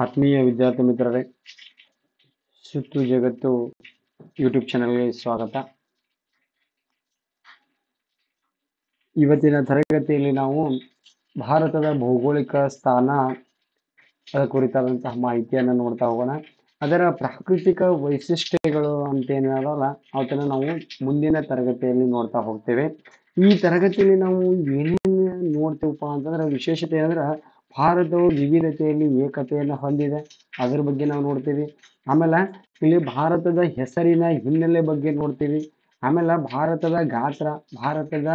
ಆತ್ಮೀಯ ವಿದ್ಯಾರ್ಥಿ ಮಿತ್ರರೇ, ಸುತ್ತು ಜಗತ್ತು ಯೂಟ್ಯೂಬ್ ಚಾನೆಲ್ಗೆ ಸ್ವಾಗತ. ಇವತ್ತಿನ ತರಗತಿಯಲ್ಲಿ ನಾವು ಭಾರತದ ಭೌಗೋಳಿಕ ಸ್ಥಾನ ಕುರಿತಾದಂತಹ ಮಾಹಿತಿಯನ್ನು ನೋಡ್ತಾ ಹೋಗೋಣ. ಅದರ ಪ್ರಾಕೃತಿಕ ವೈಶಿಷ್ಟ್ಯಗಳು ಅಂತ ಏನಾದಲ್ಲ ಅವತ್ತನ್ನು ನಾವು ಮುಂದಿನ ತರಗತಿಯಲ್ಲಿ ನೋಡ್ತಾ ಹೋಗ್ತೇವೆ. ಈ ತರಗತಿಯಲ್ಲಿ ನಾವು ಏನೇನು ನೋಡ್ತೇವಪ್ಪ ಅಂತಂದ್ರೆ ವಿಶೇಷತೆ ಅಂದ್ರೆ ಭಾರತವು ವಿವಿಧತೆಯಲ್ಲಿ ಏಕತೆಯನ್ನು ಹೊಂದಿದೆ, ಅದ್ರ ಬಗ್ಗೆ ನಾವು ನೋಡ್ತೀವಿ. ಆಮೇಲೆ ಇಲ್ಲಿ ಭಾರತದ ಹೆಸರಿನ ಹಿನ್ನೆಲೆ ಬಗ್ಗೆ ನೋಡ್ತೀವಿ. ಆಮೇಲೆ ಭಾರತದ ಗಾತ್ರ, ಭಾರತದ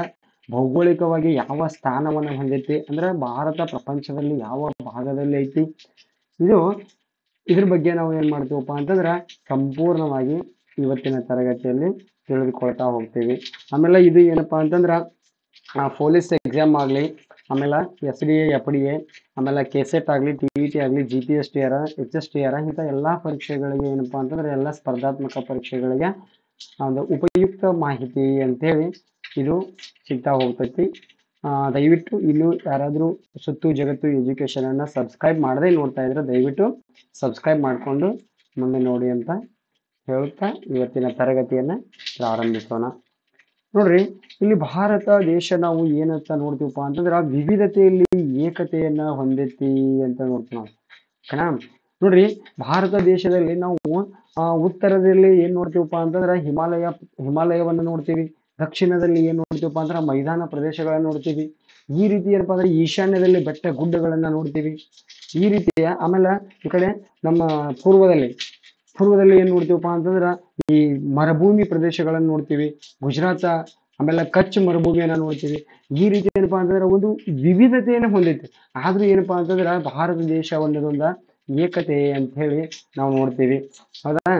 ಭೌಗೋಳಿಕವಾಗಿ ಯಾವ ಸ್ಥಾನವನ್ನು ಹೊಂದೈತಿ ಅಂದ್ರೆ ಭಾರತ ಪ್ರಪಂಚದಲ್ಲಿ ಯಾವ ಭಾಗದಲ್ಲಿ ಐತಿ, ಇದ್ರ ಬಗ್ಗೆ ನಾವು ಏನ್ ಮಾಡ್ತೀವಪ್ಪ ಅಂತಂದ್ರೆ ಸಂಪೂರ್ಣವಾಗಿ ಇವತ್ತಿನ ತರಗತಿಯಲ್ಲಿ ತಿಳಿದುಕೊಳ್ತಾ ಹೋಗ್ತೀವಿ. ಆಮೇಲೆ ಇದು ಏನಪ್ಪಾ ಅಂತಂದ್ರ ಪೊಲೀಸ್ ಎಕ್ಸಾಮ್ ಆಗಲಿ, ಆಮೇಲೆ SDA FDA, ಆಮೇಲೆ ಕೆಸೆಟ್ ಆಗಲಿ, TET ಆಗಲಿ, GPSTR, HSTR ಇಂಥ ಎಲ್ಲಾ ಪರೀಕ್ಷೆಗಳಿಗೆ ಏನಪ್ಪಾ ಅಂತಂದ್ರೆ ಎಲ್ಲ ಸ್ಪರ್ಧಾತ್ಮಕ ಪರೀಕ್ಷೆಗಳಿಗೆ ಒಂದು ಉಪಯುಕ್ತ ಮಾಹಿತಿ ಅಂತೇಳಿ ಇದು ಸಿಗ್ತಾ ಹೋಗ್ತೈತಿ. ದಯವಿಟ್ಟು ಇನ್ನು ಯಾರಾದರೂ ಸುತ್ತು ಜಗತ್ತು ಎಜುಕೇಶನ್ ಅನ್ನ ಸಬ್ಸ್ಕ್ರೈಬ್ ಮಾಡದೆ ನೋಡ್ತಾ ಇದ್ರೆ ದಯವಿಟ್ಟು ಸಬ್ಸ್ಕ್ರೈಬ್ ಮಾಡಿಕೊಂಡು ಮುಂದೆ ನೋಡಿ ಅಂತ ಹೇಳುತ್ತಾ ಇವತ್ತಿನ ತರಗತಿಯನ್ನ ಪ್ರಾರಂಭಿಸೋಣ. ನೋಡ್ರಿ, ಇಲ್ಲಿ ಭಾರತ ದೇಶ ನಾವು ಏನಂತ ನೋಡ್ತೀವಪ್ಪ ಅಂತಂದ್ರೆ ವಿವಿಧತೆಯಲ್ಲಿ ಏಕತೆಯನ್ನ ಹೊಂದೈತಿ ಅಂತ ನೋಡ್ತೀವಿ ನಾವು. ನೋಡ್ರಿ, ಭಾರತ ದೇಶದಲ್ಲಿ ನಾವು ಉತ್ತರದಲ್ಲಿ ಏನ್ ನೋಡ್ತೀವಪ್ಪ ಅಂತಂದ್ರೆ ಹಿಮಾಲಯವನ್ನು ನೋಡ್ತೀವಿ. ದಕ್ಷಿಣದಲ್ಲಿ ಏನ್ ನೋಡ್ತೀವಪ್ಪ ಅಂದ್ರೆ ಮೈದಾನ ಪ್ರದೇಶಗಳನ್ನ ನೋಡ್ತೀವಿ. ಈ ರೀತಿ ಏನಪ್ಪಾ ಅಂದ್ರೆ ಈಶಾನ್ಯದಲ್ಲಿ ಬೆಟ್ಟ ಗುಡ್ಡಗಳನ್ನ ನೋಡ್ತೀವಿ. ಈ ರೀತಿಯ ಆಮೇಲೆ ಈ ಕಡೆ ನಮ್ಮ ಪೂರ್ವದಲ್ಲಿ ಏನ್ ನೋಡ್ತೀವಪ್ಪ ಅಂತಂದ್ರ ಈ ಮರುಭೂಮಿ ಪ್ರದೇಶಗಳನ್ನ ನೋಡ್ತೀವಿ. ಗುಜರಾತ ಆಮೇಲೆ ಕಚ್ ಮರುಭೂಮಿಯನ್ನ ನೋಡ್ತೀವಿ. ಈ ರೀತಿ ಏನಪ್ಪಾ ಅಂತಂದ್ರೆ ಒಂದು ವಿವಿಧತೆಯನ್ನು ಹೊಂದೈತಿ. ಆದ್ರೂ ಏನಪ್ಪಾ ಅಂತಂದ್ರ ಭಾರತ ದೇಶ ಒಂದೊಂದ ಏಕತೆ ಅಂತ ಹೇಳಿ ನಾವು ನೋಡ್ತೀವಿ. ಹೌದಾ?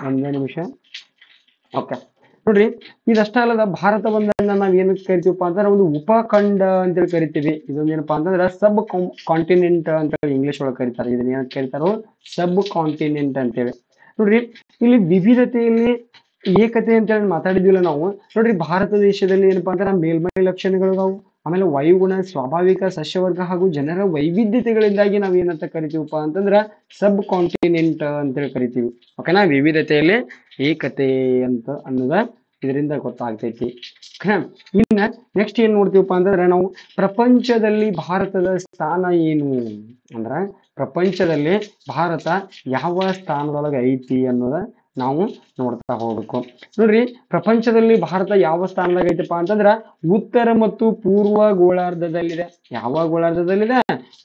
ಒಂದೇ ನಿಮಿಷ. ಓಕೆ, ನೋಡ್ರಿ, ಇದಷ್ಟ ಅಲ್ಲದ ಭಾರತ ಒಂದನ್ನ ನಾವ್ ಏನಕ್ಕೆ ಕರಿತೀವಪ್ಪ ಅಂತಂದ್ರೆ ಒಂದು ಉಪಖಂಡ ಅಂತೇಳಿ ಕರಿತೀವಿ. ಇದೊಂದು ಏನಪ್ಪಾ ಅಂತಂದ್ರೆ ಸಬ್ ಕಾಂಟಿನೆಂಟ್ ಅಂತೇಳಿ ಇಂಗ್ಲಿಷ್ ಒಳಗೆ ಕರೀತಾರೆ. ಇದನ್ನ ಏನಕ್ಕೆ ಕರೀತಾರೋ ಸಬ್ ಕಾಂಟಿನೆಂಟ್ ಅಂತೇಳಿ. ನೋಡ್ರಿ, ಇಲ್ಲಿ ವಿವಿಧತೆಯಲ್ಲಿ ಏಕತೆ ಅಂತ ಹೇಳಿ ಮಾತಾಡಿದ್ವಿಲ್ಲ ನಾವು. ನೋಡ್ರಿ, ಭಾರತ ದೇಶದಲ್ಲಿ ಏನಪ್ಪಾ ಅಂದ್ರೆ ಮೇಲ್ಮೈ ಲಕ್ಷಣಗಳು ನಾವು, ಆಮೇಲೆ ವಾಯುಗುಣ, ಸ್ವಾಭಾವಿಕ ಸಸ್ಯವರ್ಗ ಹಾಗೂ ಜನರ ವೈವಿಧ್ಯತೆಗಳಿಂದಾಗಿ ನಾವ್ ಏನಂತ ಕರಿತೀವಪ್ಪ ಅಂತಂದ್ರ ಸಬ್ ಕಾಂಟಿನೆಂಟ್ ಅಂತೇಳಿ ಕರಿತೀವಿ. ಓಕೆನಾ? ವಿವಿಧತೆಯಲ್ಲಿ ಏಕತೆ ಅಂತ ಅನ್ನೋದ ಇದರಿಂದ ಗೊತ್ತಾಗ್ತೈತಿ. ಇನ್ನ ನೆಕ್ಸ್ಟ್ ಏನ್ ನೋಡ್ತೀವಪ್ಪ ಅಂತಂದ್ರೆ ನಾವು ಪ್ರಪಂಚದಲ್ಲಿ ಭಾರತದ ಸ್ಥಾನ ಏನು ಅಂದ್ರ ಪ್ರಪಂಚದಲ್ಲಿ ಭಾರತ ಯಾವ ಸ್ಥಾನದೊಳಗೆ ಐತಿ ಅನ್ನೋದ ನಾವು ನೋಡ್ತಾ ಹೋಗ್ಬೇಕು. ನೋಡ್ರಿ, ಪ್ರಪಂಚದಲ್ಲಿ ಭಾರತ ಯಾವ ಸ್ಥಾನದಾಗ ಐತಪ್ಪ ಅಂತಂದ್ರ ಉತ್ತರ ಮತ್ತು ಪೂರ್ವ ಗೋಳಾರ್ಧದಲ್ಲಿದೆ. ಯಾವ ಗೋಳಾರ್ಧದಲ್ಲಿದೆ?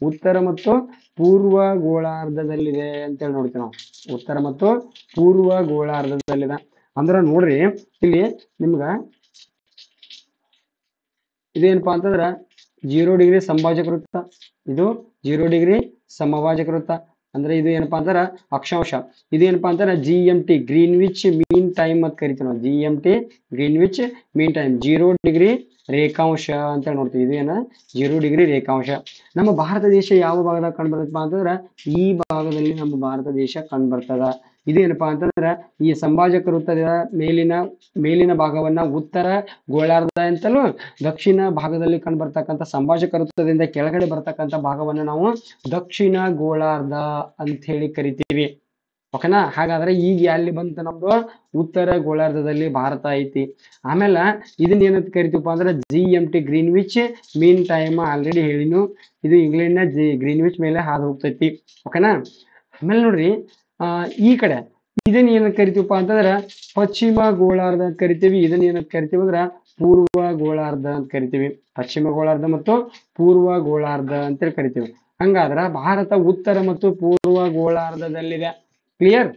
ಉತ್ತರ ಮತ್ತು ಪೂರ್ವ ಗೋಳಾರ್ಧದಲ್ಲಿದೆ ಅಂತೇಳಿ ನೋಡ್ತೀವಿ ನಾವು. ಉತ್ತರ ಮತ್ತು ಪೂರ್ವ ಗೋಳಾರ್ಧದಲ್ಲಿದೆ ಅಂದ್ರ ನೋಡ್ರಿ, ಇಲ್ಲಿ ನಿಮ್ಗ ಇದೇನಪ್ಪಾ ಅಂತಂದ್ರ 0 ಡಿಗ್ರಿ ಸಂಭಾಜಕ ವೃತ್ತ, ಇದು 0 ಡಿಗ್ರಿ ಸಮಭಾಜಕ ವೃತ್ತ. ಅಂದ್ರೆ ಇದು ಏನಪ್ಪಾ ಅಂತಾರ ಅಕ್ಷಾಂಶ. ಇದೇನಪ್ಪಾ ಅಂತಾರ GMT ಗ್ರೀನ್ವಿಚ್ ಮೀನ್ ಟೈಮ್ ಅಂತ ಕರಿತೀವಿ ನಾವು. GMT Greenwich mean time 0 degree ರೇಖಾಂಶ ಅಂತ ನೋಡ್ತೀವಿ. ಇದೇನ 0 ಡಿಗ್ರಿ ರೇಖಾಂಶ. ನಮ್ಮ ಭಾರತ ದೇಶ ಯಾವ ಭಾಗದಾಗ ಕಂಡು ಬರ್ತದಪ್ಪ ಅಂತಂದ್ರ ಈ ಭಾಗದಲ್ಲಿ ನಮ್ಮ ಭಾರತ ದೇಶ ಕಂಡು ಬರ್ತದ. ಇದೇನಪ್ಪಾ ಅಂತಂದ್ರ ಈ ಸಂಭಾಜಕ ವೃತ್ತದ ಮೇಲಿನ ಭಾಗವನ್ನ ಉತ್ತರ ಗೋಳಾರ್ಧ ಅಂತಲೂ, ದಕ್ಷಿಣ ಭಾಗದಲ್ಲಿ ಕಂಡು ಬರ್ತಕ್ಕಂಥ ಸಂಭಾಜಕ ವೃತ್ತದಿಂದ ಕೆಳಗಡೆ ಬರ್ತಕ್ಕಂಥ ಭಾಗವನ್ನ ನಾವು ದಕ್ಷಿಣ ಗೋಳಾರ್ಧ ಅಂತ ಹೇಳಿ ಕರಿತೀವಿ. ಓಕೆನಾ? ಹಾಗಾದ್ರೆ ಈಗ ಎಲ್ಲಿ ಬಂತು ನಮ್ದು ಉತ್ತರ ಗೋಳಾರ್ಧದಲ್ಲಿ ಭಾರತ ಐತಿ. ಆಮೇಲೆ ಇದನ್ನ ಏನಂತ ಕರಿತೀವಪ್ಪ ಅಂದ್ರೆ GMT Greenwich mean time already ಹೇಳಿನು. ಇದು ಇಂಗ್ಲೆಂಡ್ ನ ಗ್ರೀನ್ವಿಚ್ ಮೇಲೆ ಹಾದು ಹೋಗ್ತೈತಿ. ಓಕೆನಾ? ಆಮೇಲೆ ನೋಡ್ರಿ, ಈ ಕಡೆ ಇದನ್ನ ಏನಂತ ಕರಿತೀವಪ್ಪ ಅಂತಂದ್ರ ಪಶ್ಚಿಮ ಗೋಳಾರ್ಧ ಅಂತ ಕರಿತೀವಿ. ಇದನ್ನ ಏನಂತ ಕರಿತೀವಿ ಅಂದ್ರ ಪೂರ್ವ ಗೋಳಾರ್ಧ ಅಂತ ಕರಿತೀವಿ. ಪಶ್ಚಿಮ ಗೋಳಾರ್ಧ ಮತ್ತು ಪೂರ್ವ ಗೋಳಾರ್ಧ ಅಂತೇಳಿ ಕರಿತೀವಿ. ಹಂಗಾದ್ರ ಭಾರತ ಉತ್ತರ ಮತ್ತು ಪೂರ್ವ ಗೋಳಾರ್ಧದಲ್ಲಿದೆ. ಕ್ಲಿಯರ್?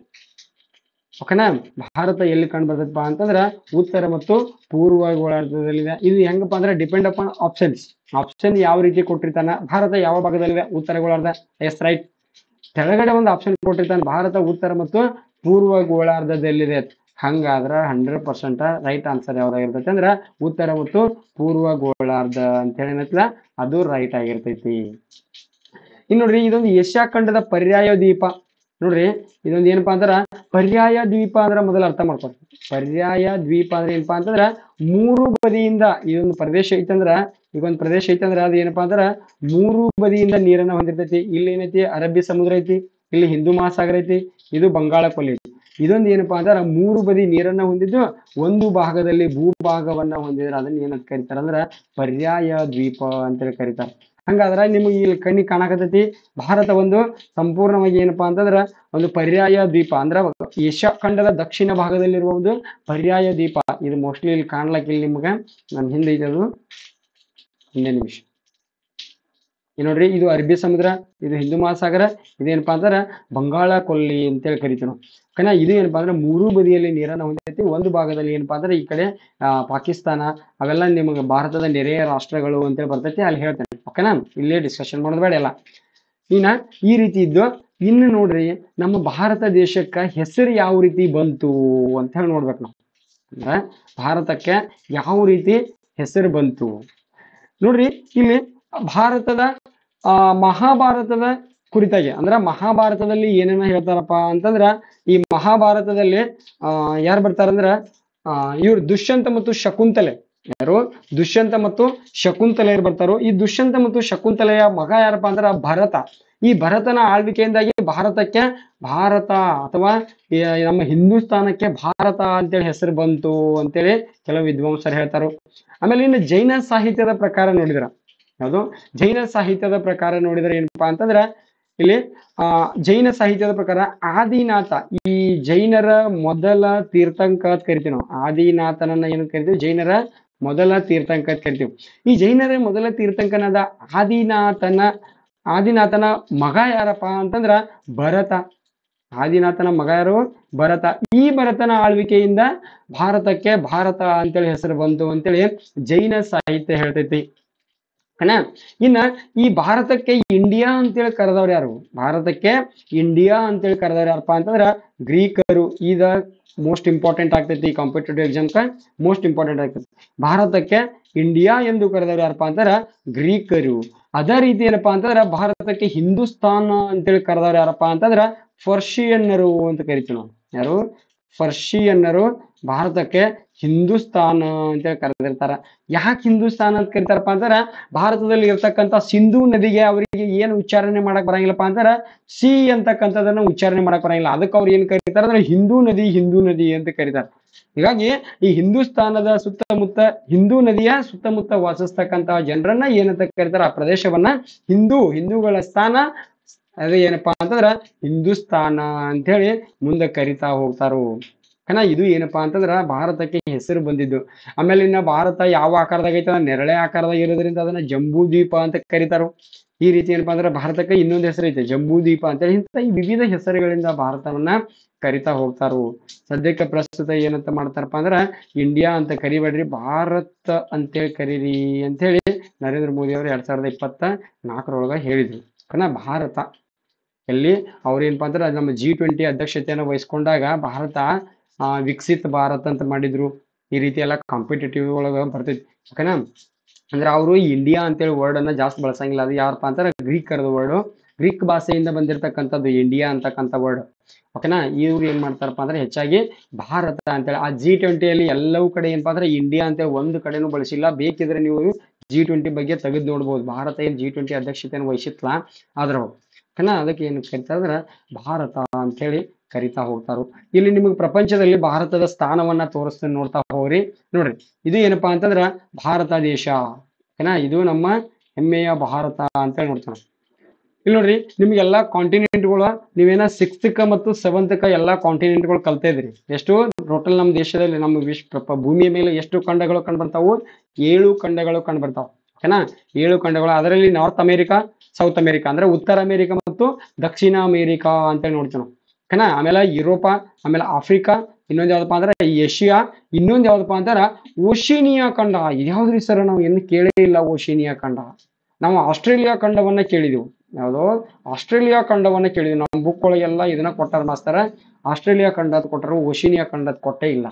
ಓಕೆನಾ? ಭಾರತ ಎಲ್ಲಿ ಕಂಡು ಬರ್ತದಪ್ಪ ಅಂತಂದ್ರ ಉತ್ತರ ಮತ್ತು ಪೂರ್ವ ಗೋಳಾರ್ಧದಲ್ಲಿದೆ. ಇದು ಹೆಂಗಪ್ಪ ಅಂದ್ರೆ ಡಿಪೆಂಡ್ ಅಪಾನ್ ಆಪ್ಷನ್ ಯಾವ ರೀತಿ ಕೊಟ್ಟಿರ್ತಾನ. ಭಾರತ ಯಾವ ಭಾಗದಲ್ಲಿದೆ? ಉತ್ತರ ಗೋಳಾರ್ಧ. S, right. ಕೆಳಗಡೆ ಒಂದು ಆಪ್ಷನ್ ಕೊಟ್ಟಿರ್ತಾನೆ, ಭಾರತ ಉತ್ತರ ಮತ್ತು ಪೂರ್ವ ಗೋಳಾರ್ಧದಲ್ಲಿದೆ. ಹಂಗಾದ್ರ 100% ರೈಟ್ ಆನ್ಸರ್ ಯಾವ್ದಾಗಿರ್ತೈತಿ ಅಂದ್ರ ಉತ್ತರ ಮತ್ತು ಪೂರ್ವ ಗೋಳಾರ್ಧ ಅಂತ ಹೇಳಿ ಏನೈತಲ್ಲ ಅದು ರೈಟ್ ಆಗಿರ್ತೈತಿ. ಇನ್ನು ನೋಡ್ರಿ, ಇದೊಂದು ಏಷ್ಯಾ ಖಂಡದ ಪರ್ಯಾಯ ದ್ವೀಪ. ನೋಡ್ರಿ, ಇದೊಂದು ಏನಪ್ಪಾ ಅಂದ್ರ ಪರ್ಯಾಯ ದ್ವೀಪ ಅಂದ್ರ ಮೊದಲ ಅರ್ಥ ಮಾಡ್ಕೊಳ್ರಿ. ಪರ್ಯಾಯ ದ್ವೀಪ ಅಂದ್ರೆ ಏನಪ್ಪಾ ಅಂತಂದ್ರ ಮೂರು ಬದಿಯಿಂದ ಈ ಒಂದು ಪ್ರದೇಶ ಐತಂದ್ರ ಈಗ ಒಂದು ಪ್ರದೇಶ ಐತಂದ್ರ ಅದು ಏನಪ್ಪಾ ಅಂದ್ರ ಮೂರು ಬದಿಯಿಂದ ನೀರನ್ನ ಹೊಂದಿರ್ತೈತಿ. ಇಲ್ಲಿ ಏನೈತಿ ಅರಬ್ಬಿ ಸಮುದ್ರ ಐತಿ, ಇಲ್ಲಿ ಹಿಂದೂ ಮಹಾಸಾಗರ ಐತಿ, ಇದು ಬಂಗಾಳ ಕೊಲ್ಲಿ ಐತಿ. ಇದೊಂದು ಏನಪ್ಪಾ ಅಂದ್ರ ಮೂರು ಬದಿ ನೀರನ್ನ ಹೊಂದಿದ್ದು ಒಂದು ಭಾಗದಲ್ಲಿ ಭೂಭಾಗವನ್ನ ಹೊಂದಿದ್ರೆ ಅದನ್ನ ಏನಂತ ಕರೀತಾರ ಅಂದ್ರ ಪರ್ಯಾಯ ದ್ವೀಪ ಅಂತೇಳಿ ಕರೀತಾರ. ಹಂಗಾದ್ರ ನಿಮಗೆ ಇಲ್ಲಿ ಕಣ್ಣಿಗೆ ಕಾಣಕತೈತಿ ಭಾರತ ಒಂದು ಸಂಪೂರ್ಣವಾಗಿ ಏನಪ್ಪಾ ಅಂತಂದ್ರ ಒಂದು ಪರ್ಯಾಯ ದ್ವೀಪ ಅಂದ್ರ ಏಷ್ಯಾ ಖಂಡದ ದಕ್ಷಿಣ ಭಾಗದಲ್ಲಿರುವ ಒಂದು ಪರ್ಯಾಯ ದ್ವೀಪ. ಇದು ಮೋಸ್ಟ್ಲಿ ಇಲ್ಲಿ ಕಾಣ್ಲಕ್ಕಿಲ್ಲ ನಿಮ್ಗ, ನನ್ ಹಿಂದೆ ಇದೆ ಅದು, ಹಿಂದೆ ನಿಮಿಷ. ಈ ನೋಡ್ರಿ, ಇದು ಅರಬ್ಬಿ ಸಮುದ್ರ, ಇದು ಹಿಂದೂ ಮಹಾಸಾಗರ, ಇದೇನಪ್ಪಾ ಅಂದ್ರ ಬಂಗಾಳ ಕೊಲ್ಲಿ ಅಂತೇಳಿ ಕರಿತೀವಿ ನಾವು. ಓಕೆನಾ, ಇದು ಏನಪ್ಪಾ ಅಂದ್ರೆ ಮೂರು ಬದಿಯಲ್ಲಿ ನೀರನ್ನ ಹೊಂದೈತಿ. ಒಂದು ಭಾಗದಲ್ಲಿ ಏನಪ್ಪಾ ಅಂದ್ರೆ ಈ ಕಡೆ ಪಾಕಿಸ್ತಾನ ಅವೆಲ್ಲ ನಿಮಗೆ ಭಾರತದ ನೆರೆಯ ರಾಷ್ಟ್ರಗಳು ಅಂತೇಳಿ ಬರ್ತೈತಿ, ಅಲ್ಲಿ ಹೇಳ್ತೇನೆ. ಓಕೆನಾ, ಇಲ್ಲೇ ಡಿಸ್ಕಷನ್ ಮಾಡೋದು ಬೇಡ ಎಲ್ಲ. ಈ ರೀತಿ ಇದ್ದು ಇನ್ನು ನೋಡ್ರಿ ನಮ್ಮ ಭಾರತ ದೇಶಕ್ಕ ಹೆಸರು ಯಾವ ರೀತಿ ಬಂತು ಅಂತ ಹೇಳಿ ನೋಡ್ಬೇಕು ನಾವು. ಅಂದ್ರೆ ಭಾರತಕ್ಕೆ ಯಾವ ರೀತಿ ಹೆಸರು ಬಂತು ನೋಡ್ರಿ. ಇಲ್ಲಿ ಭಾರತದ ಮಹಾಭಾರತದ ಕುರಿತಾಗಿ ಅಂದ್ರ ಮಹಾಭಾರತದಲ್ಲಿ ಏನೇನ ಹೇಳ್ತಾರಪ್ಪ ಅಂತಂದ್ರ ಈ ಮಹಾಭಾರತದಲ್ಲಿ ಯಾರು ಬರ್ತಾರಂದ್ರ ಇವ್ರು ದುಷ್ಯಂತ ಮತ್ತು ಶಕುಂತಲೆ. ಯಾರು? ದುಷ್ಯಂತ ಮತ್ತು ಶಕುಂತಲೆಯರು ಬರ್ತಾರೋ. ಈ ದುಷ್ಯಂತ ಮತ್ತು ಶಕುಂತಲೆಯ ಮಗ ಯಾರಪ್ಪ ಅಂದ್ರ ಭರತ. ಈ ಭರತನ ಆಳ್ವಿಕೆಯಿಂದಾಗಿ ಭಾರತಕ್ಕೆ ಭಾರತ ಅಥವಾ ನಮ್ಮ ಹಿಂದೂಸ್ತಾನಕ್ಕೆ ಭಾರತ ಅಂತೇಳಿ ಹೆಸರು ಬಂತು ಅಂತೇಳಿ ಕೆಲವು ವಿದ್ವಾಂಸರು ಹೇಳ್ತಾರೋ. ಆಮೇಲೆ ಇನ್ನು ಜೈನ ಸಾಹಿತ್ಯದ ಪ್ರಕಾರ ನೋಡಿದ್ರ, ಯಾವುದು ಜೈನ ಸಾಹಿತ್ಯದ ಪ್ರಕಾರ ನೋಡಿದ್ರೆ ಏನಪ್ಪಾ ಅಂತಂದ್ರ ಇಲ್ಲಿ ಜೈನ ಸಾಹಿತ್ಯದ ಪ್ರಕಾರ ಆದಿನಾಥ, ಈ ಜೈನರ ಮೊದಲ ತೀರ್ಥಂಕ ಅಂತ ಕರಿತೀವಿ ನಾವು. ಆದಿನಾಥನನ್ನ ಏನಂತ ಕರಿತೀವಿ? ಜೈನರ ಮೊದಲ ತೀರ್ಥಂಕ ಅಂತ ಕರಿತೀವಿ. ಈ ಜೈನರ ಮೊದಲ ತೀರ್ಥಂಕನಾದ ಆದಿನಾಥನ ಮಗ ಯಾರಪ್ಪ ಅಂತಂದ್ರ ಭರತ. ಆದಿನಾಥನ ಮಗ ಯಾರು? ಭರತ. ಈ ಭರತನ ಆಳ್ವಿಕೆಯಿಂದ ಭಾರತಕ್ಕೆ ಭಾರತ ಅಂತೇಳಿ ಹೆಸರು ಬಂತು ಅಂತೇಳಿ ಜೈನ ಸಾಹಿತ್ಯ ಹೇಳ್ತೈತಿ. ಇನ್ನ ಈ ಭಾರತಕ್ಕೆ ಇಂಡಿಯಾ ಅಂತೇಳಿ ಕರೆದವ್ರು ಯಾರು? ಭಾರತಕ್ಕೆ ಇಂಡಿಯಾ ಅಂತೇಳಿ ಕರೆದವ್ರು ಯಾರಪ್ಪ ಅಂತಂದ್ರ ಗ್ರೀಕರು. ಈಗ ಮೋಸ್ಟ್ ಇಂಪಾರ್ಟೆಂಟ್ ಆಗ್ತೈತಿ, ಕಾಂಪಿಟೇಟಿವ್ ಎಕ್ಸಾಮ್ಕ ಮೋಸ್ಟ್ ಇಂಪಾರ್ಟೆಂಟ್ ಆಗ್ತೈತಿ. ಭಾರತಕ್ಕೆ ಇಂಡಿಯಾ ಎಂದು ಕರೆದವ್ರು ಯಾರಪ್ಪ ಅಂತಾರ ಗ್ರೀಕರು. ಅದೇ ರೀತಿ ಏನಪ್ಪಾ ಅಂತಂದ್ರ ಭಾರತಕ್ಕೆ ಹಿಂದೂಸ್ತಾನ ಅಂತೇಳಿ ಕರೆದವ್ರು ಯಾರಪ್ಪ ಅಂತಂದ್ರ ಫರ್ಷಿಯನ್ನರು ಅಂತ ಕರಿತೀವಿ ನಾವು. ಯಾರು? ಫರ್ಷಿಯನ್ನರು ಭಾರತಕ್ಕೆ ಹಿಂದೂಸ್ತಾನ ಅಂತೇಳಿ ಕರೆದಿರ್ತಾರ. ಯಾಕೆ ಹಿಂದೂಸ್ತಾನ ಅಂತ ಕರಿತಾರಪ್ಪ ಅಂತಾರ ಭಾರತದಲ್ಲಿ ಇರ್ತಕ್ಕಂಥ ಸಿಂಧೂ ನದಿಗೆ ಅವರಿಗೆ ಏನು ಉಚ್ಚಾರಣೆ ಮಾಡಕ್ ಬರಂಗಿಲ್ಲಪ್ಪ ಅಂತಾರ ಸಿ ಅಂತಕ್ಕಂಥದನ್ನ ಉಚ್ಚಾರಣೆ ಮಾಡಕ್ ಬರಂಗಿಲ್ಲ. ಅದಕ್ಕೆ ಅವ್ರು ಏನ್ ಕರೀತಾರ ಅಂದ್ರೆ ಹಿಂದೂ ನದಿ ಅಂತ ಕರೀತಾರ. ಹೀಗಾಗಿ ಈ ಹಿಂದೂಸ್ತಾನದ ಸುತ್ತಮುತ್ತ ಹಿಂದೂ ನದಿಯ ಸುತ್ತಮುತ್ತ ವಾಸಿಸ್ತಕ್ಕಂತಹ ಜನರನ್ನ ಏನಂತ ಕರೀತಾರ? ಆ ಪ್ರದೇಶವನ್ನ ಹಿಂದೂಗಳ ಸ್ಥಾನ ಅದೇ ಏನಪ್ಪಾ ಅಂತಂದ್ರ ಹಿಂದೂಸ್ತಾನ ಅಂತ ಹೇಳಿ ಮುಂದೆ ಕರಿತಾ ಹೋಗ್ತಾರು. ಇದು ಏನಪ್ಪಾ ಅಂತಂದ್ರ ಭಾರತಕ್ಕೆ ಹೆಸರು ಬಂದಿದ್ದು. ಆಮೇಲೆ ಇನ್ನ ಭಾರತ ಯಾವ ಆಕಾರದಾಗ ಐತ? ನೆರಳೆ ಆಕಾರದಾಗ ಇರೋದ್ರಿಂದ ಅದನ್ನ ಜಂಬೂ ದ್ವೀಪ ಅಂತ ಕರೀತಾರು. ಈ ರೀತಿ ಏನಪ್ಪಾ ಅಂದ್ರೆ ಭಾರತಕ್ಕೆ ಇನ್ನೊಂದು ಹೆಸರು ಐತೆ, ಜಂಬೂ ದ್ವೀಪ ಅಂತೇಳಿ. ಇಂಥ ಈ ವಿವಿಧ ಹೆಸರುಗಳಿಂದ ಭಾರತವನ್ನ ಕರಿತಾ ಹೋಗ್ತಾರು. ಸದ್ಯಕ್ಕೆ ಪ್ರಸ್ತುತ ಏನಂತ ಮಾಡ್ತಾರಪ್ಪ ಅಂದ್ರ ಇಂಡಿಯಾ ಅಂತ ಕರಿಬೇಡ್ರಿ, ಭಾರತ ಅಂತೇಳಿ ಕರೀರಿ ಅಂತೇಳಿ ನರೇಂದ್ರ ಮೋದಿ ಅವರು 2024 ಹೇಳಿದ್ರು. ಭಾರತ ಎಲ್ಲಿ ಅವ್ರೇನಪ್ಪಾ ಅಂದ್ರೆ ನಮ್ಮ G20 ಅಧ್ಯಕ್ಷತೆಯನ್ನು ವಹಿಸ್ಕೊಂಡಾಗ ಭಾರತ ವಿಕಸಿತ ಭಾರತ್ ಅಂತ ಮಾಡಿದ್ರು. ಈ ರೀತಿ ಎಲ್ಲ ಕಾಂಪಿಟೇಟಿವ್ ಒಳಗ ಬರ್ತೈತಿ. ಓಕೆನಾ, ಅಂದ್ರೆ ಅವರು ಇಂಡಿಯಾ ಅಂತೇಳಿ ವರ್ಡ್ ಅನ್ನ ಜಾಸ್ತಿ ಬಳಸಂಗಿಲ್ಲ. ಅದು ಯಾರಪ್ಪ ಅಂತಾರೆ ಗ್ರೀಕರದ ವರ್ಡ್, ಗ್ರೀಕ್ ಭಾಷೆಯಿಂದ ಬಂದಿರತಕ್ಕಂಥದ್ದು ಇಂಡಿಯಾ ಅಂತಕ್ಕಂಥ ವರ್ಡ್. ಓಕೆನಾ, ಇವ್ರು ಏನ್ ಮಾಡ್ತಾರಪ್ಪ ಅಂದ್ರೆ ಹೆಚ್ಚಾಗಿ ಭಾರತ ಅಂತೇಳಿ ಆ G20 ಎಲ್ಲವೂ ಕಡೆ ಏನಪ್ಪಾ ಅಂದ್ರೆ ಇಂಡಿಯಾ ಅಂತೇಳಿ ಒಂದು ಕಡೆನೂ ಬಳಸಿಲ್ಲ. ಬೇಕಿದ್ರೆ ನೀವು G20 ಬಗ್ಗೆ ತೆಗೆದು ನೋಡ್ಬೋದು. ಭಾರತ ಏನ್ G20 ಅಧ್ಯಕ್ಷತೆಯನ್ನು ವಹಿಸಿತ್ಲಾ ಆದ್ರ ಓಕೆನಾ, ಅದಕ್ಕೆ ಏನು ಕರಿತಾರ ಅಂದ್ರೆ ಭಾರತ ಅಂತೇಳಿ ಕರಿತಾ ಹೋಗ್ತಾರು. ಇಲ್ಲಿ ನಿಮಗೆ ಪ್ರಪಂಚದಲ್ಲಿ ಭಾರತದ ಸ್ಥಾನವನ್ನ ತೋರಿಸ್ತೀನಿ, ನೋಡ್ತಾ ಹೋಗ್ರಿ. ನೋಡ್ರಿ, ಇದು ಏನಪ್ಪಾ ಅಂತಂದ್ರ ಭಾರತ ದೇಶ. ಓಕೆನಾ, ಇದು ನಮ್ಮ ಹೆಮ್ಮೆಯ ಭಾರತ ಅಂತೇಳಿ ನೋಡ್ತಾನ. ಇಲ್ಲಿ ನೋಡ್ರಿ, ನಿಮ್ಗೆಲ್ಲಾ ಕಾಂಟಿನೆಂಟ್ಗಳು ನೀವೇನ 6th ಮತ್ತು 7th ಎಲ್ಲಾ ಕಾಂಟಿನೆಂಟ್ಗಳು ಕಲ್ತಾ ಇದ್ರಿ. ಎಷ್ಟು ಟೋಟಲ್ ನಮ್ಮ ದೇಶದಲ್ಲಿ ನಮ್ಮ ಭೂಮಿಯ ಮೇಲೆ ಎಷ್ಟು ಖಂಡಗಳು ಕಂಡು ಬರ್ತಾವು? 7 ಖಂಡಗಳು ಕಂಡು ಬರ್ತಾವ. ಓಕೆನಾ, 7 ಖಂಡಗಳು. ಅದರಲ್ಲಿ ನಾರ್ತ್ ಅಮೆರಿಕಾ, ಸೌತ್ ಅಮೆರಿಕಾ ಅಂದ್ರೆ ಉತ್ತರ ಅಮೆರಿಕಾ ಮತ್ತು ದಕ್ಷಿಣ ಅಮೆರಿಕಾ ಅಂತೇಳಿ ನೋಡ್ತೀವಿ ನಾವು. ಓಕೆನಾ, ಆಮೇಲೆ ಯುರೋಪ, ಆಮೇಲೆ ಆಫ್ರಿಕಾ, ಇನ್ನೊಂದು ಯಾವ್ದಪ್ಪ ಅಂದ್ರೆ ಏಷ್ಯಾ, ಇನ್ನೊಂದು ಯಾವ್ದಪ್ಪ ಅಂತಾರ ಓಶಿನಿಯಾ ಖಂಡ. ಇದ್ಯಾವ್ದ್ರಿ ಸರ್ ನಾವು ಏನು ಕೇಳೇ ಇಲ್ಲ ಓಶಿನಿಯಾ ಖಂಡ. ನಾವು ಆಸ್ಟ್ರೇಲಿಯಾ ಖಂಡವನ್ನ ಕೇಳಿದೆವು. ಯಾವ್ದೋ ಆಸ್ಟ್ರೇಲಿಯಾ ಖಂಡವನ್ನ ಕೇಳಿದ್ವಿ. ನಮ್ಮ ಬುಕ್ ಒಳಗೆಲ್ಲ ಇದನ್ನ ಕೊಟ್ಟಾರ ಮಾಸ್ತರ, ಆಸ್ಟ್ರೇಲಿಯಾ ಖಂಡದ ಕೊಟ್ಟರು, ಓಶಿನಿಯಾ ಖಂಡದ ಕೊಟ್ಟೇ ಇಲ್ಲ.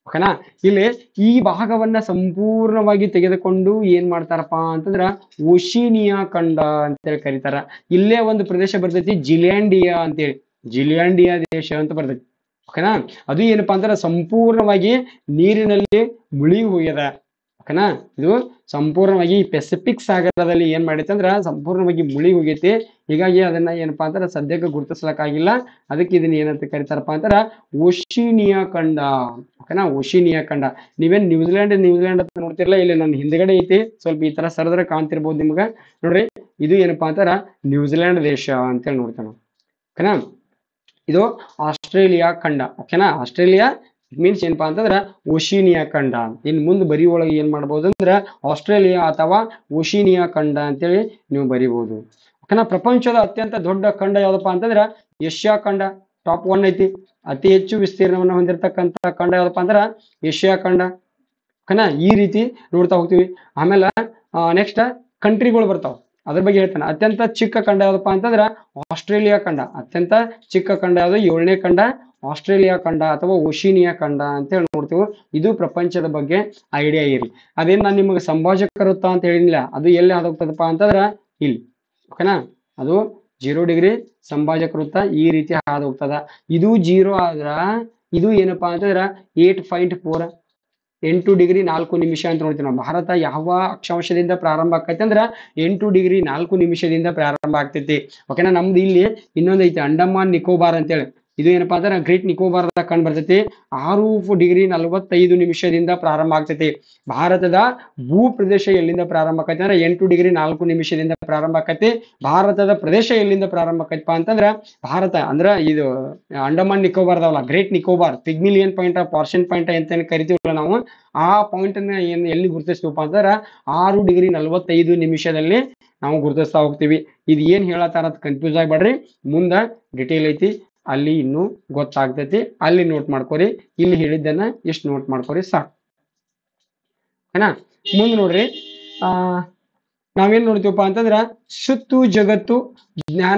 ಓಕೆನಾ, ಇಲ್ಲಿ ಈ ಭಾಗವನ್ನ ಸಂಪೂರ್ಣವಾಗಿ ತೆಗೆದುಕೊಂಡು ಏನ್ ಮಾಡ್ತಾರಪ್ಪ ಅಂತಂದ್ರ ಓಶಿನಿಯಾ ಖಂಡ ಅಂತೇಳಿ ಕರೀತಾರ. ಇಲ್ಲೇ ಒಂದು ಪ್ರದೇಶ ಬರ್ತೈತಿ ಜಿಲ್ಯಾಂಡಿಯಾ ಅಂತೇಳಿ, ಜಿಲ್ಯಾಂಡಿಯಾ ದೇಶ ಅಂತ ಬರ್ತೈತಿ. ಓಕೆನಾ. ಅದು ಏನಪ್ಪಾ ಅಂದ್ರೆ ಸಂಪೂರ್ಣವಾಗಿ ನೀರಿನಲ್ಲಿ ಮುಳುಗಿ ಹೋಗ್ಯದ. ಓಕೆನಾ. ಇದು ಸಂಪೂರ್ಣವಾಗಿ ಪೆಸಿಫಿಕ್ ಸಾಗರದಲ್ಲಿ ಏನ್ ಮಾಡೈತೆ ಅಂದ್ರ ಸಂಪೂರ್ಣವಾಗಿ ಮುಳುಗಿ ಹೋಗೈತಿ. ಹೀಗಾಗಿ ಅದನ್ನ ಏನಪ್ಪಾ ಅಂದ್ರೆ ಸದ್ಯಕ್ಕೆ ಗುರುತಿಸ್ಲಕ್ಕಾಗಿಲ್ಲ. ಅದಕ್ಕೆ ಇದನ್ನ ಏನಂತ ಕರಿತಾರಪ್ಪ ಅಂತಾರ ಓಶಿನಿಯಾ ಖಂಡ. ಓಕೆನಾ. ಓಶಿನಿಯಾ ಖಂಡ. ನೀವೇನ್ ನ್ಯೂಜಿಲೆಂಡ್ ಅಂತ ನೋಡ್ತಿರಲ್ಲ, ಇಲ್ಲಿ ನನ್ನ ಹಿಂದ್ಗಡೆ ಐತಿ, ಸ್ವಲ್ಪ ಈ ತರ ಸರದ್ರೆ ಕಾಣ್ತಿರ್ಬೋದು ನಿಮ್ಗ. ನೋಡ್ರಿ, ಇದು ಏನಪ್ಪಾ ಅಂತಾರ ನ್ಯೂಜಿಲೆಂಡ್ ದೇಶ ಅಂತೇಳಿ ನೋಡ್ತೇವೆ. ಓಕೆನಾ. ಇದು ಆಸ್ಟ್ರೇಲಿಯಾ ಖಂಡ. ಓಕೆನಾ. ಆಸ್ಟ್ರೇಲಿಯಾ ಮೀನ್ಸ್ ಏನಪ್ಪಾ ಅಂತಂದ್ರ ಓಶಿನಿಯಾ ಖಂಡ. ಇನ್ ಮುಂದೆ ಬರಿ ಒಳಗೆ ಏನ್ ಮಾಡ್ಬೋದು ಅಂದ್ರ ಆಸ್ಟ್ರೇಲಿಯಾ ಅಥವಾ ಓಶಿನಿಯಾ ಖಂಡ ಅಂತೇಳಿ ನೀವು ಬರಿಬಹುದು. ಓಕೆನಾ. ಪ್ರಪಂಚದ ಅತ್ಯಂತ ದೊಡ್ಡ ಖಂಡ ಯಾವ್ದಪ್ಪ ಅಂತಂದ್ರ ಏಷ್ಯಾ ಖಂಡ. ಟಾಪ್ 1 ಐತಿ. ಅತಿ ಹೆಚ್ಚು ವಿಸ್ತೀರ್ಣವನ್ನು ಹೊಂದಿರತಕ್ಕಂತ ಖಂಡ ಯಾವ್ದಪ್ಪ ಅಂದ್ರ ಏಷ್ಯಾ ಖಂಡ. ಓಕೆನಾ. ಈ ರೀತಿ ನೋಡ್ತಾ ಹೋಗ್ತೀವಿ. ಆಮೇಲೆ ನೆಕ್ಸ್ಟ್ ಕಂಟ್ರಿಗಳು ಬರ್ತಾವ, ಅದ್ರ ಬಗ್ಗೆ ಹೇಳ್ತಾನೆ. ಅತ್ಯಂತ ಚಿಕ್ಕ ಖಂಡ ಯಾವ್ದಪ್ಪ ಅಂತಂದ್ರ ಆಸ್ಟ್ರೇಲಿಯಾ ಖಂಡ. ಅತ್ಯಂತ ಚಿಕ್ಕ ಖಂಡ ಯಾವ್ದು? 7ನೇ ಖಂಡ ಆಸ್ಟ್ರೇಲಿಯಾ ಖಂಡ ಅಥವಾ ಓಶಿನಿಯಾ ಖಂಡ ಅಂತ ಹೇಳಿ ನೋಡ್ತೀವಿ. ಇದು ಪ್ರಪಂಚದ ಬಗ್ಗೆ ಐಡಿಯಾ ಇರಲಿ. ಅದೇನ್ ನಾನು ನಿಮಗೆ ಸಂಭಾಜಕ ವೃತ್ತ ಅಂತ ಹೇಳಿಲ್ಲ, ಅದು ಎಲ್ಲಿ ಹಾದೋಗ್ತದಪ್ಪ ಅಂತಂದ್ರ ಇಲ್ಲಿ. ಓಕೆನಾ. ಅದು 0 ಡಿಗ್ರಿ ಸಂಭಾಜಕ ವೃತ್ತ ಈ ರೀತಿ ಹಾದು ಹೋಗ್ತದ. ಇದು 0 ಆದ್ರ ಇದು ಏನಪ್ಪಾ ಅಂತಂದ್ರ 8.4 8 ಡಿಗ್ರಿ 4 ನಿಮಿಷ ಅಂತ ನೋಡ್ತೀವಿ ನಾವು. ಭಾರತ ಯಾವ ಅಕ್ಷಾಂಶದಿಂದ ಪ್ರಾರಂಭ ಆಕೈತಿ ಅಂದ್ರ 8 ಡಿಗ್ರಿ 4 ನಿಮಿಷದಿಂದ ಪ್ರಾರಂಭ ಆಗ್ತೈತಿ. ಓಕೆನಾ. ನಮ್ದು ಇಲ್ಲಿ ಇನ್ನೊಂದು ಐತಿ ಅಂಡಮಾನ್ ನಿಕೋಬಾರ್ ಅಂತೇಳಿ. ಇದು ಏನಪ್ಪಾ ಅಂದ್ರೆ ಗ್ರೇಟ್ ನಿಕೋಬಾರ್ದಾಗ ಕಂಡು ಬರ್ತೈತಿ. 6 ಡಿಗ್ರಿ 45 ನಿಮಿಷದಿಂದ ಪ್ರಾರಂಭ ಆಗ್ತೈತಿ. ಭಾರತದ ಭೂ ಪ್ರದೇಶ ಎಲ್ಲಿಂದ ಪ್ರಾರಂಭ ಆಕೈತಿ ಅಂದ್ರೆ 8 ಡಿಗ್ರಿ 4 ನಿಮಿಷದಿಂದ ಪ್ರಾರಂಭ ಆಕೈತಿ. ಭಾರತದ ಪ್ರದೇಶ ಎಲ್ಲಿಂದ ಪ್ರಾರಂಭ ಆಕೈತಿಪ್ಪ ಅಂತಂದ್ರ ಭಾರತ ಅಂದ್ರ ಇದು ಅಂಡಮಾನ್ ನಿಕೋಬಾರ್ದವಲ್ಲ, great Nicobar Pygmalion point Parsons point ಅಂತ ಕರಿತೀವಲ್ಲ ನಾವು, ಆ ಪಾಯಿಂಟ್ ಅನ್ನ ಎಲ್ಲಿ ಗುರುತಿಸ್ತೀವಪ್ಪ ಅಂತಂದ್ರ 6 ಡಿಗ್ರಿ 45 ನಿಮಿಷದಲ್ಲಿ ನಾವು ಗುರುತಿಸ್ತಾ ಹೋಗ್ತೀವಿ. ಇದು ಏನ್ ಹೇಳತ್ತಾರ ಕನ್ಫ್ಯೂಸ್ ಆಗ್ಬೇಡ್ರಿ, ಮುಂದ ಡಿಟೇಲ್ ಐತಿ, ಅಲ್ಲಿ ಇನ್ನೂ ಗೊತ್ತಾಗ್ತೈತಿ. ಅಲ್ಲಿ ನೋಟ್ ಮಾಡ್ಕೋರಿ, ಇಲ್ಲಿ ಹೇಳಿದ್ದನ್ನ ಎಷ್ಟು ನೋಟ್ ಮಾಡ್ಕೋರಿ ಸಾಕು. ಓಕೆನಾ. ಮುಂದೆ ನೋಡ್ರಿ, ನಾವೇನ್ ನೋಡ್ತೀವಪ್ಪ ಅಂತಂದ್ರ ಸುತ್ತು ಜಗತ್ತು ಜ್ಞಾನ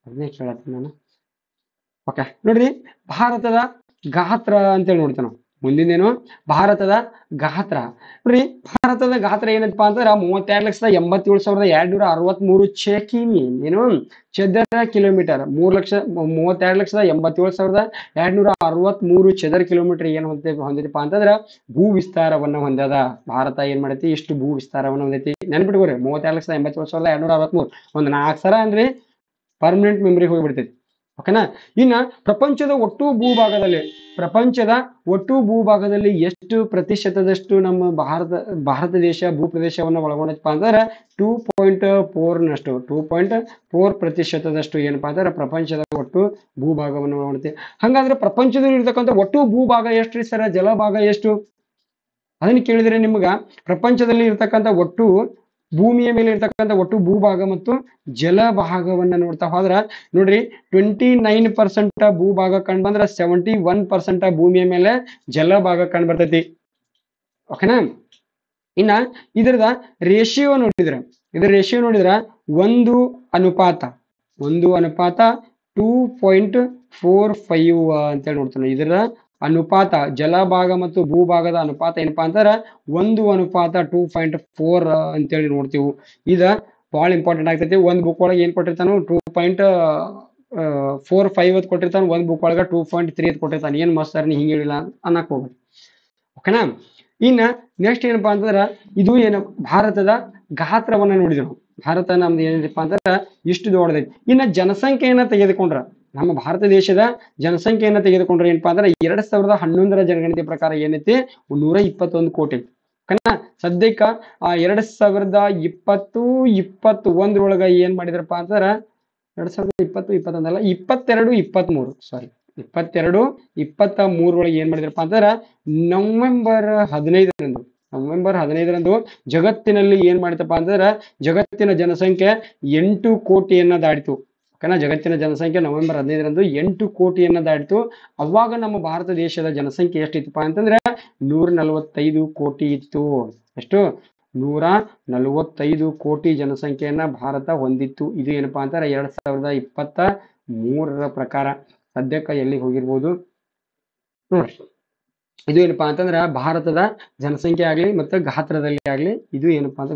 ಅದನ್ನೇ ಕೇಳತ್ತೀನಿ ನಾನು. ಓಕೆ. ನೋಡ್ರಿ, ಭಾರತದ ಗಾತ್ರ ಅಂತೇಳಿ ನೋಡ್ತೇವೆ ನಾವು. ಮುಂದಿನೇನು ಭಾರತದ ಗಾತ್ರ. ನೋಡ್ರಿ, ಭಾರತದ ಗಾತ್ರ ಏನಪ್ಪಾ ಅಂತಂದ್ರ 32,87,263 ಕಿಮಿ ಏನು ಚದರ ಕಿಲೋಮೀಟರ್. 32,87,263 ಚದರ ಕಿಲೋಮೀಟರ್ ಏನ್ ಹೊಂದಿದಪ್ಪ ಅಂತಂದ್ರ ಭೂ ವಿಸ್ತಾರವನ್ನ ಹೊಂದದ. ಭಾರತ ಏನ್ ಮಾಡೈತಿ? ಇಷ್ಟು ಭೂ ವಿಸ್ತಾರವನ್ನ ಹೊಂದೈತಿ. ನೆನ್ಪಿಟ್ಕೋರಿ, 32,87,263 ಒಂದು 4 ಸರ ಅಂದ್ರೆ ಪರ್ಮನೆಂಟ್ ಮೆಮರಿ ಹೋಗ್ಬಿಡ್ತೈತಿ. ಓಕೆನಾ. ಇನ್ನ ಪ್ರಪಂಚದ ಒಟ್ಟು ಭೂಭಾಗದಲ್ಲಿ ಎಷ್ಟು ಪ್ರತಿಶತದಷ್ಟು ನಮ್ಮ ಭಾರತ ದೇಶ ಭೂಪ್ರದೇಶವನ್ನು ಒಳಗೊಂಡೈತಪ್ಪ ಅಂತಂದ್ರೆ 2.4 2.4% ಏನಪ್ಪಾ ಅಂದ್ರೆ ಪ್ರಪಂಚದ ಒಟ್ಟು ಭೂಭಾಗವನ್ನು ಒಳಗೊಂಡೈತಿ. ಹಂಗಾದ್ರೆ ಪ್ರಪಂಚದಲ್ಲಿ ಇರ್ತಕ್ಕಂಥ ಒಟ್ಟು ಭೂಭಾಗ ಎಷ್ಟು ಸರ? ಜಲಭಾಗ ಎಷ್ಟು? ಅದನ್ನ ಕೇಳಿದ್ರೆ ನಿಮ್ಗ ಪ್ರಪಂಚದಲ್ಲಿ ಇರ್ತಕ್ಕಂಥ ಒಟ್ಟು ಭೂಮಿಯ ಮೇಲೆ ಇರ್ತಕ್ಕಂಥ ಒಟ್ಟು ಭೂಭಾಗ ಮತ್ತು ಜಲಭಾಗವನ್ನ ನೋಡ್ತಾ ಹೋದ್ರ ನೋಡ್ರಿ, 29% ಭೂಭಾಗ ಕಂಡು ಬಂದ್ರ 71% ಭೂಮಿಯ ಮೇಲೆ ಜಲಭಾಗ ಕಂಡು ಬರ್ತೈತಿ. ಓಕೆನಾ. ಇನ್ನ ಇದ್ರದ ರೇಷಿಯೋ ನೋಡಿದ್ರ 1:2.45 ಅಂತೇಳಿ ನೋಡ್ತಾನೆ. ಇದರ ಅನುಪಾತ, ಜಲಭಾಗ ಮತ್ತು ಭೂಭಾಗದ ಅನುಪಾತ ಏನಪ್ಪಾ ಅಂತಾರ 1:2.4 ಅಂತೇಳಿ ನೋಡ್ತೀವಿ. ಇದ ಬಹಳ ಇಂಪಾರ್ಟೆಂಟ್ ಆಗ್ತೈತಿ. ಒಂದ್ ಬುಕ್ ಒಳಗೆ ಏನ್ ಕೊಟ್ಟಿರ್ತಾನು 2.45 ಅಂತ ಕೊಟ್ಟಿರ್ತಾನೆ, ಒಂದ್ ಬುಕ್ ಒಳಗ 2.3 ಅಂತ ಕೊಟ್ಟಿರ್ತಾನೆ. ಏನ್ ಮಾಸ್ತರ್ ನೀ ಹಿಂಗ ಹೇಳಿಲ್ಲ ಅನ್ನಕ್ ಹೋಗ್ಬೇಡಿ. ಓಕೆನಾ. ಇನ್ನ ನೆಕ್ಸ್ಟ್ ಏನಪ್ಪಾ ಅಂತಂದ್ರ ಇದು ಏನು ಭಾರತದ ಗಾತ್ರವನ್ನ ನೋಡಿದ್ರು. ಭಾರತ ನಮ್ದು ಏನಿದೆಪ್ಪ ಅಂತಂದ್ರ ಇಷ್ಟು ದೊಡ್ಡದೈತಿ. ಇನ್ನ ಜನಸಂಖ್ಯೆಯನ್ನ ತೆಗೆದುಕೊಂಡ್ರ, ನಮ್ಮ ಭಾರತ ದೇಶದ ಜನಸಂಖ್ಯೆಯನ್ನ ತೆಗೆದುಕೊಂಡ್ರೆ ಏನಪ್ಪಾ ಅಂದ್ರೆ 2011 ಜನಗಣತಿ ಪ್ರಕಾರ ಏನೈತಿ 121 ಕೋಟಿ. ಓಕೆನಾ. ಸದ್ಯಕ್ಕ 2020-21 ಏನ್ ಮಾಡಿದ್ರಪ್ಪ ಅಂತಂದ್ರ 2020-21 ಅಲ್ಲ 22-23 ಏನ್ ಮಾಡಿದ್ರಪ್ಪ ಅಂತಂದ್ರ ನವೆಂಬರ್ 15ರಂದು ಜಗತ್ತಿನಲ್ಲಿ ಏನ್ ಮಾಡಿತಪ್ಪ ಅಂತಂದ್ರ ಜಗತ್ತಿನ ಜನಸಂಖ್ಯೆ 8 ಕೋಟಿಯನ್ನ ದಾಟಿತು. ಓಕೆನಾ. ಜಗತ್ತಿನ ಜನಸಂಖ್ಯೆ ನವೆಂಬರ್ 15ರಂದು 8 ಕೋಟಿಯನ್ನ ದಾಟಿತು. ಅವಾಗ ನಮ್ಮ ಭಾರತ ದೇಶದ ಜನಸಂಖ್ಯೆ ಎಷ್ಟಿತ್ತಪ್ಪ ಅಂತಂದ್ರೆ 145 ಕೋಟಿ ಇತ್ತು. ಎಷ್ಟು? 145 ಕೋಟಿ ಜನಸಂಖ್ಯೆಯನ್ನ ಭಾರತ ಹೊಂದಿತ್ತು. ಇದು ಏನಪ್ಪಾ ಅಂತಾರೆ 2023 ಪ್ರಕಾರ. ಸದ್ಯಕ್ಕೆ ಎಲ್ಲಿಗೆ ಹೋಗಿರ್ಬೋದು ನೋಡ್ರಿ. ಇದು ಏನಪ್ಪಾ ಅಂತಂದ್ರ ಭಾರತದ ಜನಸಂಖ್ಯೆ ಆಗ್ಲಿ ಮತ್ತೆ ಗಾತ್ರದಲ್ಲಿ ಆಗ್ಲಿ ಇದು ಏನಪ್ಪಾ ಅಂತ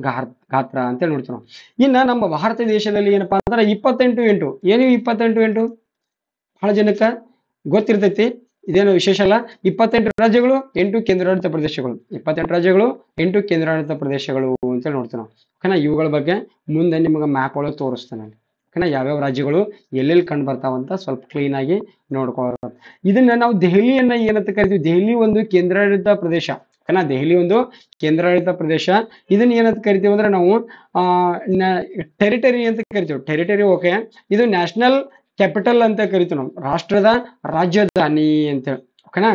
ಗಾತ್ರ ಅಂತೇಳಿ ನೋಡ್ತೀವಿ ನಾವು. ಇನ್ನ ನಮ್ಮ ಭಾರತ ದೇಶದಲ್ಲಿ ಏನಪ್ಪಾ ಅಂತಂದ್ರೆ 28 ಏನು 28 ಬಹಳ ಜನಕ್ಕ ಗೊತ್ತಿರ್ತೈತಿ, ಇದೇನು ವಿಶೇಷ ಅಲ್ಲ. 28 ರಾಜ್ಯಗಳು 8 ಕೇಂದ್ರಾಡಳಿತ ಪ್ರದೇಶಗಳು, 28 ರಾಜ್ಯಗಳು 8 ಕೇಂದ್ರಾಡಳಿತ ಪ್ರದೇಶಗಳು ಅಂತೇಳಿ ನೋಡ್ತೀವಿ ನಾವು. ಓಕೆನಾ, ಇವುಗಳ ಬಗ್ಗೆ ಮುಂದೆ ನಿಮ್ಗೆ ಮ್ಯಾಪ್ ಒಳಗೆ ತೋರಿಸ್ತೇನೆ. ಓಕೆನಾ, ಯಾವ್ಯಾವ ರಾಜ್ಯಗಳು ಎಲ್ಲೆಲ್ಲಿ ಕಂಡು ಬರ್ತಾವಂತ ಸ್ವಲ್ಪ ಕ್ಲೀನ್ ಆಗಿ ನೋಡ್ಕೊಳ್ಳೋದು. ಇದನ್ನ ನಾವು ದೆಹಲಿಯನ್ನ ಏನಂತ ಕರಿತೀವಿ, ದೆಹಲಿ ಒಂದು ಕೇಂದ್ರಾಡಳಿತ ಪ್ರದೇಶ. ಓಕೆನಾ, ದೆಹಲಿ ಒಂದು ಕೇಂದ್ರಾಡಳಿತ ಪ್ರದೇಶ. ಇದನ್ನ ಏನಂತ ಕರಿತೀವಿ ಅಂದ್ರೆ ನಾವು ಟೆರಿಟರಿ ಅಂತ ಕರಿತೀವಿ. ಟೆರಿಟರಿ ಓಕೆ, ಇದು ನ್ಯಾಷನಲ್ ಕ್ಯಾಪಿಟಲ್ ಅಂತ ಕರಿತೀವಿ ನಾವು, ರಾಷ್ಟ್ರದ ರಾಜಧಾನಿ ಅಂತೇಳಿ. ಓಕೆನಾ,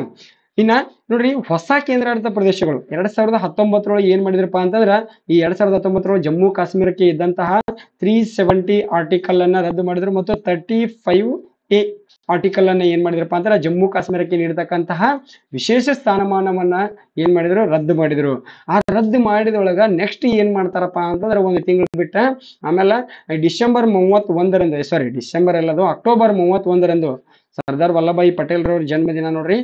ಇನ್ನ ನೋಡ್ರಿ ಹೊಸ ಕೇಂದ್ರಾಡಳಿತ ಪ್ರದೇಶಗಳು 2019 ಏನ್ ಮಾಡಿದ್ರಪ್ಪ ಅಂತಂದ್ರ, ಈ 2019 ಜಮ್ಮು ಕಾಶ್ಮೀರಕ್ಕೆ ಇದ್ದಂತಹ 370 ಆರ್ಟಿಕಲ್ ಅನ್ನ ರದ್ದು ಮಾಡಿದ್ರು ಮತ್ತು 35A ಆರ್ಟಿಕಲ್ ಅನ್ನ ಏನ್ ಮಾಡಿದ್ರಪ್ಪ ಅಂದ್ರೆ ಜಮ್ಮು ಕಾಶ್ಮೀರಕ್ಕೆ ನೀಡತಕ್ಕಂತಹ ವಿಶೇಷ ಸ್ಥಾನಮಾನವನ್ನ ಏನ್ ಮಾಡಿದ್ರು, ರದ್ದು ಮಾಡಿದ್ರು. ಆ ರದ್ದು ಮಾಡಿದೊಳಗ ನೆಕ್ಸ್ಟ್ ಏನ್ ಮಾಡ್ತಾರಪ್ಪ ಅಂತಂದ್ರೆ ಒಂದು ತಿಂಗಳು ಬಿಟ್ಟ ಆಮೇಲೆ ಡಿಸೆಂಬರ್ 31ರಂದು ಅಕ್ಟೋಬರ್ 31ರಂದು ಸರ್ದಾರ್ ವಲ್ಲಭಾಯಿ ಪಟೇಲ್ ರವ್ರ ಜನ್ಮದಿನ ನೋಡ್ರಿ.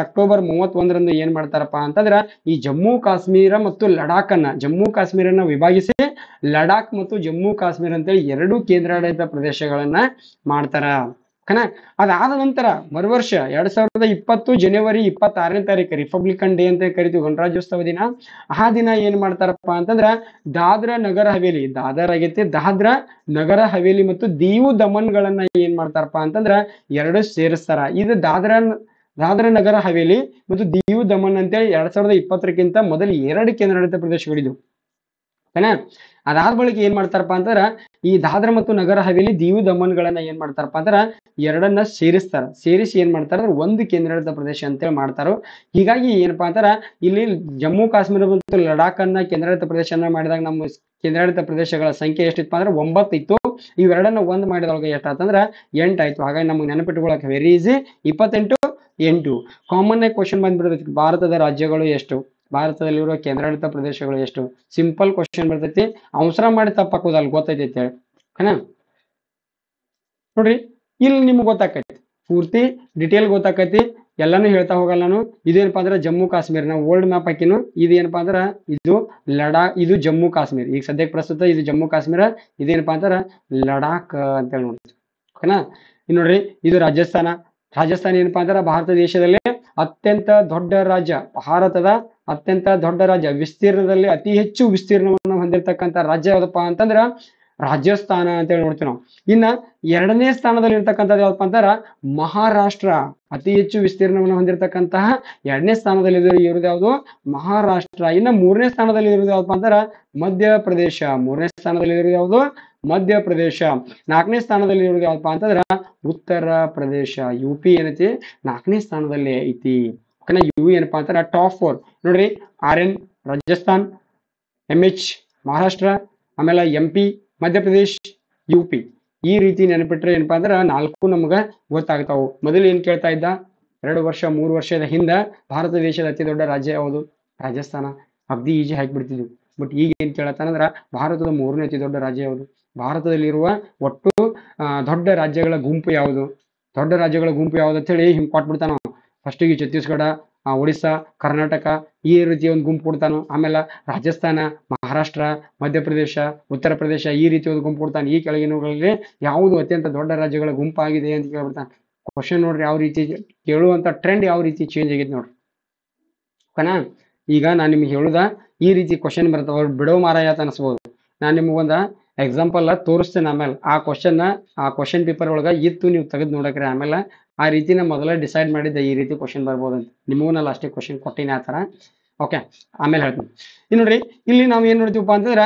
ಅಕ್ಟೋಬರ್ 31ರಂದು ಏನ್ ಮಾಡ್ತಾರಪ್ಪ ಅಂತಂದ್ರ ಈ ಜಮ್ಮು ಕಾಶ್ಮೀರ ಮತ್ತು ಜಮ್ಮು ಕಾಶ್ಮೀರನ ವಿಭಾಗಿಸಿ ಲಡಾಖ್ ಮತ್ತು ಜಮ್ಮು ಕಾಶ್ಮೀರ ಅಂತೇಳಿ 2 ಕೇಂದ್ರಾಡಳಿತ ಪ್ರದೇಶಗಳನ್ನ ಮಾಡ್ತಾರ. ಓಕೆನಾ, ಅದಾದ ನಂತರ ವರ್ಷ 2020 ಜನವರಿ 26ನೇ ತಾರೀಕು ರಿಪಬ್ಲಿಕನ್ ಡೇ ಅಂತ ಕರಿತೀವಿ, ಗಣರಾಜ್ಯೋತ್ಸವ ದಿನ. ಆ ದಿನ ಏನ್ ಮಾಡ್ತಾರಪ್ಪ ಅಂತಂದ್ರ ದಾದ್ರಾ ನಗರ ಹವೇಲಿ ಮತ್ತು ದೀವ್ ದಮನ್ಗಳನ್ನ ಏನ್ ಮಾಡ್ತಾರಪ್ಪ ಅಂತಂದ್ರ 2 ಸೇರಿಸ್ತಾರ. ಇದು ದಾದ್ರಾ ನಗರ ಹವೇಲಿ ಮತ್ತು ದೀವ್ ದಮನ್ ಅಂತೇಳಿ 2020ಕ್ಕಿಂತ ಮೊದಲು 2 ಕೇಂದ್ರಾಡಳಿತ ಪ್ರದೇಶಗಳಿದ್ವು. ಓಕೆನಾ, ಅದಾದ ಬಳಿಕ ಏನ್ ಮಾಡ್ತಾರಪ್ಪ ಅಂತಾರ ಈ ದಾದ್ರಾ ಮತ್ತು ನಗರ ಹವೇಲಿ ದೀವ್ ದಮನ್ಗಳನ್ನ ಏನ್ ಮಾಡ್ತಾರಪ್ಪ ಅಂತಾರ 2ನ್ನ ಸೇರಿಸ್ತಾರ. ಸೇರಿಸಿ ಏನ್ ಮಾಡ್ತಾರ ಅಂದ್ರೆ 1 ಕೇಂದ್ರಾಡಳಿತ ಪ್ರದೇಶ ಅಂತೇಳಿ ಮಾಡ್ತಾರೋ. ಹೀಗಾಗಿ ಏನಪ್ಪಾ ಅಂತಾರ ಇಲ್ಲಿ ಜಮ್ಮು ಕಾಶ್ಮೀರ ಮತ್ತು ಲಡಾಖ್ ಅನ್ನ ಕೇಂದ್ರಾಡಳಿತ ಪ್ರದೇಶನ ಮಾಡಿದಾಗ ನಮ್ಮ ಕೇಂದ್ರಾಡಳಿತ ಪ್ರದೇಶಗಳ ಸಂಖ್ಯೆ ಎಷ್ಟಿತ್ತು ಅಂದ್ರೆ 9 ಇತ್ತು. ಇವೆರಡನ್ನ 1 ಮಾಡಿದೊಳಗ ಎಷ್ಟಾತಂದ್ರ 8 ಆಯ್ತು. ಹಾಗಾಗಿ ನಮ್ಗೆ ನೆನಪಿಟ್ಕೊಳಕ್ ವೆರಿ ಈಸಿ, 28 8. ಕಾಮನ್ ಆಗಿ ಕ್ವಶನ್ ಬಂದ್ಬಿಡ್ತೈತಿ, ಭಾರತದ ರಾಜ್ಯಗಳು ಎಷ್ಟು, ಭಾರತದಲ್ಲಿರುವ ಕೇಂದ್ರಾಡಳಿತ ಪ್ರದೇಶಗಳು ಎಷ್ಟು. ಸಿಂಪಲ್ ಕ್ವಶನ್ ಬರ್ತೈತಿ, ಅವಸರ ಮಾಡಿ ತಪ್ಪಾಕೋದಲ್ಲ, ಗೊತ್ತೈತಿ ಹೇಳಿ. ಓಕೆನಾ, ನೋಡ್ರಿ ಇಲ್ಲಿ ನಿಮ್ಗೆ ಗೊತ್ತಾಕೈತಿ, ಪೂರ್ತಿ ಡಿಟೇಲ್ ಗೊತ್ತಾಕೈತಿ, ಎಲ್ಲಾನು ಹೇಳ್ತಾ ಹೋಗಲ್ಲ ನಾನು. ಇದೇನಪ್ಪಾ ಅಂದ್ರೆ ಜಮ್ಮು ಕಾಶ್ಮೀರ, ನಾವು ಓಲ್ಡ್ ಮ್ಯಾಪ್ ಹಾಕಿನು. ಇದೇನಪ್ಪಾ ಅಂದ್ರ ಇದು ಲಡಾಖ್, ಇದು ಜಮ್ಮು ಕಾಶ್ಮೀರ. ಈಗ ಸದ್ಯಕ್ಕೆ ಪ್ರಸ್ತುತ ಇದು ಜಮ್ಮು ಕಾಶ್ಮೀರ, ಇದೇನಪ್ಪಾ ಅಂತಾರ ಲಡಾಖ್ ಅಂತೇಳಿ ನೋಡ್ತೀವಿ. ಓಕೆನಾ, ಇನ್ನು ನೋಡ್ರಿ ಇದು ರಾಜಸ್ಥಾನ. ಏನಪ್ಪಾ ಅಂತಾರ ಭಾರತ ದೇಶದಲ್ಲಿ ಅತ್ಯಂತ ದೊಡ್ಡ ರಾಜ್ಯ, ಭಾರತದ ಅತ್ಯಂತ ದೊಡ್ಡ ರಾಜ್ಯ, ವಿಸ್ತೀರ್ಣದಲ್ಲಿ ಅತಿ ಹೆಚ್ಚು ವಿಸ್ತೀರ್ಣವನ್ನು ಹೊಂದಿರತಕ್ಕಂತ ರಾಜ್ಯ ಯಾವ್ದಪ್ಪ ಅಂತಂದ್ರ ರಾಜಸ್ಥಾನ ಅಂತೇಳಿ ನೋಡ್ತೀವಿ ನಾವು. ಇನ್ನ 2ನೇ ಸ್ಥಾನದಲ್ಲಿ ಇರ್ತಕ್ಕಂಥದ್ದು ಯಾವಪ್ಪ ಅಂತಾರ ಮಹಾರಾಷ್ಟ್ರ. ಅತಿ ಹೆಚ್ಚು ವಿಸ್ತೀರ್ಣವನ್ನು ಹೊಂದಿರತಕ್ಕಂತಹ 2ನೇ ಸ್ಥಾನದಲ್ಲಿ ಇರೋದು ಯಾವುದು, ಮಹಾರಾಷ್ಟ್ರ. ಇನ್ನ 3ನೇ ಸ್ಥಾನದಲ್ಲಿ ಇರೋದು ಯಾವಪ್ಪ ಅಂತಾರ ಮಧ್ಯಪ್ರದೇಶ. 3ನೇ ಸ್ಥಾನದಲ್ಲಿ ಇರೋದು ಯಾವುದು, ಮಧ್ಯಪ್ರದೇಶ. 4ನೇ ಸ್ಥಾನದಲ್ಲಿ ಇರೋದು ಯಾವಪ್ಪ ಅಂತಂದ್ರ ಉತ್ತರ ಪ್ರದೇಶ. UP ಏನೈತಿ 4ನೇ ಸ್ಥಾನದಲ್ಲಿ ಐತಿ. ಓಕೆನಾ, ಇವು ಏನಪ್ಪಾ ಅಂತಾರ ಟಾಪ್ 4 ನೋಡ್ರಿ. RN ರಾಜಸ್ಥಾನ್, MH ಮಹಾರಾಷ್ಟ್ರ, ಆಮೇಲೆ MP ಮಧ್ಯಪ್ರದೇಶ್, UP. ಈ ರೀತಿ ನೆನಪಿಟ್ರೆ ಏನಪ್ಪಾ ಅಂದ್ರ 4 ನಮ್ಗ ಗೊತ್ತಾಗ್ತಾವು. ಮೊದಲು ಏನ್ ಕೇಳ್ತಾ ಇದ್ದ, 2 ವರ್ಷ 3 ವರ್ಷದ ಹಿಂದ ಭಾರತ ದೇಶದ ಅತಿ ದೊಡ್ಡ ರಾಜ್ಯ ಯಾವುದು, ರಾಜಸ್ಥಾನ. ಅಗ್ದಿ ಈಜಿ ಹಾಕಿಬಿಡ್ತಿದ್ವಿ. ಬಟ್ ಈಗ ಏನ್ ಕೇಳತ್ತಾನಂದ್ರ ಭಾರತದ 3ನೇ ಅತಿ ದೊಡ್ಡ ರಾಜ್ಯ ಯಾವುದು, ಭಾರತದಲ್ಲಿರುವ ಒಟ್ಟು ದೊಡ್ಡ ರಾಜ್ಯಗಳ ಗುಂಪು ಯಾವುದು ಅಂತ ಹೇಳಿ ಹಿಂಗ್ ಕೊಟ್ಬಿಡ್ತಾನ. ಫಸ್ಟಿಗೆ ಛತ್ತೀಸ್ಗಢ, ಒಡಿಸ್ಸಾ, ಕರ್ನಾಟಕ ಈ ರೀತಿ ಒಂದು ಗುಂಪು ಕೊಡ್ತಾನು. ಆಮೇಲೆ ರಾಜಸ್ಥಾನ, ಮಹಾರಾಷ್ಟ್ರ, ಮಧ್ಯಪ್ರದೇಶ, ಉತ್ತರ ಪ್ರದೇಶ ಈ ರೀತಿ ಒಂದು ಗುಂಪು ಕೊಡ್ತಾನೆ. ಈ ಕೆಳಗಿನವುಗಳಲ್ಲಿ ಯಾವುದು ಅತ್ಯಂತ ದೊಡ್ಡ ರಾಜ್ಯಗಳ ಗುಂಪಾಗಿದೆ ಅಂತ ಕೇಳ್ಬಿಡ್ತಾನೆ. ಕ್ವಶನ್ ನೋಡ್ರಿ ಯಾವ ರೀತಿ ಕೇಳುವಂತ ಟ್ರೆಂಡ್ ಯಾವ ರೀತಿ ಚೇಂಜ್ ಆಗೈತೆ ನೋಡ್ರಿ. ಓಕೆನಾ, ಈಗ ನಾನು ನಿಮ್ಗೆ ಹೇಳುದ ಈ ರೀತಿ ಕ್ವಶನ್ ಬರ್ತಾವ, ಬಿಡೋ ಮಾರಾಯ ಅಂತ ಅನಿಸ್ಬೋದು. ನಾನು ನಿಮ್ಗೊಂದ ಎಕ್ಸಾಂಪಲ್ ತೋರಿಸ್ತೇನೆ. ಆಮೇಲೆ ಆ ಕ್ವಶನ್ ಪೇಪರ್ ಒಳಗ ಇತ್ತು, ನೀವು ತೆಗೆದು ನೋಡಕ್ರಿ. ಆಮೇಲೆ ಆ ರೀತಿ ನಾ ಮೊದಲ ಡಿಸೈಡ್ ಮಾಡಿದ್ದೆ ಈ ರೀತಿ ಕ್ವಶನ್ ಬರ್ಬೋದು ಅಂತ. ನಿಮಗೂ ನಾನು ಅಷ್ಟೇ ಕ್ವಶನ್ ಕೊಟ್ಟಿನಿ ಆ ಥರ. ಓಕೆ, ಆಮೇಲೆ ಹೇಳ್ತೀನಿ. ಇನ್ನು ನೋಡ್ರಿ ಇಲ್ಲಿ ನಾವು ಏನ್ ನೋಡ್ತೀವಪ್ಪ ಅಂತಂದ್ರ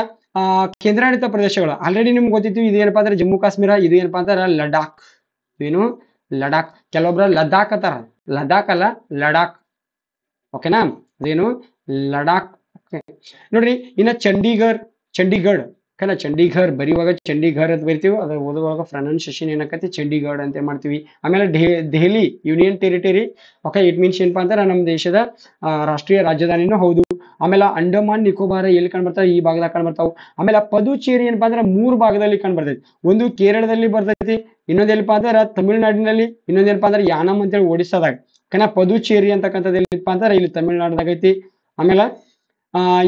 ಕೇಂದ್ರಾಡಳಿತ ಪ್ರದೇಶಗಳು ಆಲ್ರೆಡಿ ನಿಮ್ಗೆ ಗೊತ್ತಿತ್ತು. ಇದು ಏನಪ್ಪಾ ಅಂದ್ರೆ ಜಮ್ಮು ಕಾಶ್ಮೀರ, ಇದು ಏನಪ್ಪಾ ಅಂತಾರ ಲಡಾಖ್. ಏನು ಲಡಾಖ್, ಕೆಲವೊಬ್ರ ಲದ್ದಾಖ್ ಅಂತಾರ, ಲದ್ದಾಖ್ ಅಲ್ಲ ಲಡಾಖ್. ಓಕೆನಾ, ಅದೇನು ಲಡಾಖ್. ನೋಡ್ರಿ ಇನ್ನ ಚಂಡೀಗಢ. ಓಕೆನಾ, ಚಂಡೀಗಢ ಬರೆಯುವಾಗ ಚಂಡೀಗಢ ಅಂತ ಬರಿತೀವಿ, ಅದ್ರ ಓದುವಾಗ ಪ್ರೊನೌನ್ಸಿಯೇಷನ್ ಏನಾಕತಿ ಚಂಡೀಗಢ ಅಂತ ಮಾಡ್ತೀವಿ. ಆಮೇಲೆ Delhi union territory. Okay, it means ಏನಪ್ಪಾ ಅಂತಾರ ನಮ್ಮ ದೇಶದ ರಾಷ್ಟ್ರೀಯ ರಾಜಧಾನಿನೂ ಹೌದು. ಆಮೇಲೆ ಅಂಡಮಾನ್ ನಿಕೋಬಾರ ಎಲ್ಲಿ ಕಂಡು ಬರ್ತಾವೆ, ಈ ಭಾಗದಾಗ ಕಂಡು ಬರ್ತಾವ. ಆಮೇಲೆ ಪದುಚೇರಿ ಏನಪ್ಪಾ ಅಂದ್ರೆ 3 ಭಾಗದಲ್ಲಿ ಕಂಡು ಬರ್ತೈತಿ. ಒಂದು ಕೇರಳದಲ್ಲಿ ಬರ್ತೈತಿ, ಇನ್ನೊಂದೆಲ್ಲಪ್ಪ ಅಂದ್ರೆ ತಮಿಳುನಾಡಿನಲ್ಲಿ, ಇನ್ನೊಂದೇನಪ್ಪಾ ಅಂದ್ರೆ ಯಾನಮ್ ಅಂತೇಳಿ ಒಡಿಸ್ಸಾದಾಗ. ಓಕೆನಾ, ಪದುಚೇರಿ ಅಂತಕ್ಕಂಥದ್ದು ಎಲ್ಲಿಪ್ಪ ಅಂದ್ರೆ ಇಲ್ಲಿ ತಮಿಳುನಾಡದಾಗ ಐತಿ. ಆಮೇಲೆ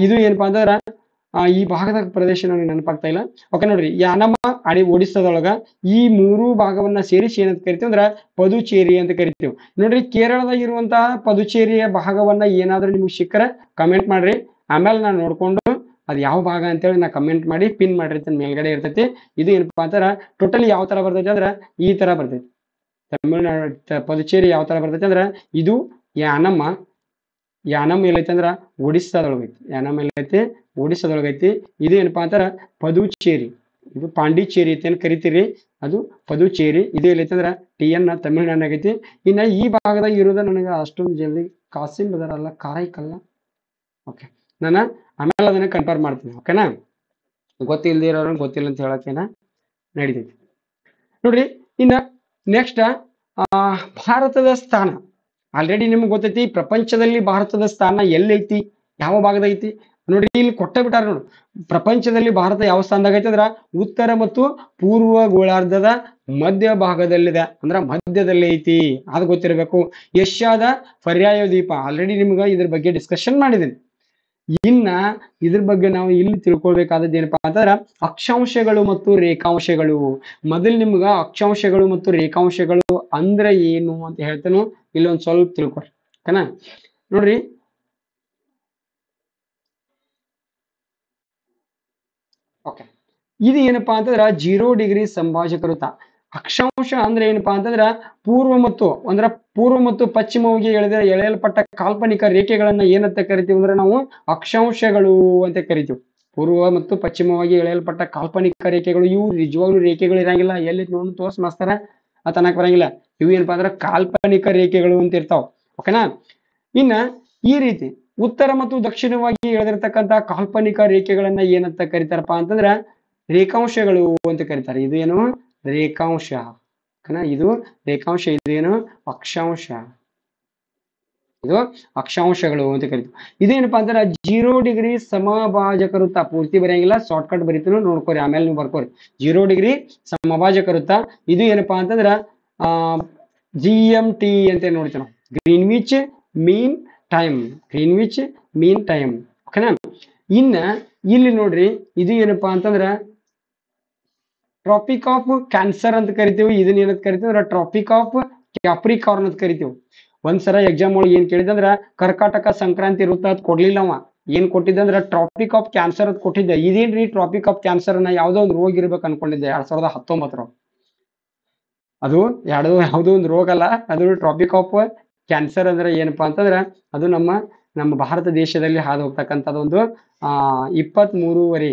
ಇದು ಏನಪ್ಪಾ ಅಂದ್ರ ಈ ಭಾಗದ ಪ್ರದೇಶ ನನಗೆ ನೆನಪಾಗ್ತಾ ಇಲ್ಲ. ಓಕೆ ನೋಡ್ರಿ, ಯಾನಮ್ಮ ಒಡಿಸ್ಸಾದೊಳಗ ಈ ಮೂರು ಭಾಗವನ್ನ ಸೇರಿಸಿ ಏನಂತ ಕರಿತೀವಿ ಅಂದ್ರ ಪದುಚೇರಿ ಅಂತ ಕರಿತೀವಿ. ನೋಡ್ರಿ, ಕೇರಳದಾಗ ಇರುವಂತಹ ಪದುಚೇರಿಯ ಭಾಗವನ್ನ ಏನಾದ್ರೂ ನಿಮ್ಗೆ ಸಿಕ್ಕರೆ ಕಮೆಂಟ್ ಮಾಡ್ರಿ. ಆಮೇಲೆ ನಾನು ನೋಡ್ಕೊಂಡು ಅದು ಯಾವ ಭಾಗ ಅಂತೇಳಿ ನಾ ಕಮೆಂಟ್ ಮಾಡಿ ಪಿನ್ ಮಾಡಿರ್ತೀನಿ, ಮೇಲ್ಗಡೆ ಇರ್ತೈತಿ. ಇದು ಏನಪ್ಪಾ ಅಂತಾರ ಟೋಟಲಿ ಯಾವ ತರ ಬರ್ತೈತಿ ಅಂದ್ರ ಈ ತರ ಬರ್ತೈತಿ. ತಮಿಳ್ನಾಡು ಪದುಚೇರಿ ಯಾವ ತರ ಬರ್ತೈತಿ ಅಂದ್ರ ಇದು ಯಾನಮ್ಮ ಎಲ್ಲೈತಿ ಅಂದ್ರ ಒಡಿಸ್ಸಾದೊಳಗೈತಿ. ಯಾನಮ್ಮ ಎಲ್ಲೈತಿ ಒಡಿಸ್ಸಾದೊಳಗೈತಿ. ಇದು ಏನಪ್ಪಾ ಅಂತಾರ ಪದುಚೇರಿ, ಇದು ಪಾಂಡಿಚೇರಿ ಅಂತ ಏನ್ ಕರಿತೀರಿ ಅದು ಪದುಚೇರಿ. ಇದು ಎಲ್ಲೈತಿ ಅಂದ್ರ TN ತಮಿಳ್ನಾಡಾಗೈತಿ. ಇನ್ನ ಈ ಭಾಗದಾಗ ಇರೋದ ನನಗೆ ಅಷ್ಟೊಂದು ಜಲ್ದಿ ಕಾಸಿಂ ಬದಾರಲ್ಲ ಕಾರೈಕಲ್ಲ. ಓಕೆ, ನಾನು ಆಮೇಲೆ ಅದನ್ನ ಕನ್ಫರ್ಮ್ ಮಾಡ್ತೀನಿ. ಓಕೆನಾ, ಗೊತ್ತಿಲ್ಲದೆ ಇರೋರು ಗೊತ್ತಿಲ್ಲ ಅಂತ ಹೇಳಕ್ಕೇನ ನಡೀತೈತಿ. ನೋಡ್ರಿ, ಇನ್ನ ನೆಕ್ಸ್ಟ್ ಭಾರತದ ಸ್ಥಾನ ಆಲ್ರೆಡಿ ನಿಮ್ಗೆ ಗೊತ್ತೈತಿ. ಪ್ರಪಂಚದಲ್ಲಿ ಭಾರತದ ಸ್ಥಾನ ಎಲ್ಲೈತಿ, ಯಾವ ಭಾಗದ ಐತಿ ನೋಡ್ರಿ, ಇಲ್ಲಿ ಕೊಟ್ಟ ಬಿಟ್ಟಾರ ನೋಡು. ಪ್ರಪಂಚದಲ್ಲಿ ಭಾರತ ಯಾವ ಸ್ಥಾನದಾಗ ಐತಿ ಅಂದ್ರ ಉತ್ತರ ಮತ್ತು ಪೂರ್ವ ಗೋಳಾರ್ಧದ ಮಧ್ಯ ಭಾಗದಲ್ಲಿದೆ, ಅಂದ್ರ ಮಧ್ಯದಲ್ಲಿ ಐತಿ. ಅದು ಗೊತ್ತಿರಬೇಕು. ಏಷ್ಯಾದ ಪರ್ಯಾಯ ದ್ವೀಪ, ಆಲ್ರೆಡಿ ನಿಮ್ಗೆ ಇದ್ರ ಬಗ್ಗೆ ಡಿಸ್ಕಷನ್ ಮಾಡಿದ್ದೀನಿ. ಇನ್ನ ಇದ್ರ ಬಗ್ಗೆ ನಾವು ಇಲ್ಲಿ ತಿಳ್ಕೊಳ್ಬೇಕಾದದ್ದು ಏನಪ್ಪಾ ಅಂತಂದ್ರ ಅಕ್ಷಾಂಶಗಳು ಮತ್ತು ರೇಖಾಂಶಗಳು. ಮೊದಲು ನಿಮ್ಗ ಅಕ್ಷಾಂಶಗಳು ಮತ್ತು ರೇಖಾಂಶಗಳು ಅಂದ್ರೆ ಏನು ಅಂತ ಹೇಳ್ತೇನೆ, ಇಲ್ಲೊಂದ್ ಸ್ವಲ್ಪ ತಿಳ್ಕೊರಿ. ಓಕೆನಾ, ನೋಡ್ರಿ, ಓಕೆ, ಇದು ಏನಪ್ಪಾ ಅಂತಂದ್ರ 0 ಡಿಗ್ರಿ ಸಂಭಾಜಕ ವೃತ್ತ. ಅಕ್ಷಾಂಶ ಅಂದ್ರೆ ಏನಪ್ಪಾ ಅಂತಂದ್ರ ಪೂರ್ವ ಮತ್ತು ಪಶ್ಚಿಮವಾಗಿ ಎಳೆಯಲ್ಪಟ್ಟ ಕಾಲ್ಪನಿಕ ರೇಖೆಗಳನ್ನ ಏನಂತ ಕರಿತೀವಿ ಅಂದ್ರೆ ನಾವು ಅಕ್ಷಾಂಶಗಳು ಅಂತ ಕರಿತೀವಿ. ಪೂರ್ವ ಮತ್ತು ಪಶ್ಚಿಮವಾಗಿ ಎಳೆಯಲ್ಪಟ್ಟ ಕಾಲ್ಪನಿಕ ರೇಖೆಗಳು, ಇವು ನಿಜವಾಗ್ಲೂ ರೇಖೆಗಳು ಇರಂಗಿಲ್ಲ. ಎಲ್ಲಿ ನೋಡಿ ತೋರ್ಸ್ ಮಾಸ್ತರ ಅದ್ ಅನ್ನಕ್ ಬರಂಗಿಲ್ಲ. ಇವು ಏನಪ್ಪಾ ಅಂದ್ರ ಕಾಲ್ಪನಿಕ ರೇಖೆಗಳು ಅಂತ ಇರ್ತಾವ. ಓಕೆನಾ, ಇನ್ನ ಈ ರೀತಿ ಉತ್ತರ ಮತ್ತು ದಕ್ಷಿಣವಾಗಿ ಎಳೆದಿರ್ತಕ್ಕಂಥ ಕಾಲ್ಪನಿಕ ರೇಖೆಗಳನ್ನ ಏನಂತ ಕರಿತಾರಪ್ಪ ಅಂತಂದ್ರ ರೇಖಾಂಶಗಳು ಅಂತ ಕರೀತಾರೆ. ಇದು ಏನು ರೇಖಾಂಶ. ಓಕೆನಾ, ಇದು ರೇಖಾಂಶ. ಇದು ಏನು ಅಕ್ಷಾಂಶ. ಇದು ಅಕ್ಷಾಂಶಗಳು ಅಂತ ಕರಿತೀವಿ. ಇದೇನಪ್ಪಾ ಅಂದ್ರೆ 0 ಡಿಗ್ರಿ ಸಮಭಾಜಕ ವೃತ್ತ. ಪೂರ್ತಿ ಬರೆಯಂಗಿಲ್ಲ, ಶಾರ್ಟ್ ಕಟ್ ಬರೀತೀನಿ, ನೋಡ್ಕೋರಿ, ಆಮೇಲೆ ನೀವು ಬರ್ಕೋರಿ. 0 ಡಿಗ್ರಿ ಸಮಭಾಜಕ ವೃತ್ತ. ಇದು ಏನಪ್ಪಾ ಅಂತಂದ್ರ GMT ಅಂತ ನೋಡ್ತೀವಿ ನಾವು, Greenwich mean time. Greenwich mean time. ಓಕೆನಾ, ಇನ್ನ ಇಲ್ಲಿ ನೋಡ್ರಿ, ಇದು ಏನಪ್ಪಾ ಅಂತಂದ್ರ ಟ್ರಾಪಿಕ್ ಆಫ್ ಕ್ಯಾನ್ಸರ್ ಅಂತ ಕರಿತೀವಿ. ಇದನ್ನ ಏನಂತ ಕರಿತೀವಿ ಅಂದ್ರೆ ಟ್ರಾಪಿಕ್ ಆಫ್ ಕ್ಯಾಪ್ರಿಕಾರ್ನ್ ಅಂತ ಕರಿತೀವಿ. ಒಂದ್ಸಲ ಎಕ್ಸಾಮ್ ಒಳಗೆ ಏನ್ ಕೇಳಿದಂದ್ರ ಕರ್ಕಾಟಕ ಸಂಕ್ರಾಂತಿ ವೃತ್ತ ಅದ್ ಕೊಡ್ಲಿಲ್ಲ ಅವ. ಏನ್ ಕೊಟ್ಟಿದ್ದಂದ್ರ ಟ್ರಾಪಿಕ್ ಆಫ್ ಕ್ಯಾನ್ಸರ್ ಅಂತ ಕೊಟ್ಟಿದ್ದೆ. ಇದೇನ್ರಿ ಟ್ರಾಪಿಕ್ ಆಫ್ ಕ್ಯಾನ್ಸರ್ ಅನ್ನ ಯಾವ್ದೋ ಒಂದು ರೋಗ ಇರ್ಬೇಕು ಅನ್ಕೊಂಡಿದ್ದೆ 2019. ಅದು ಯಾವುದೋ ಒಂದು ರೋಗ ಅಲ್ಲ, ಅದು ಟ್ರಾಪಿಕ್ ಆಫ್ ಕ್ಯಾನ್ಸರ್ ಅಂದ್ರೆ ಏನಪ್ಪಾ ಅಂತಂದ್ರ ಅದು ನಮ್ಮ ಭಾರತ ದೇಶದಲ್ಲಿ ಹಾದು ಹೋಗ್ತಕ್ಕಂಥದ್ದು 23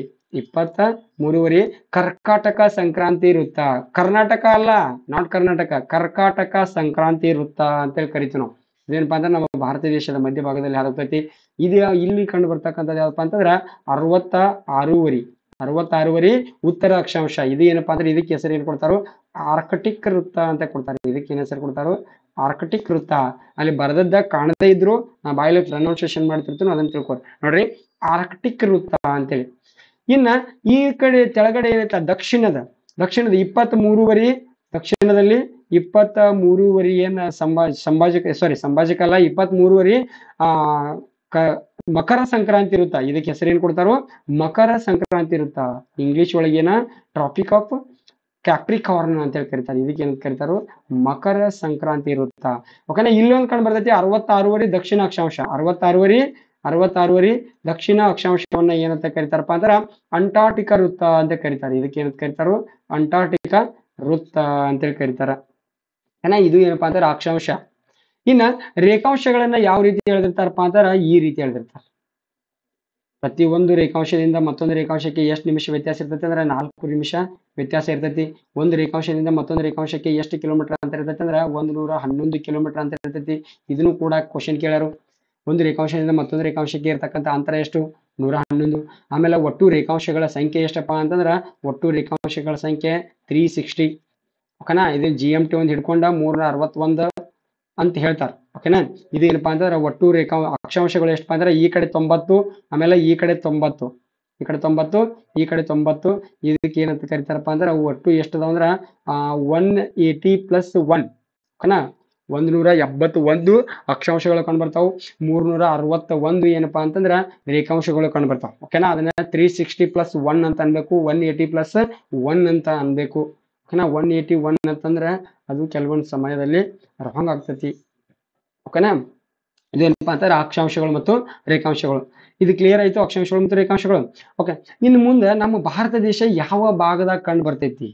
ಕರ್ಕಾಟಕ ಸಂಕ್ರಾಂತಿ ವೃತ್ತ. ಕರ್ನಾಟಕ ಅಲ್ಲ, ನಾಟ್ ಕರ್ನಾಟಕ, ಕರ್ಕಾಟಕ ಸಂಕ್ರಾಂತಿ ವೃತ್ತ ಅಂತೇಳಿ ಕರಿತೀವಿ ನಾವು. ಇದೇನಪ್ಪಾ ಅಂದ್ರೆ ನಮ್ಮ ಭಾರತ ದೇಶದ ಮಧ್ಯಭಾಗದಲ್ಲಿ ಹಾದೋಗ್ತೈತಿ. ಇದು ಇಲ್ಲಿ ಕಂಡು ಬರ್ತಕ್ಕಂಥದ್ದು ಯಾವಪ್ಪ ಅಂತಂದ್ರ 66 ಉತ್ತರ ಅಕ್ಷಾಂಶ. ಇದು ಏನಪ್ಪಾ ಅಂದ್ರೆ ಇದಕ್ಕೆ ಹೆಸರು ಏನ್ ಕೊಡ್ತಾರೋ ಆರ್ಕಟಿಕ್ ವೃತ್ತ ಅಂತ ಕೊಡ್ತಾರೆ. ಇದಕ್ಕೆ ಏನ್ ಹೆಸರು ಕೊಡ್ತಾರೋ ಆರ್ಕಟಿಕ್ ವೃತ್ತ. ಅಲ್ಲಿ ಬರದದ್ದ ಕಾಣದೇ ಇದ್ರು ನಾ ಬಾಯಲ್ಲಿ ಪ್ರೊನೌನ್ಸಿಯೇಷನ್ ಮಾಡ್ತಿರ್ತೀನಿ, ಅದನ್ನ ತಿಳ್ಕೊರಿ. ನೋಡ್ರಿ, ಆರ್ಕಟಿಕ್ ವೃತ್ತ ಅಂತೇಳಿ. ಇನ್ನ ಈ ಕಡೆ ಕೆಳಗಡೆ ಏನೈತ ದಕ್ಷಿಣದ 23 ದಕ್ಷಿಣದಲ್ಲಿ 23 ಏನ್ ಸಂಭಾಜಕ ಅಲ್ಲ, 23 ಮಕರ ಸಂಕ್ರಾಂತಿ ವೃತ್ತ. ಇದಕ್ಕೆ ಹೆಸರು ಏನ್ ಕೊಡ್ತಾರೋ ಮಕರ ಸಂಕ್ರಾಂತಿ ವೃತ್ತ. ಇಂಗ್ಲಿಷ್ ಒಳಗೇನ ಟ್ರಾಪಿಕ್ ಆಫ್ ಕ್ಯಾಪ್ರಿಕಾರ್ನ್ ಅಂತ ಹೇಳಿ ಕರೀತಾರೆ. ಇದಕ್ಕೆ ಏನ್ ಕರೀತಾರೋ ಮಕರ ಸಂಕ್ರಾಂತಿ ವೃತ್ತ. ಓಕೆನಾ, ಇಲ್ಲೊಂದ್ ಕಂಡು ಬರ್ತೈತಿ 66 ದಕ್ಷಿಣ ಅಕ್ಷಾಂಶ. 66 ದಕ್ಷಿಣ ಅಕ್ಷಾಂಶವನ್ನ ಏನಂತ ಕರಿತಾರಪ್ಪ ಅಂದ್ರ ಅಂಟಾರ್ಟಿಕಾ ವೃತ್ತ ಅಂತ ಕರೀತಾರೆ. ಇದಕ್ಕೆ ಏನಂತ ಕರೀತಾರೋ ಅಂಟಾರ್ಟಿಕಾ ವೃತ್ತ ಅಂತೇಳಿ ಕರೀತಾರ. ಏನ ಇದು ಏನಪ್ಪಾ ಅಂತಾರ ಅಕ್ಷಾಂಶ. ಇನ್ನ ರೇಖಾಂಶಗಳನ್ನ ಯಾವ ರೀತಿ ಹೇಳ್ದಿರ್ತಾರಪ್ಪ ಅಂತಾರ ಈ ರೀತಿ ಹೇಳ್ದಿರ್ತಾರ. ಪ್ರತಿಯೊಂದು ರೇಖಾಂಶದಿಂದ ಮತ್ತೊಂದು ರೇಖಾಂಶಕ್ಕೆ ಎಷ್ಟು ನಿಮಿಷ ವ್ಯತ್ಯಾಸ ಇರ್ತೈತಿ ಅಂದ್ರೆ 4 ನಿಮಿಷ ವ್ಯತ್ಯಾಸ ಇರ್ತೈತಿ. ಒಂದು ರೇಖಾಂಶದಿಂದ ಮತ್ತೊಂದು ರೇಖಾಂಶಕ್ಕೆ ಎಷ್ಟು ಕಿಲೋಮೀಟರ್ ಅಂತ ಇರ್ತೈತಿ ಅಂದ್ರೆ 111 ಕಿಲೋಮೀಟರ್ ಅಂತ ಇರ್ತೈತಿ. ಇದನ್ನು ಕೂಡ ಕ್ವಶನ್ ಕೇಳ್ಯಾರು. ಒಂದು ರೇಖಾಂಶದಿಂದ ಮತ್ತೊಂದು ರೇಖಾಂಶಕ್ಕೆ ಇರ್ತಕ್ಕಂಥ ಅಂತರ ಎಷ್ಟು 111. ಆಮೇಲೆ ಒಟ್ಟು ರೇಖಾಂಶಗಳ ಸಂಖ್ಯೆ ಎಷ್ಟಪ್ಪ ಅಂತಂದ್ರ ಒಟ್ಟು ರೇಖಾಂಶಗಳ ಸಂಖ್ಯೆ 360. ಓಕೆನಾ, ಇದು GMT ಒಂದು ಹಿಡ್ಕೊಂಡ 361 ಅಂತ ಹೇಳ್ತಾರೆ. ಓಕೆನಾ, ಇದು ಏನಪ್ಪಾ ಅಂತಂದ್ರೆ ಒಟ್ಟು ಅಕ್ಷಾಂಶಗಳು ಎಷ್ಟಪ್ಪ ಅಂದ್ರೆ ಈ ಕಡೆ 90, ಆಮೇಲೆ ಈ ಕಡೆ 90, ಈ ಕಡೆ 90, ಈ ಕಡೆ 90. ಇದಕ್ಕೆ ಏನಂತ ಕರಿತಾರಪ್ಪ ಅಂದ್ರೆ ಒಟ್ಟು ಎಷ್ಟದ ಅಂದ್ರ 180 + 1. ಓಕೆನಾ, 171 ಅಕ್ಷಾಂಶಗಳು ಕಂಡುಬರ್ತಾವು, 361 ಏನಪ್ಪಾ ಅಂತಂದ್ರ ರೇಖಾಂಶಗಳು ಕಂಡುಬರ್ತಾವ. ಓಕೆನಾ, ಅದನ್ನ 360 ಪ್ಲಸ್ 1 ಅಂತ ಅನ್ಬೇಕು, 180 ಪ್ಲಸ್ 1 ಅಂತ ಅನ್ಬೇಕು. ಓಕೆನಾ, 181 ಅಂತಂದ್ರ ಅದು ಕೆಲವೊಂದು ಸಮಯದಲ್ಲಿ ರಾಂಗ್ ಆಗ್ತತಿ. ಓಕೆನಾ, ಇದೇನಪ್ಪಾ ಅಂತಂದ್ರೆ ಅಕ್ಷಾಂಶಗಳು ಮತ್ತು ರೇಖಾಂಶಗಳು. ಇದು ಕ್ಲಿಯರ್ ಆಯ್ತು, ಅಕ್ಷಾಂಶಗಳು ಮತ್ತು ರೇಖಾಂಶಗಳು. ಓಕೆ, ಇನ್ನು ಮುಂದೆ ನಮ್ಮ ಭಾರತ ದೇಶ ಯಾವ ಭಾಗದಾಗ ಕಂಡು ಬರ್ತೈತಿ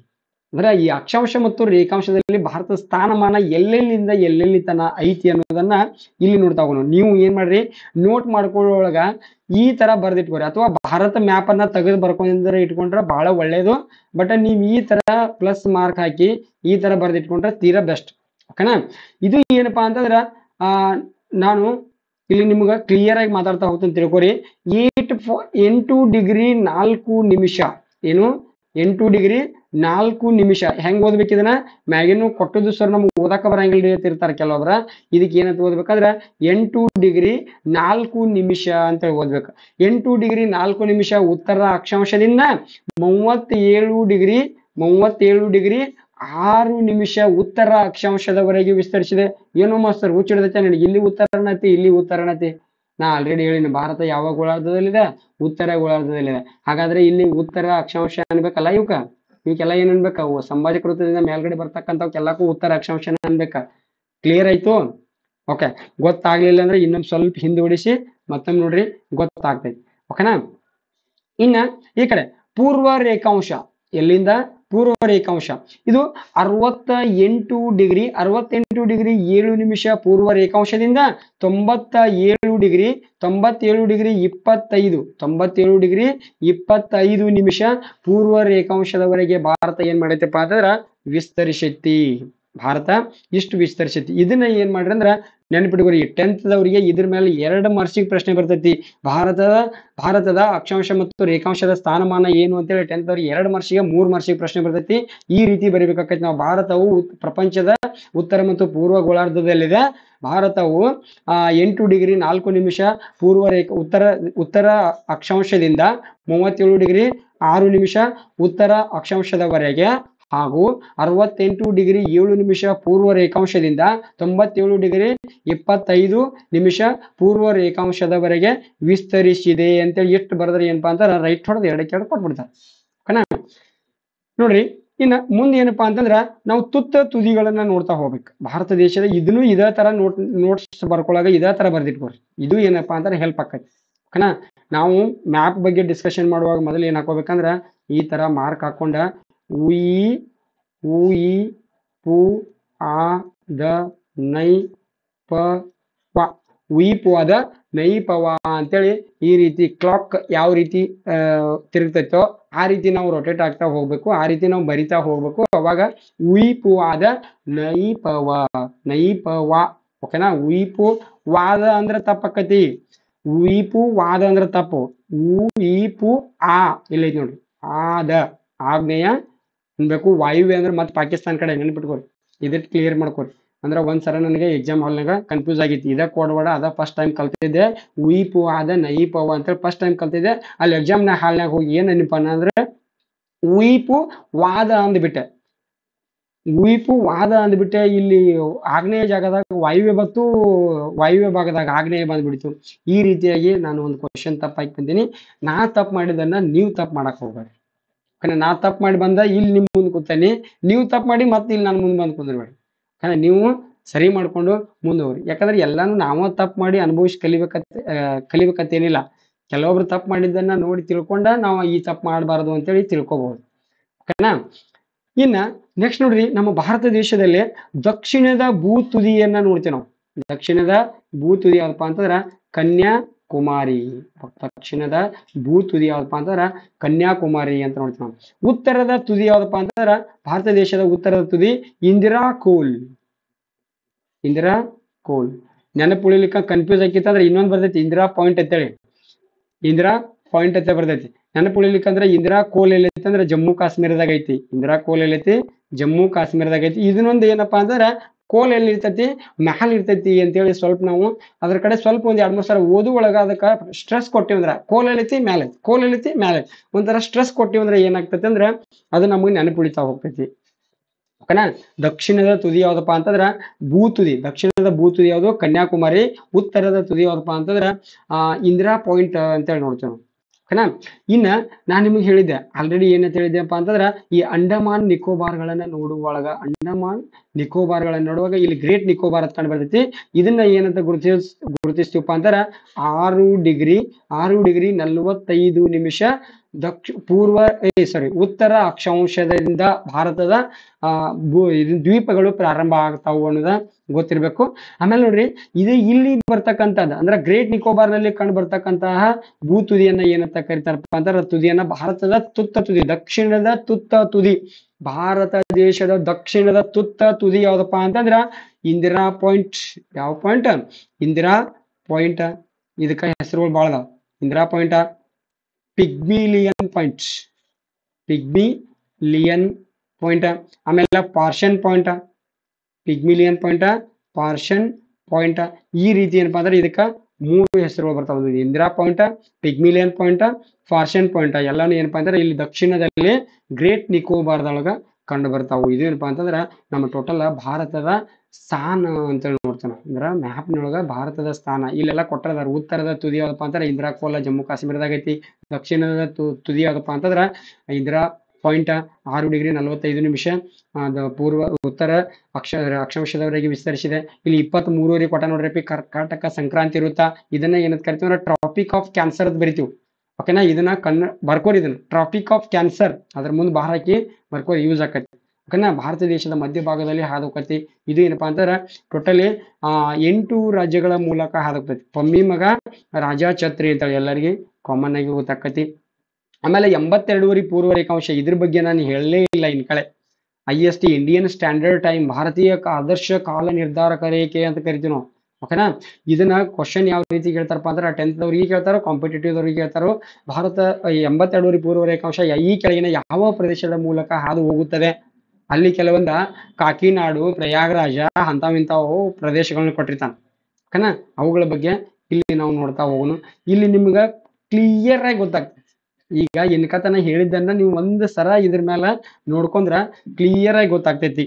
ಅಂದ್ರೆ ಈ ಅಕ್ಷಾಂಶ ಮತ್ತು ರೇಖಾಂಶದಲ್ಲಿ ಭಾರತದ ಸ್ಥಾನಮಾನ ಎಲ್ಲೆಲ್ಲಿಂದ ಎಲ್ಲೆಲ್ಲಿ ತನ ಐತಿ ಅನ್ನೋದನ್ನ ಇಲ್ಲಿ ನೋಡ್ತಾ ಹೋಗೋಣ. ನೀವು ಏನ್ ಮಾಡ್ರಿ, ನೋಟ್ ಮಾಡ್ಕೊಳ್ಳೋಳಗ ಈ ತರ ಬರ್ದಿಟ್ಕೋರಿ, ಅಥವಾ ಭಾರತ ಮ್ಯಾಪ್ ಅನ್ನ ತೆಗೆದು ಬರ್ಕೊಂಡ್ರೆ ಇಟ್ಕೊಂಡ್ರೆ ಬಹಳ ಒಳ್ಳೇದು. ಬಟ್ ನೀವು ಈ ತರ ಪ್ಲಸ್ ಮಾರ್ಕ್ ಹಾಕಿ ಈ ತರ ಬರ್ದಿಟ್ಕೊಂಡ್ರೆ ತೀರಾ ಬೆಸ್ಟ್. ಓಕೆನಾ, ಇದು ಏನಪ್ಪಾ ಅಂತಂದ್ರ ನಾನು ಇಲ್ಲಿ ನಿಮ್ಗೆ ಕ್ಲಿಯರ್ ಆಗಿ ಮಾತಾಡ್ತಾ ಹೋಗ್ತೀನಿ, ತಿಳ್ಕೊರಿ. 8 ಡಿಗ್ರಿ 4 ನಿಮಿಷ, ಏನು 8 ಡಿಗ್ರಿ 4 ನಿಮಿಷ. ಹೆಂಗ್ ಓದ್ಬೇಕು ಇದನ್ನ, ಮ್ಯಾಗಿನ ಕೊಟ್ಟದ್ದು ಸರ್ ನಮ್ಗೆ ಓದಾಕ ಬರಂಗಿಲ್ಲ ಇರ್ತಾರೆ ಕೆಲವೊಬ್ರ. ಇದಕ್ಕೆ ಏನಂತ ಓದ್ಬೇಕಾದ್ರೆ 8 ಡಿಗ್ರಿ 4 ನಿಮಿಷ ಅಂತ ಓದ್ಬೇಕು. 8 ಡಿಗ್ರಿ 4 ನಿಮಿಷ ಉತ್ತರ ಅಕ್ಷಾಂಶದಿಂದ 37 ಡಿಗ್ರಿ 6 ನಿಮಿಷ ಉತ್ತರ ಅಕ್ಷಾಂಶದವರೆಗೆ ವಿಸ್ತರಿಸಿದೆ. ಏನೋ ಮಾಸ್ತರ್ ಹುಚ್ಚಿಡ್ದೈತೆ ನನಗೆ, ಇಲ್ಲಿ ಉತ್ತರನತಿ ಇಲ್ಲಿ ಉತ್ತರನತಿ. ನಾ ಆಲ್ರೆಡಿ ಹೇಳಿನಿ, ಭಾರತ ಯಾವ ಗೋಳಾರ್ಧದಲ್ಲಿದೆ, ಉತ್ತರ ಗೋಳಾರ್ಧದಲ್ಲಿದೆ. ಹಾಗಾದ್ರೆ ಇಲ್ಲಿ ಉತ್ತರ ಅಕ್ಷಾಂಶ ಅನ್ಬೇಕಲ್ಲ, ಇವಕ್ಕೆಲ್ಲ ಏನ್ ಅನ್ಬೇಕ, ಸಂಭಾಜಕ ವೃತ್ತದಿಂದ ಮೇಲ್ಗಡೆ ಬರ್ತಕ್ಕಂಥವಕ್ಕೆಲ್ಲಕ್ಕೂ ಉತ್ತರ ಅಕ್ಷಾಂಶ ಅನ್ಬೇಕ. ಕ್ಲಿಯರ್ ಆಯ್ತು? ಓಕೆ, ಗೊತ್ತಾಗ್ಲಿಲ್ಲ ಅಂದ್ರೆ ಇನ್ನೊಂದು ಸ್ವಲ್ಪ ಹಿಂದುವಡಿಸಿ ಮತ್ತೊಮ್ಮೆ ನೋಡ್ರಿ, ಗೊತ್ತಾಗ್ತೈತಿ. ಓಕೆನಾ, ಇನ್ನ ಈ ಕಡೆ ಪೂರ್ವ ರೇಖಾಂಶ, ಎಲ್ಲಿಂದ ಪೂರ್ವ ರೇಖಾಂಶ, ಇದು 68 ಡಿಗ್ರಿ 7 ನಿಮಿಷ ಪೂರ್ವ ರೇಖಾಂಶದಿಂದ 97 ಡಿಗ್ರಿ 25 ನಿಮಿಷ ಪೂರ್ವ ರೇಖಾಂಶದವರೆಗೆ ಭಾರತ ಏನ್ ಮಾಡೈತಪ್ಪ ಅಂತಂದ್ರ ವಿಸ್ತರಿಸೈತಿ. ಭಾರತ ಇಷ್ಟು ವಿಸ್ತರಿಸೈತಿ. ಇದನ್ನ ಏನ್ ಮಾಡ್ರಿ ಅಂದ್ರ ನೆನಪಿಟ್ಕೋರಿ, 10th ದವರಿಗೆ ಇದ್ರ ಮೇಲೆ 2 ಮಾರ್ಕ್ಸಿಗೆ ಪ್ರಶ್ನೆ ಬರ್ತೈತಿ. ಭಾರತದ ಅಕ್ಷಾಂಶ ಮತ್ತು ರೇಖಾಂಶದ ಸ್ಥಾನಮಾನ ಏನು ಅಂತೇಳಿ 10th ದವರಿಗೆ 2 ಮಾರ್ಕ್ಸಿಗೆ 3 ಮಾರ್ಕ್ಸಿಗೆ ಪ್ರಶ್ನೆ ಬರ್ತೈತಿ. ಈ ರೀತಿ ಬರೀಬೇಕಾಗೈತಿ ನಾವು. ಭಾರತವು ಪ್ರಪಂಚದ ಉತ್ತರ ಮತ್ತು ಪೂರ್ವ ಗೋಳಾರ್ಧದಲ್ಲಿದೆ. ಭಾರತವು 8 ಡಿಗ್ರಿ 4 ನಿಮಿಷ ಪೂರ್ವ ಉತ್ತರ ಅಕ್ಷಾಂಶದಿಂದ 37 ಡಿಗ್ರಿ 6 ನಿಮಿಷ ಉತ್ತರ ಅಕ್ಷಾಂಶದವರೆಗೆ, ಹಾಗೂ 68 ಡಿಗ್ರಿ 7 ನಿಮಿಷ ಪೂರ್ವ ರೇಖಾಂಶದಿಂದ 97 ಡಿಗ್ರಿ 25 ನಿಮಿಷ ಪೂರ್ವ ರೇಖಾಂಶದವರೆಗೆ ವಿಸ್ತರಿಸಿದೆ ಅಂತೇಳಿ ಎಷ್ಟು ಬರೆದ್ರೆ ಏನಪ್ಪಾ ಅಂತ ರೈಟ್ ಹೊಡೆದು 2 ಕೊಟ್ಬಿಡ್ತಾರೆ. ಓಕೆನಾ, ನೋಡ್ರಿ. ಇನ್ನ ಮುಂದೆ ಏನಪ್ಪಾ ಅಂತಂದ್ರ ನಾವು ತುದಿಗಳನ್ನ ನೋಡ್ತಾ ಹೋಗ್ಬೇಕು. ಭಾರತ ದೇಶದ ಇದನ್ನು ಇದೇ ತರ ನೋಟ್ಸ್ ಬರ್ಕೊಳ್ಳಾಗ ಇದೇ ತರ ಬರ್ದಿಟ್ಕೋರಿ. ಇದು ಏನಪ್ಪಾ ಅಂತಂದ್ರೆ ಹೆಲ್ಪ್ ಆಕೈತಿ. ಓಕೆನಾ, ನಾವು ಮ್ಯಾಪ್ ಬಗ್ಗೆ ಡಿಸ್ಕಷನ್ ಮಾಡುವಾಗ ಮೊದಲು ಏನ್ ಹಾಕೋಬೇಕಂದ್ರ ಈ ತರ ಮಾರ್ಕ್ ಹಾಕೊಂಡ ಉಯಿ ಪು ಆ ದ ನೈ ಪ ವ, ಉಯಿ ಪು ಆದ ನೈ ಪವ ಅಂತೇಳಿ ಈ ರೀತಿ ಕ್ಲಾಕ್ ಯಾವ ರೀತಿ ತಿರುಗ್ತೈತೋ ಆ ರೀತಿ ನಾವು ರೊಟೇಟ್ ಆಗ್ತಾ ಹೋಗ್ಬೇಕು, ಆ ರೀತಿ ನಾವು ಬರಿತಾ ಹೋಗ್ಬೇಕು. ಅವಾಗ ಉಯಿ ಪು ಆದ ನೈ ಪವ. ಓಕೆನಾ, ಉಯಿ ಪು ವಾದ ಅಂದ್ರೆ ತಪ್ಪಕ್ಕತಿ, ಉಯಿ ಪು ವಾದ ಅಂದ್ರೆ ತಪ್ಪು. ಉಯಿ ಪು ಆ ಇಲ್ಲೈತಿ ನೋಡ್ರಿ, ಆದ ಆಗ್ನೇಯ ಅನ್ಬೇಕು. ವಾಯುವ್ಯ ಅಂದ್ರೆ ಮತ್ತೆ ಪಾಕಿಸ್ತಾನ ಕಡೆ, ನೆನ್ಪಿಟ್ಕೋರಿ. ಇದಕ್ಕೆ ಕ್ಲಿಯರ್ ಮಾಡ್ಕೋರಿ. ಅಂದ್ರೆ ಒಂದ್ಸಲ ನನಗೆ ಎಕ್ಸಾಮ್ ಹಾಲ್ನಾಗ ಕನ್ಫ್ಯೂಸ್ ಆಗಿತ್ತು. ಇದ ಕೋಡ್ವಾಡ ಅದ ಫಸ್ಟ್ ಟೈಮ್ ಕಲ್ತಿದ್ದೆ, ಉಯಿ ಪು ಆದ ನೈ ಪವ ಅಂತೇಳಿ ಫಸ್ಟ್ ಟೈಮ್ ಕಲ್ತಿದ್ದೆ. ಅಲ್ಲಿ ಎಕ್ಸಾಮ್ ಹಾಲ್ನಾಗ ಹೋಗಿ ಏನ್ ನೆನಪನ ಅಂದ್ರೆ ಉಯಿ ಪು ವಾದ ಅಂದ್ಬಿಟ್ಟೆ. ಉಯಿ ಪು ವಾದ ಅಂದ್ಬಿಟ್ಟೆ. ಇಲ್ಲಿ ಆಗ್ನೇಯ ಜಾಗದಾಗ ವಾಯುವ್ಯ ಬತ್ತು, ವಾಯುವ್ಯ ಭಾಗದಾಗ ಆಗ್ನೇಯ ಬಂದ್ಬಿಡ್ತು. ಈ ರೀತಿಯಾಗಿ ನಾನು ಒಂದು ಕ್ವಶನ್ ತಪ್ಪಾಗಿ ಬಂದೀನಿ. ನಾ ತಪ್ಪು ಮಾಡಿದನ್ನ ನೀವು ತಪ್ಪು ಮಾಡಕ್ ಹೋಗ್ಬೇಡಿ. ನಾ ತಪ್ಪು ಮಾಡಿ ಬಂದ ಇಲ್ಲಿ ನಿಮ್ ಮುಂದೆ ಕೂತಾನೆ, ನೀವು ತಪ್ಪು ಮಾಡಿ ಮತ್ತೆ ಇಲ್ಲಿ ನಾನು ಮುಂದೆ ಬಂದು ಕುಂದ್ರಬೇಡಿ. ನೀವು ಸರಿ ಮಾಡ್ಕೊಂಡು ಮುಂದೆ ಹೋಗ್ರಿ. ಯಾಕಂದ್ರೆ ಎಲ್ಲಾನು ನಾವ ತಪ್ಪು ಮಾಡಿ ಅನುಭವಿಸಿ ಕಲಿಬೇಕಂತೇನಿಲ್ಲ. ಕೆಲವೊಬ್ರು ತಪ್ಪು ಮಾಡಿದ್ದನ್ನ ನೋಡಿ ತಿಳ್ಕೊಂಡ ನಾವು ಈ ತಪ್ಪು ಮಾಡಬಾರದು ಅಂತೇಳಿ ತಿಳ್ಕೊಬಹುದು. ಓಕೆನಾ, ಇನ್ನ ನೆಕ್ಸ್ಟ್ ನೋಡ್ರಿ, ನಮ್ಮ ಭಾರತ ದೇಶದಲ್ಲಿ ದಕ್ಷಿಣದ ಭೂ ತುದಿಯನ್ನ ನೋಡ್ತೀವಿ ನಾವು. ದಕ್ಷಿಣದ ಭೂ ತುದಿ ಯಾವಪ್ಪ ಅಂತಂದ್ರ ಕನ್ಯಾಕುಮಾರಿ. ದಕ್ಷಿಣದ ಭೂ ತುದಿ ಯಾವಪ್ಪ ಅಂತಂದ್ರ ಕನ್ಯಾಕುಮಾರಿ ಅಂತ ನೋಡ್ತೀವಿ ನಾವು. ಉತ್ತರದ ತುದಿ ಯಾವ್ದಪ್ಪ ಅಂತಂದ್ರ ಭಾರತ ದೇಶದ ಉತ್ತರದ ತುದಿ ಇಂದಿರಾ ಕೋಲ್. ನೆನಪು ಉಳಿಲಿಕ್ಕ ಕನ್ಫ್ಯೂಸ್ ಆಗಿತ್ತಂದ್ರೆ ಇನ್ನೊಂದು ಬರ್ತೈತಿ, ಇಂದಿರಾ ಪಾಯಿಂಟ್ ಅಂತೇಳಿ. ಇಂದಿರಾ ಪಾಯಿಂಟ್ ಅಂತ ಬರ್ತೈತಿ. ನೆನಪು ಉಳಿಲಿಕ್ಕಂದ್ರೆ ಇಂದಿರಾ ಕೋಲ್ ಎಲ್ಲೈತಿ ಅಂದ್ರೆ ಜಮ್ಮು ಕಾಶ್ಮೀರದಾಗ ಐತಿ. ಇಂದಿರಾ ಕೋಲ್ ಎಲ್ಲೈತಿ ಜಮ್ಮು ಕಾಶ್ಮೀರದಾಗ ಐತಿ. ಇದನ್ನೊಂದು ಏನಪ್ಪಾ ಅಂತಂದ್ರ ಕೋಲ್ ಎಲ್ಲಿ ಇರ್ತೈತಿ, ಮ್ಯಾಲ್ ಇರ್ತೈತಿ ಅಂತೇಳಿ ಸ್ವಲ್ಪ ನಾವು ಅದ್ರ ಕಡೆ ಸ್ವಲ್ಪ ಒಂದ್ 2-3 ಸಲ ಓದು ಒಳಗ ಅದಕ್ಕೆ ಸ್ಟ್ರೆಸ್ ಕೊಟ್ಟಿವಂದ್ರ ಕೋಲ್ ಎಲ್ಲೈತಿ ಮ್ಯಾಲೆ, ಕೋಲ್ ಎಲ್ಲೈತಿ ಮ್ಯಾಲೆ ಒಂಥರ ಸ್ಟ್ರೆಸ್ ಕೊಟ್ಟಿವಂದ್ರೆ ಏನಾಗ್ತೈತಿ ಅಂದ್ರೆ ಅದು ನಮಗೆ ನೆನಪು ಉಳಿತಾ ಹೋಗ್ತೈತಿ. ಓಕೆನಾ. ದಕ್ಷಿಣದ ತುದಿ ಯಾವ್ದಪ್ಪ ಅಂತಂದ್ರ ಭೂತುದಿ, ದಕ್ಷಿಣದ ಭೂತುದಿ ಯಾವುದು ಕನ್ಯಾಕುಮಾರಿ, ಉತ್ತರದ ತುದಿ ಯಾವ್ದಪ್ಪ ಅಂತಂದ್ರ ಇಂದಿರಾ ಪಾಯಿಂಟ್ ಅಂತೇಳಿ ನೋಡ್ತೇವೆ ನಾವು. ಓಕೆನಾ. ಇನ್ನ ನಾನ್ ನಿಮಗೆ ಹೇಳಿದ್ದೆ ಆಲ್ರೆಡಿ ಏನಂತ ಹೇಳಿದ್ದೆಪ್ಪ ಅಂತಂದ್ರ ಈ ಅಂಡಮಾನ್ ನಿಕೋಬಾರ್ಗಳನ್ನ ನೋಡುವಾಗ, ಅಂಡಮಾನ್ ನಿಕೋಬಾರ್ಗಳನ್ನ ನೋಡುವಾಗ ಇಲ್ಲಿ ಗ್ರೇಟ್ ನಿಕೋಬಾರ್ ಅಂತ ಕಂಡು ಬರ್ತೈತಿ. ಇದನ್ನ ಏನಂತ ಗುರುತಿಸ್ತೀವಪ್ಪ ಅಂತಾರ 6 ಡಿಗ್ರಿ 45 ನಿಮಿಷ ಉತ್ತರ ಅಕ್ಷಾಂಶದಿಂದ ಭಾರತದ ದ್ವೀಪಗಳು ಪ್ರಾರಂಭ ಆಗ್ತಾವು ಅನ್ನೋದ ಗೊತ್ತಿರ್ಬೇಕು. ಆಮೇಲೆ ನೋಡ್ರಿ, ಇದು ಇಲ್ಲಿ ಬರ್ತಕ್ಕಂಥದ್ದು ಅಂದ್ರೆ ಗ್ರೇಟ್ ನಿಕೋಬಾರ್ ನಲ್ಲಿ ಕಂಡು ಬರ್ತಕ್ಕಂತಹ ಭೂ ತುದಿಯನ್ನ ಏನಂತ ಕರಿತಾರಪ್ಪ ಅಂತಾರ, ತುದಿಯನ್ನ ಭಾರತದ ತುತ್ತ ತುದಿ, ದಕ್ಷಿಣದ ತುತ್ತ ತುದಿ, ಭಾರತ ದೇಶದ ದಕ್ಷಿಣದ ತುತ್ತ ತುದಿ ಯಾವ್ದಪ್ಪ ಅಂತಂದ್ರ ಇಂದಿರಾ ಪಾಯಿಂಟ್. ಯಾವ ಪಾಯಿಂಟ್? ಇಂದಿರಾ ಪಾಯಿಂಟ್. ಇದಕ್ಕ ಹೆಸರುಗಳು ಬಾಳ ಅದಾವ. ಇಂದಿರಾ ಪಾಯಿಂಟ್, ಪಿಗ್ಮಿಲಿಯನ್ ಪಾಯಿಂಟ್, ಪಿಗ್ಮಿಲಿಯನ್ ಪಾಯಿಂಟ್, ಆಮೇಲೆ ಪಾರ್ಷನ್ ಪಾಯಿಂಟ್, ಪಿಗ್ಮಿಲಿಯನ್ ಪಾಯಿಂಟ್, ಪಾರ್ಷನ್ ಪಾಯಿಂಟ್. ಈ ರೀತಿ ಏನಪ್ಪಾ ಅಂದ್ರೆ ಇದಕ್ಕ 3 ಹೆಸರುಗಳು ಬರ್ತಾವ. Indira point, ಪಿಗ್ಮಿಲಿಯನ್ point, Parsons point ಎಲ್ಲಾನು ಏನಪ್ಪಾ ಅಂದ್ರೆ ಇಲ್ಲಿ ದಕ್ಷಿಣದಲ್ಲಿ ಗ್ರೇಟ್ ನಿಕೋಬಾರ್ದೊಳಗ ಕಂಡು ಬರ್ತಾವು. ಇದು ಏನಪ್ಪಾ ಅಂತಂದ್ರ ನಮ್ಮ ಟೋಟಲ್ ಭಾರತದ ಸ್ಥಾನ ಅಂತೇಳಿ ನೋಡ್ತಾನ. ಅಂದ್ರ ಮ್ಯಾಪ್ನೊಳಗ ಭಾರತದ ಸ್ಥಾನ ಇಲ್ಲೆಲ್ಲ ಕೊಟ್ಟದಾರ. ಉತ್ತರದ ತುದಿ ಯಾವ್ದಪ್ಪ ಅಂತಾರ ಇಂದಿರಾ ಕೋಲ ಜಮ್ಮು ಕಾಶ್ಮೀರದಾಗ ಐತಿ. ದಕ್ಷಿಣದ ತುದಿ ಯಾವ್ದಪ್ಪ ಅಂತಂದ್ರ ಇಂದಿರಾ ಪಾಯಿಂಟ್ 6 ಡಿಗ್ರಿ 45 ನಿಮಿಷ ಉತ್ತರ ಅಕ್ಷಾಂಶದವರೆಗೆ ವಿಸ್ತರಿಸಿದೆ. ಇಲ್ಲಿ 23 ಕೊಟ್ಟ ನೋಡ್ರಿ. ಕರ್ಕಾಟಕ ಸಂಕ್ರಾಂತಿ ವೃತ್ತ, ಇದನ್ನ ಏನಂತ ಕರಿತೀವಿ ಅಂದ್ರೆ ಟ್ರಾಪಿಕ್ ಆಫ್ ಕ್ಯಾನ್ಸರ್ ಅಂತ ಬರಿತೀವಿ. ಓಕೆನಾ. ಇದನ್ನ ಬರ್ಕೋರಿ, ಇದನ್ನ ಟ್ರಾಪಿಕ್ ಆಫ್ ಕ್ಯಾನ್ಸರ್ ಅದ್ರ ಮುಂದೆ ಬಾರಕ್ಕೆ ಬರ್ಕೋರಿ, ಯೂಸ್ ಆಕತಿ. ಓಕೆನಾ. ಭಾರತ ದೇಶದ ಮಧ್ಯಭಾಗದಲ್ಲಿ ಹಾದೋಕತಿ. ಇದು ಏನಪ್ಪಾ ಅಂತಾರ ಟೋಟಲಿ 8 ರಾಜ್ಯಗಳ ಮೂಲಕ ಹಾದೋಗ್ತೈತಿ. ಪಮ್ಮಿ ಮಗ ರಾಜ ಛತ್ರಿ ಅಂತ ಎಲ್ಲರಿಗೆ ಕಾಮನ್ ಆಗಿ ಗೊತ್ತಾಕತಿ. ಆಮೇಲೆ 82 ಪೂರ್ವ ರೇಖಾಂಶ, ಇದ್ರ ಬಗ್ಗೆ ನಾನು ಹೇಳಲೇ ಇಲ್ಲ ಇನ್ ಕಳೆ. IST ಇಂಡಿಯನ್ ಸ್ಟ್ಯಾಂಡರ್ಡ್ ಟೈಮ್, ಭಾರತೀಯ ಆದರ್ಶ ಕಾಲ ನಿರ್ಧಾರಕ ರೇಖೆ ಅಂತ ಕರಿತೀವಿ ನಾವು. ಓಕೆನಾ. ಇದನ್ನ ಕ್ವಶನ್ ಯಾವ ರೀತಿ ಕೇಳ್ತಾರಪ್ಪ ಅಂದ್ರೆ 10th ದವ್ರಿಗೆ ಕೇಳ್ತಾರೋ, ಕಾಂಪಿಟೇಟಿವ್ ದವ್ರಿಗೆ ಕೇಳ್ತಾರೋ. ಭಾರತ 82 ಪೂರ್ವ ರೇಖಾಂಶ ಈ ಕೆಳಗಿನ ಯಾವ ಪ್ರದೇಶದ ಮೂಲಕ ಹಾದು ಹೋಗುತ್ತದೆ? ಅಲ್ಲಿ ಕೆಲವೊಂದ ಕಾಕಿನಾಡು, ಪ್ರಯಾಗರಾಜ ಇಂಥವು ಪ್ರದೇಶಗಳನ್ನ ಕೊಟ್ಟಿರ್ತಾನ. ಓಕೆನಾ. ಅವುಗಳ ಬಗ್ಗೆ ಇಲ್ಲಿ ನಾವು ನೋಡ್ತಾ ಹೋಗೋಣ. ಇಲ್ಲಿ ನಿಮ್ಗ ಕ್ಲಿಯರ್ ಆಗಿ ಗೊತ್ತಾಗ್ತದೆ. ಈಗ ಎನ್ಕತನ ಹೇಳಿದ್ದನ್ನ ನೀವು ಒಂದ್ ಸರ ಇದ್ರ ಮೇಲೆ ನೋಡ್ಕೊಂಡ್ರ ಕ್ಲಿಯರ್ ಆಗಿ ಗೊತ್ತಾಗ್ತೈತಿ.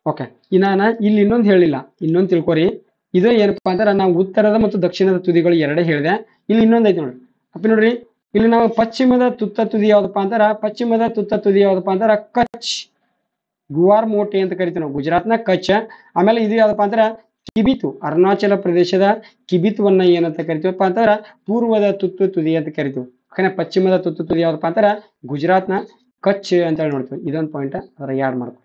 ಓಕೆ. ನಾನು ಇಲ್ಲಿ ಇನ್ನೊಂದು ಹೇಳಿಲ್ಲ, ಇನ್ನೊಂದು ತಿಳ್ಕೊರಿ. ಇದು ಏನಪ್ಪಾ ಅಂದ್ರೆ ನಾವು ಉತ್ತರದ ಮತ್ತು ದಕ್ಷಿಣದ ತುದಿಗಳು ಎರಡೇ ಹೇಳಿದೆ. ಇಲ್ಲಿ ಇನ್ನೊಂದು ಐತಿ ನೋಡ್ರಿ. ಅಪ್ಪ ನೋಡ್ರಿ, ಇಲ್ಲಿ ನಾವು ಪಶ್ಚಿಮದ ತುತ್ತ ತುದಿ ಯಾವ್ದಪ್ಪ ಅಂತಾರ, ಪಶ್ಚಿಮದ ತುತ್ತ ತುದಿ ಯಾವ್ದಪ್ಪ ಅಂತಾರ ಕಚ್, ಗುವಾರ್ ಮೋಟಿ ಅಂತ ಕರಿತೀವಿ ನಾವು, ಗುಜರಾತ್ನ ಕಚ್. ಆಮೇಲೆ ಇದು ಯಾವ್ದಪ್ಪ ಅಂತಾರ ಕಿಬಿತು, ಅರುಣಾಚಲ ಪ್ರದೇಶದ ಕಿಬಿತ್ವನ್ನ ಏನಂತ ಕರಿತೀವಪ್ಪ ಅಂತಾರ ಪೂರ್ವದ ತುತ್ತು ತುದಿ ಅಂತ ಕರಿತೀವಿ. ಓಕೆನಾ. ಪಶ್ಚಿಮದ ತುತ್ತು ತುದಿ ಯಾವ್ದಪ್ಪ ಅಂತಾರ ಗುಜರಾತ್ನ ಕಚ್ ಅಂತ ಹೇಳಿ ನೋಡ್ತೀವಿ. ಇದೊಂದು ಪಾಯಿಂಟ್ ಅದರ ಯಾಡ್ ಮಾಡ್ಕೊ.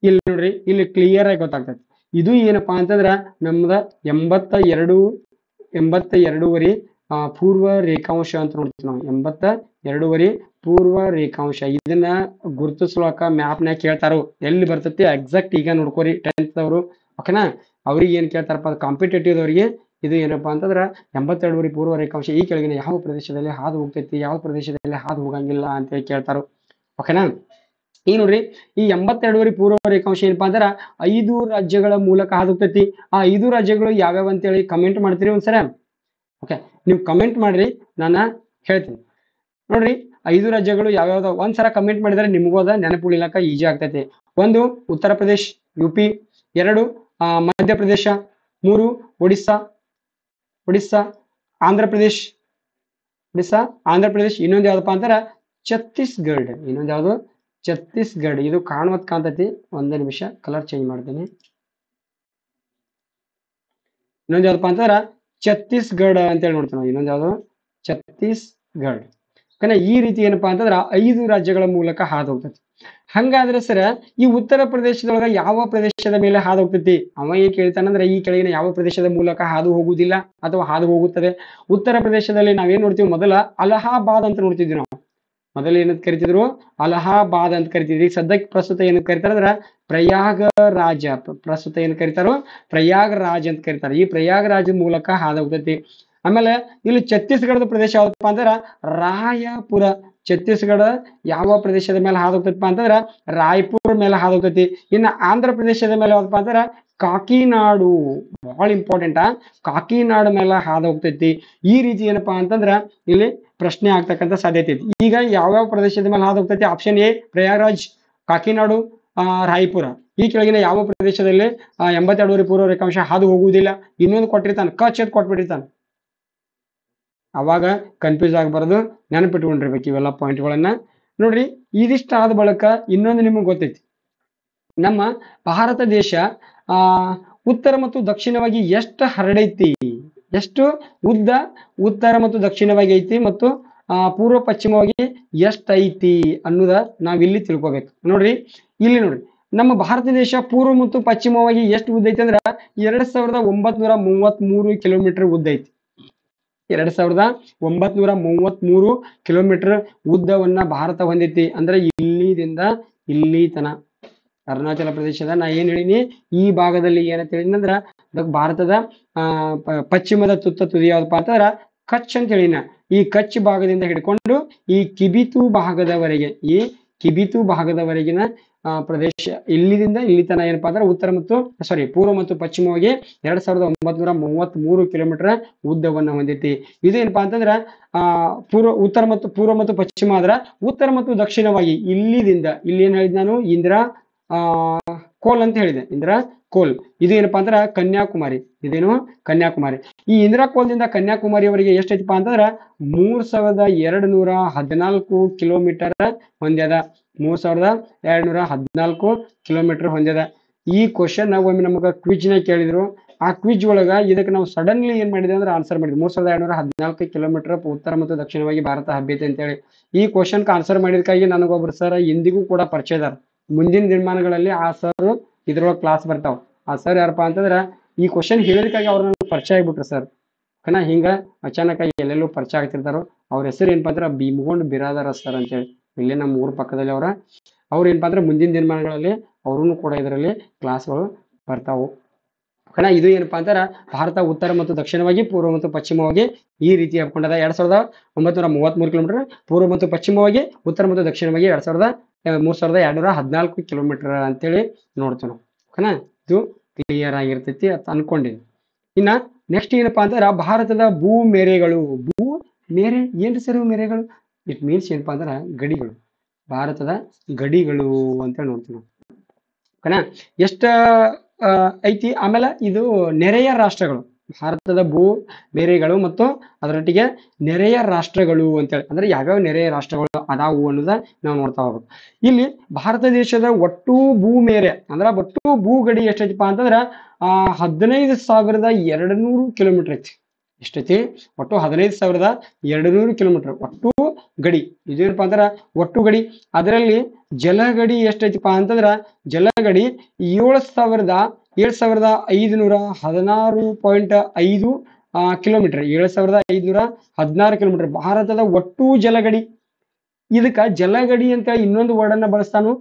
ಇಲ್ಲಿ ನೋಡ್ರಿ, ಇಲ್ಲಿ ಕ್ಲಿಯರ್ ಆಗಿ ಗೊತ್ತಾಗ್ತದೆ. ಇದು ಏನಪ್ಪಾ ಅಂತಂದ್ರ ನಮ್ದ 82 ಪೂರ್ವ ರೇಖಾಂಶ ಅಂತ ನೋಡ್ತೀವಿ ನಾವು. 82 ಪೂರ್ವ ರೇಖಾಂಶ. ಇದನ್ನ ಗುರುತಿಸ್ಲಕ ಮ್ಯಾಪ್ನಾಗ ಕೇಳ್ತಾರೋ, ಎಲ್ಲಿ ಬರ್ತೈತಿ ಎಕ್ಸಾಕ್ಟ್ ಈಗ ನೋಡ್ಕೋರಿ 10th ದವರು. ಓಕೆನಾ. ಅವ್ರಿಗೆ ಏನ್ ಕೇಳ್ತಾರಪ್ಪ, ಕಾಂಪಿಟೇಟಿವ್ ದವರಿಗೆ ಇದು ಏನಪ್ಪಾ ಅಂತಂದ್ರ 82 ಪೂರ್ವ ರೇಖಾಂಶ ಈ ಕೆಳಗಿನ ಯಾವ ಪ್ರದೇಶದಲ್ಲಿ ಹಾದು ಹೋಗ್ತೈತಿ, ಯಾವ ಪ್ರದೇಶದಲ್ಲಿ ಹಾದು ಹೋಗಂಗಿಲ್ಲ ಅಂತ ಹೇಳಿ ಕೇಳ್ತಾರೋ. ಓಕೆನಾ. ಈಗ ನೋಡ್ರಿ, ಈ 82 ಪೂರ್ವ ರೇಖಾಂಶ ಏನಪ್ಪಾ ಅಂತಾರ 5 ರಾಜ್ಯಗಳ ಮೂಲಕ ಹಾದೋಗ್ತೈತಿ. ಆ 5 ರಾಜ್ಯಗಳು ಯಾವ್ಯಾವ ಅಂತೇಳಿ ಕಮೆಂಟ್ ಮಾಡ್ತೀರಿ ಒಂದ್ಸರ. ಓಕೆ, ನೀವು ಕಮೆಂಟ್ ಮಾಡ್ರಿ, ನಾನು ಹೇಳ್ತೀನಿ ನೋಡ್ರಿ. 5 ರಾಜ್ಯಗಳು ಯಾವ್ಯಾವ್ದು ಒಂದ್ಸರ ಕಮೆಂಟ್ ಮಾಡಿದ್ರೆ ನಿಮಗೂ ಅದ ನೆನಪು ಉಳಿಲಕ್ಕ ಈಜಿ ಆಗ್ತೈತಿ. 1 ಉತ್ತರ ಪ್ರದೇಶ್ UP, 2 ಮಧ್ಯಪ್ರದೇಶ, 3 ಒಡಿಸ್ಸಾ, ಆಂಧ್ರ ಪ್ರದೇಶ್, ಇನ್ನೊಂದು ಯಾವ್ದಪ್ಪ ಅಂತಾರ ಛತ್ತೀಸ್ಗಢ. ಇನ್ನೊಂದು ಯಾವ್ದು ಛತ್ತೀಸ್ಗಢ. ಇದು ಕಾಣುವತ್ ಕಾಣ್ತೈತಿ. ಒಂದೇ ನಿಮಿಷ ಕಲರ್ ಚೇಂಜ್ ಮಾಡ್ತೀನಿ. ಇನ್ನೊಂದು ಯಾವ್ದಪ್ಪ ಅಂತಂದ್ರ ಛತ್ತೀಸ್ಗಢ ಅಂತೇಳಿ ನೋಡ್ತೀವಿ ನಾವು. ಇನ್ನೊಂದು ಯಾವ್ದು ಛತ್ತೀಸ್ಗಢ. ಯಾಕಂದ್ರೆ ಈ ರೀತಿ ಏನಪ್ಪಾ ಅಂತಂದ್ರ 5 ರಾಜ್ಯಗಳ ಮೂಲಕ ಹಾದು ಹೋಗ್ತೈತಿ. ಹಂಗಾದ್ರೆ ಸರ ಈ ಉತ್ತರ ಪ್ರದೇಶದೊಳಗ ಯಾವ ಪ್ರದೇಶದ ಮೇಲೆ ಹಾದು ಹೋಗ್ತೈತಿ? ಅವ ಏನ್ ಕೇಳ್ತಾನಂದ್ರೆ ಈ ಕೆಳಗಿನ ಯಾವ ಪ್ರದೇಶದ ಮೂಲಕ ಹಾದು ಹೋಗುವುದಿಲ್ಲ ಅಥವಾ ಹಾದು ಹೋಗುತ್ತದೆ? ಉತ್ತರ ಪ್ರದೇಶದಲ್ಲಿ ನಾವೇನ್ ನೋಡ್ತೀವಿ? ಮೊದಲ ಅಲಹಾಬಾದ್ ಅಂತ ನೋಡ್ತಿದ್ವಿ ನಾವು. ಮೊದಲು ಏನಂತ ಕರಿತಿದ್ರು? ಅಲಹಾಬಾದ್ ಅಂತ ಕರಿತಿದ್ವಿ. ಸದ್ಯಕ್ಕೆ ಪ್ರಸ್ತುತ ಏನಂತ ಕರಿತಾರ ಅಂದ್ರ ಪ್ರಯಾಗರಾಜ. ಪ್ರಸ್ತುತ ಏನ್ ಕರಿತಾರೋ ಪ್ರಯಾಗರಾಜ್ ಅಂತ ಕರಿತಾರೆ. ಈ ಪ್ರಯಾಗರಾಜ್ ಮೂಲಕ ಹಾದು ಹೋಗ್ತೈತಿ. ಆಮೇಲೆ ಇಲ್ಲಿ ಛತ್ತೀಸ್ಗಢದ ಪ್ರದೇಶ ಯಾವ್ದಪ್ಪ ಅಂದ್ರ ರಾಯಪುರ. ಛತ್ತೀಸ್ಗಢ ಯಾವ ಪ್ರದೇಶದ ಮೇಲೆ ಹಾದು ಹೋಗ್ತೈತಪ್ಪ ಅಂತಂದ್ರ ರಾಯಪುರ ಮೇಲೆ ಹಾದು ಹೋಗ್ತೈತಿ. ಇನ್ನು ಆಂಧ್ರ ಪ್ರದೇಶದ ಮೇಲೆ ಯಾವ್ದಪ್ಪ ಅಂತಾರ ಕಾಕಿನಾಡು ಬಹಳ ಇಂಪಾರ್ಟೆಂಟ್. ಕಾಕಿನಾಡು ಮೇಲೆ ಹಾದು ಹೋಗ್ತೈತಿ. ಈ ರೀತಿ ಏನಪ್ಪಾ ಅಂತಂದ್ರ ಇಲ್ಲಿ ಪ್ರಶ್ನೆ ಆಗ್ತಕ್ಕಂಥ ಸಾಧ್ಯತೆ ಐತಿ. ಈಗ ಯಾವ್ಯಾವ ಪ್ರದೇಶದ ಮೇಲೆ ಹಾದು ಹೋಗ್ತೈತಿ? Option A Prayagraj, Kakinada, Raipur. ಈ ಕೆಳಗಿನ ಯಾವ ಪ್ರದೇಶದಲ್ಲಿ 82 ಪೂರ್ವ ರೇಖಾಂಶ ಹಾದು ಹೋಗುವುದಿಲ್ಲ? ಇನ್ನೊಂದು ಕೊಟ್ಟಿರ್ತಾನೆ, ಕಚ್ ಅಂತ ಕೊಟ್ಬಿಟ್ಟಿರ್ತಾನೆ. ಅವಾಗ ಕನ್ಫ್ಯೂಸ್ ಆಗಬಾರ್ದು, ನೆನಪಿಟ್ಕೊಂಡಿರ್ಬೇಕು ಇವೆಲ್ಲ ಪಾಯಿಂಟ್ಗಳನ್ನ. ನೋಡ್ರಿ, ಇದಿಷ್ಟ ಆದ ಬಳಿಕ ಇನ್ನೊಂದು ನಿಮಗೆ ಗೊತ್ತೈತಿ, ನಮ್ಮ ಭಾರತ ದೇಶ ಉತ್ತರ ಮತ್ತು ದಕ್ಷಿಣವಾಗಿ ಎಷ್ಟು ಹರಡೈತಿ, ಎಷ್ಟು ಉದ್ದ ಉತ್ತರ ಮತ್ತು ದಕ್ಷಿಣವಾಗಿ ಐತಿ, ಮತ್ತು ಪೂರ್ವ ಪಶ್ಚಿಮವಾಗಿ ಎಷ್ಟು ಐತಿ ಅನ್ನೋದ ನಾವಿಲ್ಲಿ ತಿಳ್ಕೊಬೇಕು. ನೋಡ್ರಿ, ಇಲ್ಲಿ ನೋಡ್ರಿ, ನಮ್ಮ ಭಾರತ ದೇಶ ಪೂರ್ವ ಮತ್ತು ಪಶ್ಚಿಮವಾಗಿ ಎಷ್ಟು ಉದ್ದ ಐತಿ ಅಂದ್ರ 2933 ಕಿಲೋಮೀಟರ್ ಉದ್ದ ಐತಿ. 2933 ಕಿಲೋಮೀಟರ್ ಉದ್ದವನ್ನ ಭಾರತ ಹೊಂದೈತಿ. ಅಂದ್ರೆ ಇಲ್ಲಿದಿಂದ ಇಲ್ಲಿ ತನ ಅರುಣಾಚಲ ಪ್ರದೇಶದ ನಾ ಏನ್ ಹೇಳಿನಿ, ಈ ಭಾಗದಲ್ಲಿ ಏನಂತ ಹೇಳಿನಿ ಅಂದ್ರ ಭಾರತದ ಪಶ್ಚಿಮದ ತುದಿ ಯಾವ್ದಪ್ಪ ಅಂತಂದ್ರ ಕಚ್ ಅಂತ ಹೇಳಿನ. ಈ ಕಚ್ ಭಾಗದಿಂದ ಹಿಡ್ಕೊಂಡು ಈ ಕಿಬಿತು ಭಾಗದವರೆಗಿನ ಪ್ರದೇಶ, ಇಲ್ಲಿದಿಂದ ಇಲ್ಲಿ ತನ ಏನಪ್ಪಾ ಅಂದ್ರೆ ಪೂರ್ವ ಮತ್ತು ಪಶ್ಚಿಮವಾಗಿ 2933 ಕಿಲೋಮೀಟರ್ ಉದ್ದವನ್ನ ಹೊಂದೈತಿ. ಇದು ಏನಪ್ಪಾ ಅಂತಂದ್ರ ಪೂರ್ವ ಮತ್ತು ಪಶ್ಚಿಮ ಆದ್ರ ಉತ್ತರ ಮತ್ತು ದಕ್ಷಿಣವಾಗಿ ಇಲ್ಲಿದಿಂದ ಇಲ್ಲಿ ಏನ್ ಹೇಳಿದ್ ನಾನು, ಇಂದಿರಾ ಕೋಲ್ ಅಂತ ಹೇಳಿದೆ, ಇಂದಿರಾ ಕೋಲ್. ಇದು ಏನಪ್ಪಾ ಅಂದ್ರ ಕನ್ಯಾಕುಮಾರಿ. ಇದೇನು ಕನ್ಯಾಕುಮಾರಿ. ಈ ಇಂದಿರಾ ಕೋಲ್ದಿಂದ ಕನ್ಯಾಕುಮಾರಿಯವರೆಗೆ ಎಷ್ಟೈತಿಪಾ ಅಂತಂದ್ರ 3214 ಕಿಲೋಮೀಟರ್ ಹೊಂದ್ಯದ. 3214 ಕಿಲೋಮೀಟರ್ ಹೊಂದ್ಯದ. ಈ ಕ್ವಶನ್ ಒಮ್ಮೆ ನಮಗ ಕ್ವಿಜ್ ನ ಕೇಳಿದ್ರು. ಆ ಕ್ವಿಜ್ ಒಳಗ ಇದಕ್ಕೆ ನಾವು ಸಡನ್ಲಿ ಏನ್ ಮಾಡಿದ್ವಿ ಅಂದ್ರೆ ಆನ್ಸರ್ ಮಾಡಿದ್ವಿ. 3214 ಕಿಲೋಮೀಟರ್ ಉತ್ತರ ಮತ್ತು ದಕ್ಷಿಣವಾಗಿ ಭಾರತ ಹಬ್ಬೈತೆ ಅಂತೇಳಿ. ಈ ಕ್ವಶನ್ ಆನ್ಸರ್ ಮಾಡಿದಕ್ಕಾಗಿ ನನಗೊಬ್ರು ಸರ್ ಇಂದಿಗೂ ಕೂಡ ಪರಿಚಯದಾರ. ಮುಂದಿನ ದಿನಮಾನಗಳಲ್ಲಿ ಆ ಸರ್ ಇದ್ರೊಳಗೆ ಕ್ಲಾಸ್ ಬರ್ತಾವ. ಆ ಸರ್ ಯಾರಪ್ಪ ಅಂತಂದ್ರ ಈ ಕ್ವಶನ್ ಹೇಳಿದಕ್ಕಾಗಿ ಅವ್ರು ನನಗೆ ಪರಿಚಯ ಆಗ್ಬಿಟ್ರು ಸರ್. ಹಿಂಗ ಅಚಾನಕ್ ಆಗಿ ಎಲ್ಲೆಲ್ಲೂ ಪರಿಚಯ ಆಗ್ತಿರ್ತಾರೋ. ಅವ್ರ ಹೆಸರು ಏನಪ್ಪಾ ಅಂದ್ರ ಭೀಮಗೊಂಡ್ ಬಿರಾದಾರ ಸರ್ ಅಂತೇಳಿ. ಇಲ್ಲೇ ನಮ್ಮ ಊರ್ ಪಕ್ಕದಲ್ಲಿ ಅವ್ರು ಏನಪ್ಪಾ ಅಂದ್ರೆ ಮುಂದಿನ ದಿನಮಾನಗಳಲ್ಲಿ ಅವ್ರೂ ಕೂಡ ಇದರಲ್ಲಿ ಕ್ಲಾಸ್ಗಳು ಬರ್ತಾವು. ಇದು ಏನಪ್ಪಾ ಅಂತಾರ ಭಾರತ ಉತ್ತರ ಮತ್ತು ದಕ್ಷಿಣವಾಗಿ ಪೂರ್ವ ಮತ್ತು ಪಶ್ಚಿಮವಾಗಿ ಈ ರೀತಿ ಹಬ್ಕೊಂಡದ. 2933 ಕಿಲೋಮೀಟರ್ ಪೂರ್ವ ಮತ್ತು ಪಶ್ಚಿಮವಾಗಿ, ಉತ್ತರ ಮತ್ತು ದಕ್ಷಿಣವಾಗಿ 3214 ಕಿಲೋಮೀಟರ್ ಅಂತೇಳಿ ನೋಡ್ತೀವಿ ನಾವು. ಇದು ಕ್ಲಿಯರ್ ಆಗಿರ್ತೈತಿ ಅಂತ ಅನ್ಕೊಂಡಿನಿ. ಇನ್ನ ನೆಕ್ಸ್ಟ್ ಏನಪ್ಪಾ ಅಂತಾರ ಭಾರತದ ಭೂ ಮೇರೆಗಳು. ಏನ್ರಿ ಸರ್ ಮೇರೆಗಳು? ಇಟ್ ಮೀನ್ಸ್ ಏನಪ್ಪಾ ಅಂದ್ರ ಗಡಿಗಳು, ಭಾರತದ ಗಡಿಗಳು ಅಂತ ನೋಡ್ತೀವಿ ನಾವು. ಎಷ್ಟ ಐತಿ. ಆಮೇಲೆ ಇದು ನೆರೆಯ ರಾಷ್ಟ್ರಗಳು, ಭಾರತದ ಭೂ ಮೇರೆಗಳು ಮತ್ತು ಅದರೊಟ್ಟಿಗೆ ನೆರೆಯ ರಾಷ್ಟ್ರಗಳು ಅಂತೇಳಿ. ಅಂದ್ರೆ ಯಾವ್ಯಾವ ನೆರೆಯ ರಾಷ್ಟ್ರಗಳು ಅದಾವು ಅನ್ನೋದ ನಾವು ನೋಡ್ತಾ ಹೋಗ್ಬೇಕು. ಇಲ್ಲಿ ಭಾರತ ದೇಶದ ಒಟ್ಟು ಭೂ ಮೇರೆ ಅಂದ್ರೆ ಒಟ್ಟು ಭೂ ಗಡಿ ಎಷ್ಟೈತಿಪಾ ಅಂತಂದ್ರ 15,200 ಕಿಲೋಮೀಟರ್ ಐತಿ. ಎಷ್ಟೈತಿ? ಒಟ್ಟು 15,200 ಕಿಲೋಮೀಟರ್ ಒಟ್ಟು ಗಡಿ. ಇದೇನಪ್ಪಾ ಅಂದ್ರ ಒಟ್ಟು ಗಡಿ. ಅದರಲ್ಲಿ ಜಲಗಡಿ ಎಷ್ಟೈತಿಪಾ ಅಂತಂದ್ರ ಜಲಗಡಿ 7,516.5 ಕಿಲೋಮೀಟರ್. 7,516 ಕಿಲೋಮೀಟರ್ ಭಾರತದ ಒಟ್ಟು ಜಲಗಡಿ. ಇದಕ್ಕ ಜಲಗಡಿ ಅಂತ ಇನ್ನೊಂದು ವರ್ಡ್ ಅನ್ನ ಬಳಸ್ತಾನು,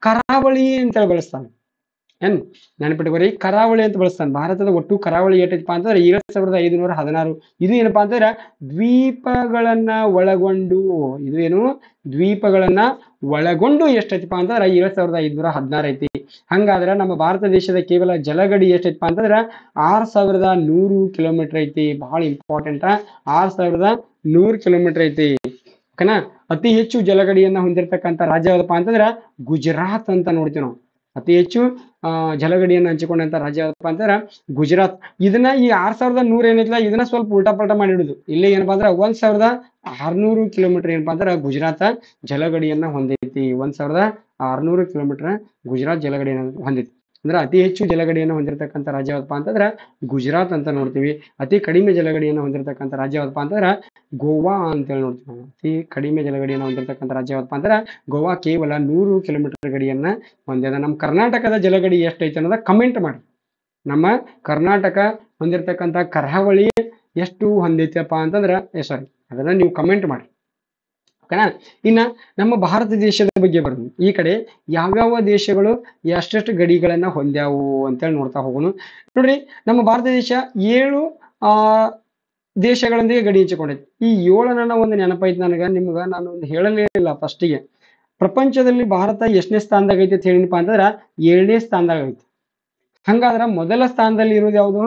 ಕರಾವಳಿ ಅಂತೇಳಿ ಬಳಸ್ತಾನೆ. ನೆನಪಿಟ್ಕೋರಿ, ಕರಾವಳಿ ಅಂತ ಬಳಸ್ತಾನೆ. ಭಾರತದ ಒಟ್ಟು ಕರಾವಳಿ ಎಷ್ಟೈತಿಪಾ ಅಂತಂದ್ರೆ 7,516. ಇದು ಏನಪ್ಪಾ ಅಂತಂದ್ರೆ ದ್ವೀಪಗಳನ್ನ ಒಳಗೊಂಡು, ಇದು ಏನು ದ್ವೀಪಗಳನ್ನ ಒಳಗೊಂಡು ಎಷ್ಟೈತಿಪಾ ಅಂತಂದ್ರೆ 7,516 ಐತಿ. ಹಂಗಾದ್ರೆ ನಮ್ಮ ಭಾರತ ದೇಶದ ಕೇವಲ ಜಲಗಡಿ ಎಷ್ಟೈತಿಪಾ ಅಂತಂದ್ರ 6,100 ಕಿಲೋಮೀಟರ್ ಐತಿ. ಬಹಳ ಇಂಪಾರ್ಟೆಂಟ್, 6,100 ಕಿಲೋಮೀಟರ್ ಐತಿ. ಅತಿ ಹೆಚ್ಚು ಜಲಗಡಿಯನ್ನ ಹೊಂದಿರತಕ್ಕಂಥ ರಾಜ್ಯ ಯಾವ್ದಪ್ಪ ಅಂತಂದ್ರ ಗುಜರಾತ್ ಅಂತ ನೋಡ್ತೀವಿ ನಾವು. ಅತಿ ಹೆಚ್ಚು ಜಲಗಡಿಯನ್ನು ಹಂಚಿಕೊಂಡಂತ ರಾಜ್ಯ ಯಾವ್ದಪ್ಪ ಅಂತಂದ್ರ ಗುಜರಾತ್. ಇದನ್ನ ಈ 6,100 ಏನೈತಿಲ್ಲ, ಇದನ್ನ ಸ್ವಲ್ಪ ಉಲ್ಟಾ ಪಲ್ಟಾ ಮಾಡಿಡುದು. ಇಲ್ಲಿ ಏನಪ್ಪಾ ಅಂದ್ರ 1,600 ಕಿಲೋಮೀಟರ್ ಏನಪ್ಪಾ ಅಂದ್ರ ಗುಜರಾತ್ ಜಲಗಡಿಯನ್ನ ಹೊಂದೈತಿ. 1,600 ಕಿಲೋಮೀಟರ್ ಗುಜರಾತ್ ಜಲಗಡಿಯನ್ನ ಹೊಂದೈತಿ. ಅಂದ್ರೆ ಅತಿ ಹೆಚ್ಚು ಜಲಗಡಿಯನ್ನು ಹೊಂದಿರತಕ್ಕಂಥ ರಾಜ್ಯ ಯಾವ್ದಪ್ಪ ಅಂತಂದ್ರ ಗುಜರಾತ್ ಅಂತ ನೋಡ್ತೀವಿ. ಅತಿ ಕಡಿಮೆ ಜಲಗಡಿಯನ್ನು ಹೊಂದಿರತಕ್ಕಂಥ ರಾಜ್ಯ ಯಾವ್ದಪ್ಪ ಅಂತಂದ್ರ ಗೋವಾ ಅಂತೇಳಿ ನೋಡ್ತೀವಿ ನಾವು. ಅತಿ ಕಡಿಮೆ ಜಲಗಡಿಯನ್ನು ಹೊಂದಿರತಕ್ಕಂಥ ರಾಜ್ಯ ಯಾವ್ದಪ್ಪ ಅಂದ್ರ ಗೋವಾ. ಕೇವಲ 100 ಕಿಲೋಮೀಟರ್ ಗಡಿಯನ್ನ ಹೊಂದಿದ. ನಮ್ಮ ಕರ್ನಾಟಕದ ಜಲಗಡಿ ಎಷ್ಟೈತೆ ಅನ್ನೋದ ಕಮೆಂಟ್ ಮಾಡಿ. ನಮ್ಮ ಕರ್ನಾಟಕ ಹೊಂದಿರತಕ್ಕಂಥ ಕರಾವಳಿ ಎಷ್ಟು ಹೊಂದೈತಪ್ಪ ಅಂತಂದ್ರ ಅದನ್ನ ನೀವು ಕಮೆಂಟ್ ಮಾಡಿ. ಇನ್ನ ನಮ್ಮ ಭಾರತ ದೇಶದ ಬಗ್ಗೆ ಬರೋದು. ಈ ಕಡೆ ಯಾವ್ಯಾವ ದೇಶಗಳು ಎಷ್ಟೆಷ್ಟು ಗಡಿಗಳನ್ನ ಹೊಂದ್ಯಾವು ಅಂತೇಳಿ ನೋಡ್ತಾ ಹೋಗೋಣ. ನೋಡ್ರಿ, ನಮ್ಮ ಭಾರತ ದೇಶ 7 ದೇಶಗಳೊಂದಿಗೆ ಗಡಿ ಹಂಚಿಕೊಂಡೈತಿ. ಈ 7 ಒಂದು ನೆನಪೈತಿ ನಿಮ್ಗ ನಾನು ಒಂದು ಹೇಳಲೇ ಇಲ್ಲ ಫಸ್ಟಿಗೆ. ಪ್ರಪಂಚದಲ್ಲಿ ಭಾರತ ಎಷ್ಟನೇ ಸ್ಥಾನದಾಗ ಐತಿ ಅಂತ ಹೇಳಿನಪ್ಪ ಅಂತಂದ್ರ 7ನೇ ಸ್ಥಾನದಾಗ ಐತಿ. ಹಂಗಾದ್ರ ಮೊದಲ ಸ್ಥಾನದಲ್ಲಿ ಇರೋದು ಯಾವುದು,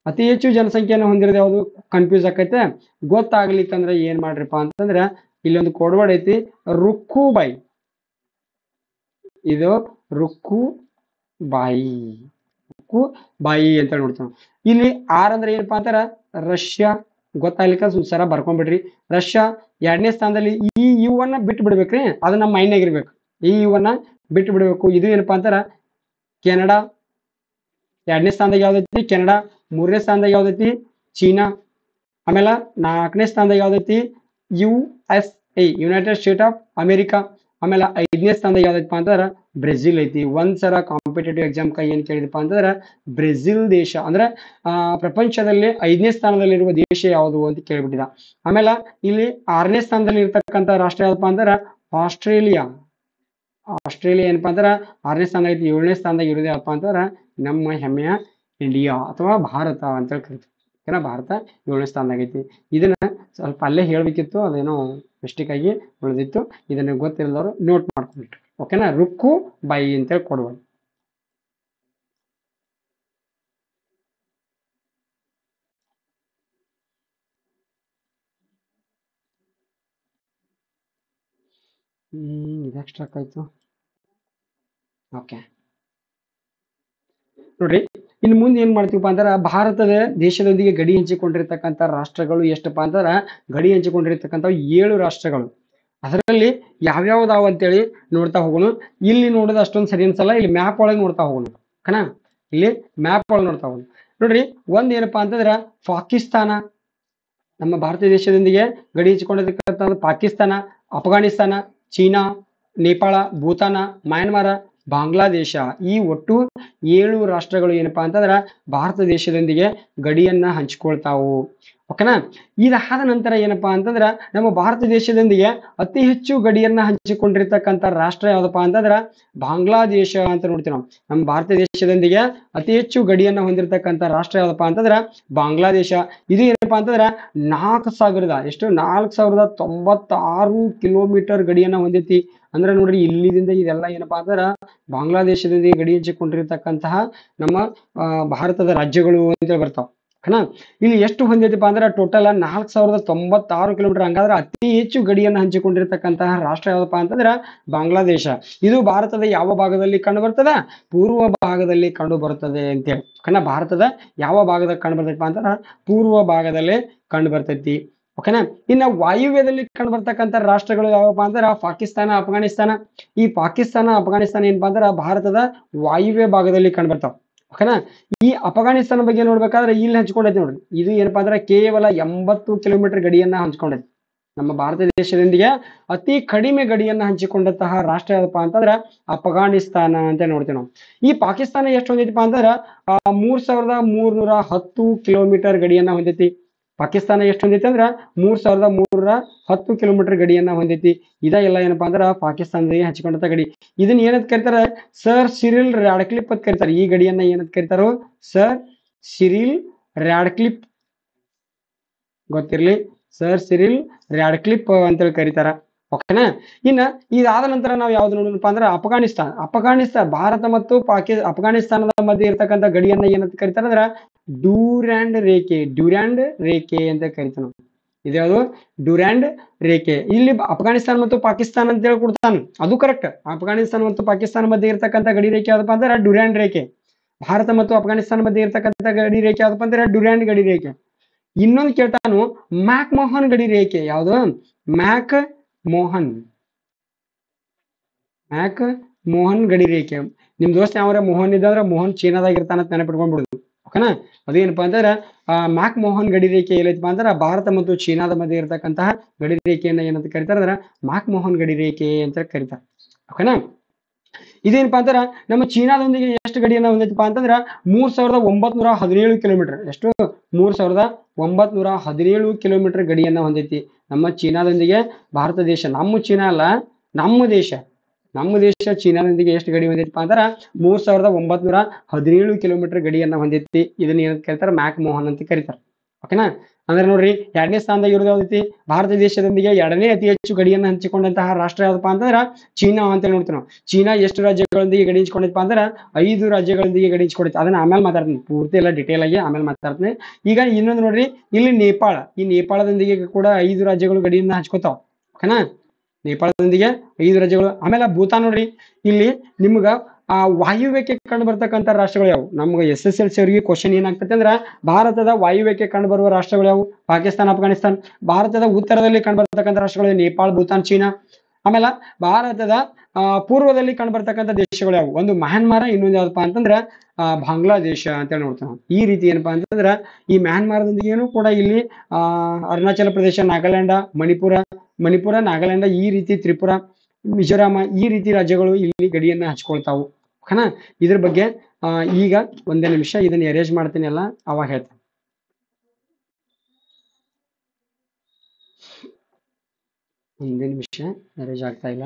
ಅತಿ ಹೆಚ್ಚು ಜನಸಂಖ್ಯೆಯನ್ನು ಹೊಂದಿರೋದು ಯಾವುದು, ಕನ್ಫ್ಯೂಸ್ ಆಕೈತೆ. ಗೊತ್ತಾಗ್ಲಿಕ್ಕಂದ್ರ ಏನ್ ಮಾಡ್ರಿಪ್ಪ ಅಂತಂದ್ರ ಇಲ್ಲೊಂದು ಕೋಡ್ವರ್ಡ್ ಐತಿ, ರುಕ್ಕುಬಾಯಿ. ಇದು ರುಕ್ಕುಬಾಯಿ, ರುಕ್ಕುಬಾಯಿ ಅಂತ ನೋಡ್ತೀವಿ. ಇಲ್ಲಿ ಆರ್ ಅಂದ್ರೆ ಏನಪ್ಪಾ ಅಂತಾರ ರಷ್ಯಾ. ಗೊತ್ತಾಗ್ಲಿಕ್ಕ ಸರ ಬರ್ಕೊಂಡ್ಬಿಡ್ರಿ. ರಷ್ಯಾ ಎರಡನೇ ಸ್ಥಾನದಲ್ಲಿ. ಈ ಇವನ್ನ ಬಿಟ್ಟು ಬಿಡ್ಬೇಕ್ರಿ, ಅದು ನಮ್ಮ ಮೈಂಡ್ನಾಗ ಇರ್ಬೇಕು. ಈ ಇವನ್ನ ಬಿಟ್ಟು ಬಿಡ್ಬೇಕು. ಇದು ಏನಪ್ಪಾ ಅಂತಾರ ಕೆನಡಾ. ಎರಡನೇ ಸ್ಥಾನದಾಗ ಯಾವ್ದೈತಿ ಕೆನಡಾ. ಮೂರನೇ ಸ್ಥಾನದಾಗ ಯಾವ್ದೈತಿ ಚೀನಾ. ಆಮೇಲೆ ನಾಲ್ಕನೇ ಸ್ಥಾನದಾಗ ಯಾವ್ದೈತಿ USA, United state of America. ಆಮೇಲೆ ಐದನೇ ಸ್ಥಾನದಾಗ ಯಾವ್ದೈತಪ್ಪ ಅಂತಂದ್ರ ಬ್ರೆಜಿಲ್ ಐತಿ. ಒಂದ್ಸರ ಕಾಂಪಿಟೇಟಿವ್ ಎಕ್ಸಾಮ್ ಏನ್ ಕೇಳಿದಪ್ಪ ಅಂತಂದ್ರ ಬ್ರೆಜಿಲ್ ದೇಶ ಅಂದ್ರೆ ಪ್ರಪಂಚದಲ್ಲಿ 5ನೇ ಸ್ಥಾನದಲ್ಲಿರುವ ದೇಶ ಯಾವುದು ಅಂತ ಕೇಳ್ಬಿಟ್ಟಿದ. ಆಮೇಲೆ ಇಲ್ಲಿ 6ನೇ ಸ್ಥಾನದಲ್ಲಿ ಇರ್ತಕ್ಕಂಥ ರಾಷ್ಟ್ರ ಯಾವ್ದಪ್ಪ ಅಂದ್ರ ಆಸ್ಟ್ರೇಲಿಯಾ. ಆಸ್ಟ್ರೇಲಿಯಾ ಏನಪ್ಪಾ ಅಂದ್ರ 6ನೇ ಸ್ಥಾನ ಐತಿ. 7ನೇ ಸ್ಥಾನದಾಗ ಇರೋದು ಯಾವಪ್ಪ ಅಂತಂದ್ರ ನಮ್ಮ ಹೆಮ್ಮೆಯ ಇಂಡಿಯಾ ಅಥವಾ ಭಾರತ ಅಂತ ಕರಿತೀವಿ. ಓಕೆನಾ, ಭಾರತ 7ನೇ ಸ್ಥಾನದಾಗ ಐತಿ. ಇದನ್ನ ಸ್ವಲ್ಪ ಅಲ್ಲೇ ಹೇಳ್ಬೇಕಿತ್ತು, ಅದೇನೋ ಮಿಸ್ಟೇಕ್ ಆಗಿ ಉಳಿದಿತ್ತು. ಇದನ್ನ ಗೊತ್ತಿಲ್ಲದವರು ನೋಟ್ ಮಾಡ್ಕೊಂಡ್ಬಿಟ್ರು. ಓಕೆನಾ, ರುಕ್ಕು ಬಾಯಿ ಅಂತೇಳಿ ಕೊಡುವ. ಇದಕ್ಕೆ ಸ್ಟ್ರಕ್ ಆಯ್ತು. ಓಕೆ ನೋಡ್ರಿ, ಇನ್ನು ಮುಂದೆ ಏನ್ ಮಾಡ್ತೀವಪ್ಪ ಅಂತಾರ ಭಾರತದ ದೇಶದೊಂದಿಗೆ ಗಡಿ ಹಂಚಿಕೊಂಡಿರ್ತಕ್ಕಂಥ ರಾಷ್ಟ್ರಗಳು ಎಷ್ಟಪ್ಪ ಅಂತಾರ ಗಡಿ ಹಂಚಿಕೊಂಡಿರ್ತಕ್ಕಂಥ 7 ರಾಷ್ಟ್ರಗಳು. ಅದರಲ್ಲಿ ಯಾವ್ಯಾವ್ದಾವ ಅಂತೇಳಿ ನೋಡ್ತಾ ಹೋಗೋಣ. ಇಲ್ಲಿ ನೋಡೋದು ಅಷ್ಟೊಂದು ಸರಿ ಅನ್ಸಲ್ಲ, ಇಲ್ಲಿ ಮ್ಯಾಪ್ ಒಳಗೆ ನೋಡ್ತಾ ಹೋಗೋಣ. ಓಕೆನಾ, ಇಲ್ಲಿ ಮ್ಯಾಪ್ ಒಳಗೆ ನೋಡ್ತಾ ಹೋಗೋಣ. ನೋಡ್ರಿ, ಒಂದ್ ಏನಪ್ಪಾ ಅಂತಂದ್ರ ಪಾಕಿಸ್ತಾನ. ನಮ್ಮ ಭಾರತ ದೇಶದೊಂದಿಗೆ ಗಡಿ ಹಂಚಿಕೊಂಡಿರ್ತಕ್ಕಂಥ ಪಾಕಿಸ್ತಾನ, ಅಫ್ಘಾನಿಸ್ತಾನ, ಚೀನಾ, ನೇಪಾಳ, ಭೂತಾನ, ಮಯನ್ಮಾರ, ಬಾಂಗ್ಲಾದೇಶ. ಈ ಒಟ್ಟು 7 ರಾಷ್ಟ್ರಗಳು ಏನಪ್ಪಾ ಅಂತಂದ್ರ ಭಾರತ ದೇಶದೊಂದಿಗೆ ಗಡಿಯನ್ನ ಹಂಚಿಕೊಳ್ತಾವು. ಓಕೆನಾ, ಇದಾದ ನಂತರ ಏನಪ್ಪಾ ಅಂತಂದ್ರ ನಮ್ಮ ಭಾರತ ದೇಶದೊಂದಿಗೆ ಅತಿ ಹೆಚ್ಚು ಗಡಿಯನ್ನ ಹಂಚಿಕೊಂಡಿರ್ತಕ್ಕಂಥ ರಾಷ್ಟ್ರ ಯಾವ್ದಪ್ಪ ಅಂತಂದ್ರ ಬಾಂಗ್ಲಾದೇಶ ಅಂತ ನೋಡ್ತೀವಿ ನಾವು. ನಮ್ಮ ಭಾರತ ದೇಶದೊಂದಿಗೆ ಅತಿ ಹೆಚ್ಚು ಗಡಿಯನ್ನ ಹೊಂದಿರತಕ್ಕಂಥ ರಾಷ್ಟ್ರ ಯಾವ್ದಪ್ಪ ಅಂತಂದ್ರ ಬಾಂಗ್ಲಾದೇಶ. ಇದು ಏನಪ್ಪಾ ಅಂತಂದ್ರ 4,096 ಕಿಲೋಮೀಟರ್ ಗಡಿಯನ್ನ ಹೊಂದೈತಿ. ಅಂದ್ರೆ ನೋಡ್ರಿ, ಇಲ್ಲಿದಿಂದ ಇದೆಲ್ಲ ಏನಪ್ಪಾ ಅಂತಾರ ಬಾಂಗ್ಲಾದೇಶದೊಂದಿಗೆ ಗಡಿ ಹಂಚಿಕೊಂಡಿರ್ತಕ್ಕಂತಹ ನಮ್ಮ ಭಾರತದ ರಾಜ್ಯಗಳು ಅಂತೇಳಿ ಬರ್ತಾವ. ಓಕೆನಾ, ಇಲ್ಲಿ ಎಷ್ಟು ಹೊಂದೈತಿಪ್ಪ ಅಂದ್ರೆ ಟೋಟಲ್ 4,096 ಕಿಲೋಮೀಟರ್. ಹಂಗಾದ್ರೆ ಅತಿ ಹೆಚ್ಚು ಗಡಿಯನ್ನು ಹಂಚಿಕೊಂಡಿರ್ತಕ್ಕಂತಹ ರಾಷ್ಟ್ರ ಯಾವ್ದಪ್ಪ ಅಂತಂದ್ರ ಬಾಂಗ್ಲಾದೇಶ. ಇದು ಭಾರತದ ಯಾವ ಭಾಗದಲ್ಲಿ ಕಂಡು ಬರ್ತದ? ಪೂರ್ವ ಭಾಗದಲ್ಲಿ ಕಂಡು ಬರ್ತದೆ ಅಂತೇಳಿ. ಓಕೆನಾ, ಭಾರತದ ಯಾವ ಭಾಗದಲ್ಲಿ ಕಂಡು ಬರ್ತೈತಿಪ್ಪ ಅಂತಂದ್ರ ಪೂರ್ವ ಭಾಗದಲ್ಲಿ ಕಂಡು ಬರ್ತೈತಿ. ಓಕೆನಾ, ಇನ್ನು ವಾಯುವ್ಯದಲ್ಲಿ ಕಂಡು ಬರ್ತಕ್ಕಂಥ ರಾಷ್ಟ್ರಗಳು ಯಾವಪ್ಪ ಅಂದ್ರ ಪಾಕಿಸ್ತಾನ, ಅಫ್ಘಾನಿಸ್ತಾನ. ಈ ಪಾಕಿಸ್ತಾನ, ಅಫ್ಘಾನಿಸ್ತಾನ ಏನಪ್ಪಾ ಅಂದ್ರ ಭಾರತದ ವಾಯುವ್ಯ ಭಾಗದಲ್ಲಿ ಕಂಡು ಬರ್ತಾವ. ಓಕೆನಾ, ಈ ಅಫ್ಘಾನಿಸ್ತಾನ ಬಗ್ಗೆ ನೋಡ್ಬೇಕಾದ್ರೆ ಇಲ್ಲಿ ಹಂಚ್ಕೊಂಡೈತಿ ನೋಡ್ರಿ. ಇದು ಏನಪ್ಪಾ ಅಂದ್ರೆ ಕೇವಲ 80 ಕಿಲೋಮೀಟರ್ ಗಡಿಯನ್ನ ಹಂಚ್ಕೊಂಡೈತಿ. ನಮ್ಮ ಭಾರತ ದೇಶದೊಂದಿಗೆ ಅತಿ ಕಡಿಮೆ ಗಡಿಯನ್ನ ಹಂಚಿಕೊಂಡಂತಹ ರಾಷ್ಟ್ರ ಯಾವ್ದಪ್ಪ ಅಂತಂದ್ರ ಅಫ್ಘಾನಿಸ್ತಾನ ಅಂತ ನೋಡ್ತೀವಿ ನಾವು. ಈ ಪಾಕಿಸ್ತಾನ ಎಷ್ಟು ಹೊಂದೈತಿಪ್ಪ ಅಂದ್ರ 3,310 ಕಿಲೋಮೀಟರ್ ಗಡಿಯನ್ನ ಹೊಂದೈತಿ. ಪಾಕಿಸ್ತಾನ ಎಷ್ಟು ಹೊಂದೈತಿ ಅಂದ್ರ 3,310 ಕಿಲೋಮೀಟರ್ ಗಡಿಯನ್ನ ಹೊಂದೈತಿ. ಇದ ಎಲ್ಲ ಏನಪ್ಪಾ ಅಂದ್ರ ಪಾಕಿಸ್ತಾನದಲ್ಲಿ ಹಂಚಿಕೊಂಡಂತ ಗಡಿ. ಇದನ್ನ ಏನಂತ ಕರಿತಾರ? ಸರ್ ಸಿರಿಲ್ ರಾಡ್ಕ್ಲಿಫ್ ಅಂತ ಕರಿತಾರೆ. ಈ ಗಡಿಯನ್ನ ಏನಂತ ಕರಿತಾರೋ? Sir Cyril Radcliffe. ಗೊತ್ತಿರ್ಲಿ, ಸರ್ ಸಿರಿಲ್ ರಾಡ್ಕ್ಲಿಫ್ ಅಂತೇಳಿ ಕರೀತಾರ. ಓಕೆನಾ, ಇನ್ನ ಇದಾದ ನಂತರ ನಾವು ಯಾವ್ದು ನೋಡೋಣಪ್ಪ ಅಂದ್ರೆ ಅಫ್ಘಾನಿಸ್ತಾನ. ಭಾರತ ಮತ್ತು ಅಫ್ಘಾನಿಸ್ತಾನದ ಮಧ್ಯೆ ಇರ್ತಕ್ಕಂಥ ಗಡಿಯನ್ನ ಏನಂತ ಕರಿತಾರ ಅಂದ್ರ ಡ್ಯೂರ್ಯಾಂಡ್ ರೇಖೆ. ಡ್ಯೂರ್ಯಾಂಡ್ ರೇಖೆ ಅಂತ ಕರಿತಾನ. ಇದ್ಯಾವುದು? ಡ್ಯೂರ್ಯಾಂಡ್ ರೇಖೆ. ಇಲ್ಲಿ ಅಫ್ಘಾನಿಸ್ತಾನ ಮತ್ತು ಪಾಕಿಸ್ತಾನ ಅಂತ ಹೇಳಿ ಕೊಡ್ತಾನ, ಅದು ಕರೆಕ್ಟ್. ಅಫ್ಘಾನಿಸ್ತಾನ ಮತ್ತು ಪಾಕಿಸ್ತಾನ ಮಧ್ಯೆ ಇರ್ತಕ್ಕಂಥ ಗಡಿ ರೇಖೆ ಯಾವ್ದಪ್ಪ ಅಂದ್ರೆ ಡ್ಯೂರ್ಯಾಂಡ್ ರೇಖೆ. ಭಾರತ ಮತ್ತು ಅಫ್ಘಾನಿಸ್ತಾನ ಮಧ್ಯೆ ಇರ್ತಕ್ಕಂಥ ಗಡಿ ರೇಖೆ ಯಾವ್ದಪ್ಪ ಅಂದ್ರೆ ಡ್ಯೂರ್ಯಾಂಡ್ ಗಡಿ ರೇಖೆ. ಇನ್ನೊಂದು ಕೇಳ್ತಾನು, ಮ್ಯಾಕ್ ಮೋಹನ್ ಗಡಿ ರೇಖೆ. ಯಾವುದು? ಮ್ಯಾಕ್ ಮೋಹನ್ ಗಡಿ ರೇಖೆ. ನಿಮ್ ದೋಸ್ತ ಯಾವ್ರ ಮೋಹನ್ ಇದ್ದಂದ್ರ ಮೋಹನ್ ಚೀನಾದಾಗ ಇರ್ತಾನ ಅಂತ ನೆನಪಿಟ್ಕೊಂಡ್ಬಿಡುದು. ಓಕೆನಾ, ಅದೇನಪ್ಪಾ ಅಂದ್ರೆ ಮ್ಯಾಕ್ ಮೋಹನ್ ಗಡಿ ರೇಖೆ ಎಲ್ಲೈತಪ್ಪ ಅಂದ್ರೆ ಭಾರತ ಮತ್ತು ಚೀನಾದ ಮಧ್ಯೆ ಇರತಕ್ಕಂತಹ ಗಡಿ ರೇಖೆಯನ್ನ ಏನಂತ ಕರಿತಾರ ಅಂದ್ರೆ ಮ್ಯಾಕ್ ಮೋಹನ್ ಗಡಿ ರೇಖೆ ಅಂತ ಕರಿತಾರೆ. ಓಕೆನಾ, ಇದೇನಪ್ಪಾ ಅಂತಾರ ನಮ್ಮ ಚೀನಾದೊಂದಿಗೆ ಎಷ್ಟು ಗಡಿಯನ್ನ ಹೊಂದೈತಪ್ಪ ಅಂತಂದ್ರ 3,917 ಕಿಲೋಮೀಟರ್. ಎಷ್ಟು? 3,917 ಕಿಲೋಮೀಟರ್ ಗಡಿಯನ್ನ ಹೊಂದೈತಿ ನಮ್ಮ ಚೀನಾದೊಂದಿಗೆ ಭಾರತ ದೇಶ. ನಮ್ಮ ಚೀನಾ ಅಲ್ಲ, ನಮ್ಮ ದೇಶ ಚೀನಾದೊಂದಿಗೆ ಎಷ್ಟು ಗಡಿ ಹೊಂದೈತಪ್ಪ ಅಂತಾರ 3,917 ಕಿಲೋಮೀಟರ್ ಗಡಿಯನ್ನ ಹೊಂದೈತಿ. ಇದನ್ನ ಏನಂತ ಕರಿತಾರ? ಮ್ಯಾಕ್ ಮೋಹನ್ ಅಂತ ಕರಿತಾರ. ಓಕೆನಾ, ಅಂದ್ರೆ ನೋಡ್ರಿ ಎರಡನೇ ಸ್ಥಾನದಾಗ ಇರೋದು ಯಾವ್ದೈತಿ, ಭಾರತ ದೇಶದೊಂದಿಗೆ ಎರಡನೇ ಅತಿ ಹೆಚ್ಚು ಗಡಿಯನ್ನು ಹಂಚಿಕೊಂಡಂತಹ ರಾಷ್ಟ್ರ ಯಾವ್ದಪ್ಪ ಅಂತಂದ್ರ ಚೀನಾ ಅಂತ ನೋಡ್ತೀವಿ ನಾವು. ಚೀನಾ ಎಷ್ಟು ರಾಜ್ಯಗಳೊಂದಿಗೆ ಗಡಿ ಹಂಚಿಕೊಂಡೈತಪ್ಪ ಅಂದ್ರೆ 5 ರಾಜ್ಯಗಳೊಂದಿಗೆ ಗಡಿ ಹಂಚಿಕೊಂಡೈತೆ. ಅದನ್ನ ಆಮೇಲೆ ಮಾತಾಡ್ತೀನಿ, ಪೂರ್ತಿ ಎಲ್ಲ ಡಿಟೇಲ್ ಆಗಿ ಆಮೇಲೆ ಮಾತಾಡ್ತೀನಿ. ಈಗ ಇನ್ನೊಂದು ನೋಡ್ರಿ, ಇಲ್ಲಿ ನೇಪಾಳ, ಈ ನೇಪಾಳದೊಂದಿಗೆ ಕೂಡ 5 ರಾಜ್ಯಗಳು ಗಡಿಯನ್ನ ಹಂಚ್ಕೋತಾವ, ಓಕೆನಾ. ನೇಪಾಳದೊಂದಿಗೆ 5 ರಾಜ್ಯಗಳು. ಆಮೇಲೆ ಭೂತಾನ್ ನೋಡ್ರಿ, ಇಲ್ಲಿ ನಿಮ್ಗ ವಾಯುವ್ಯಕ್ಕೆ ಕಂಡು ಬರ್ತಕ್ಕಂಥ ರಾಷ್ಟ್ರಗಳು ಯಾವು? ನಮ್ಗೆ SSLC ಅವರಿಗೆ ಕ್ವಶನ್ ಏನಾಗ್ತದೆ ಅಂದ್ರೆ, ಭಾರತದ ವಾಯುವ್ಯಕ್ಕೆ ಕಂಡು ಬರುವ ರಾಷ್ಟ್ರಗಳು ಯಾವು? ಪಾಕಿಸ್ತಾನ, ಅಫ್ಘಾನಿಸ್ತಾನ್. ಭಾರತದ ಉತ್ತರದಲ್ಲಿ ಕಂಡು ಬರ್ತಕ್ಕಂಥ ರಾಷ್ಟ್ರಗಳು ನೇಪಾಳ, ಭೂತಾನ್, ಚೀನಾ. ಆಮೇಲೆ ಭಾರತದ ಪೂರ್ವದಲ್ಲಿ ಕಂಡು ಬರ್ತಕ್ಕಂಥ ದೇಶಗಳು ಯಾವು? ಒಂದು ಮ್ಯಾನ್ಮಾರ, ಇನ್ನೊಂದು ಯಾವ್ದಪ್ಪ ಅಂತಂದ್ರೆ ಬಾಂಗ್ಲಾದೇಶ ಅಂತ ಹೇಳಿ ನೋಡ್ತೀವಿ. ಈ ರೀತಿ ಏನಪ್ಪಾ ಅಂತಂದ್ರೆ, ಈ ಮ್ಯಾನ್ಮಾರದೊಂದಿಗೇನು ಕೂಡ ಇಲ್ಲಿ ಅರುಣಾಚಲ ಪ್ರದೇಶ, ಮಣಿಪುರ, ನಾಗಾಲ್ಯಾಂಡ, ಈ ರೀತಿ ತ್ರಿಪುರ, ಮಿಜೋರಾಮ, ಈ ರೀತಿ ರಾಜ್ಯಗಳು ಇಲ್ಲಿ ಗಡಿಯನ್ನ ಹಂಚ್ಕೊಳ್ತಾವು, ಓಕೆನಾ. ಇದ್ರ ಬಗ್ಗೆ ಈಗ ಒಂದೇ ನಿಮಿಷ ಇದನ್ನ ಅರೇಂಜ್ ಮಾಡ್ತೀನಿ ಅಲ್ಲ, ಅವಾಗ ಹೇಳ್ತೀನಿ. ಒಂದೇ ನಿಮಿಷ, ಅರೇಂಜ್ ಆಗ್ತಾ ಇಲ್ಲ.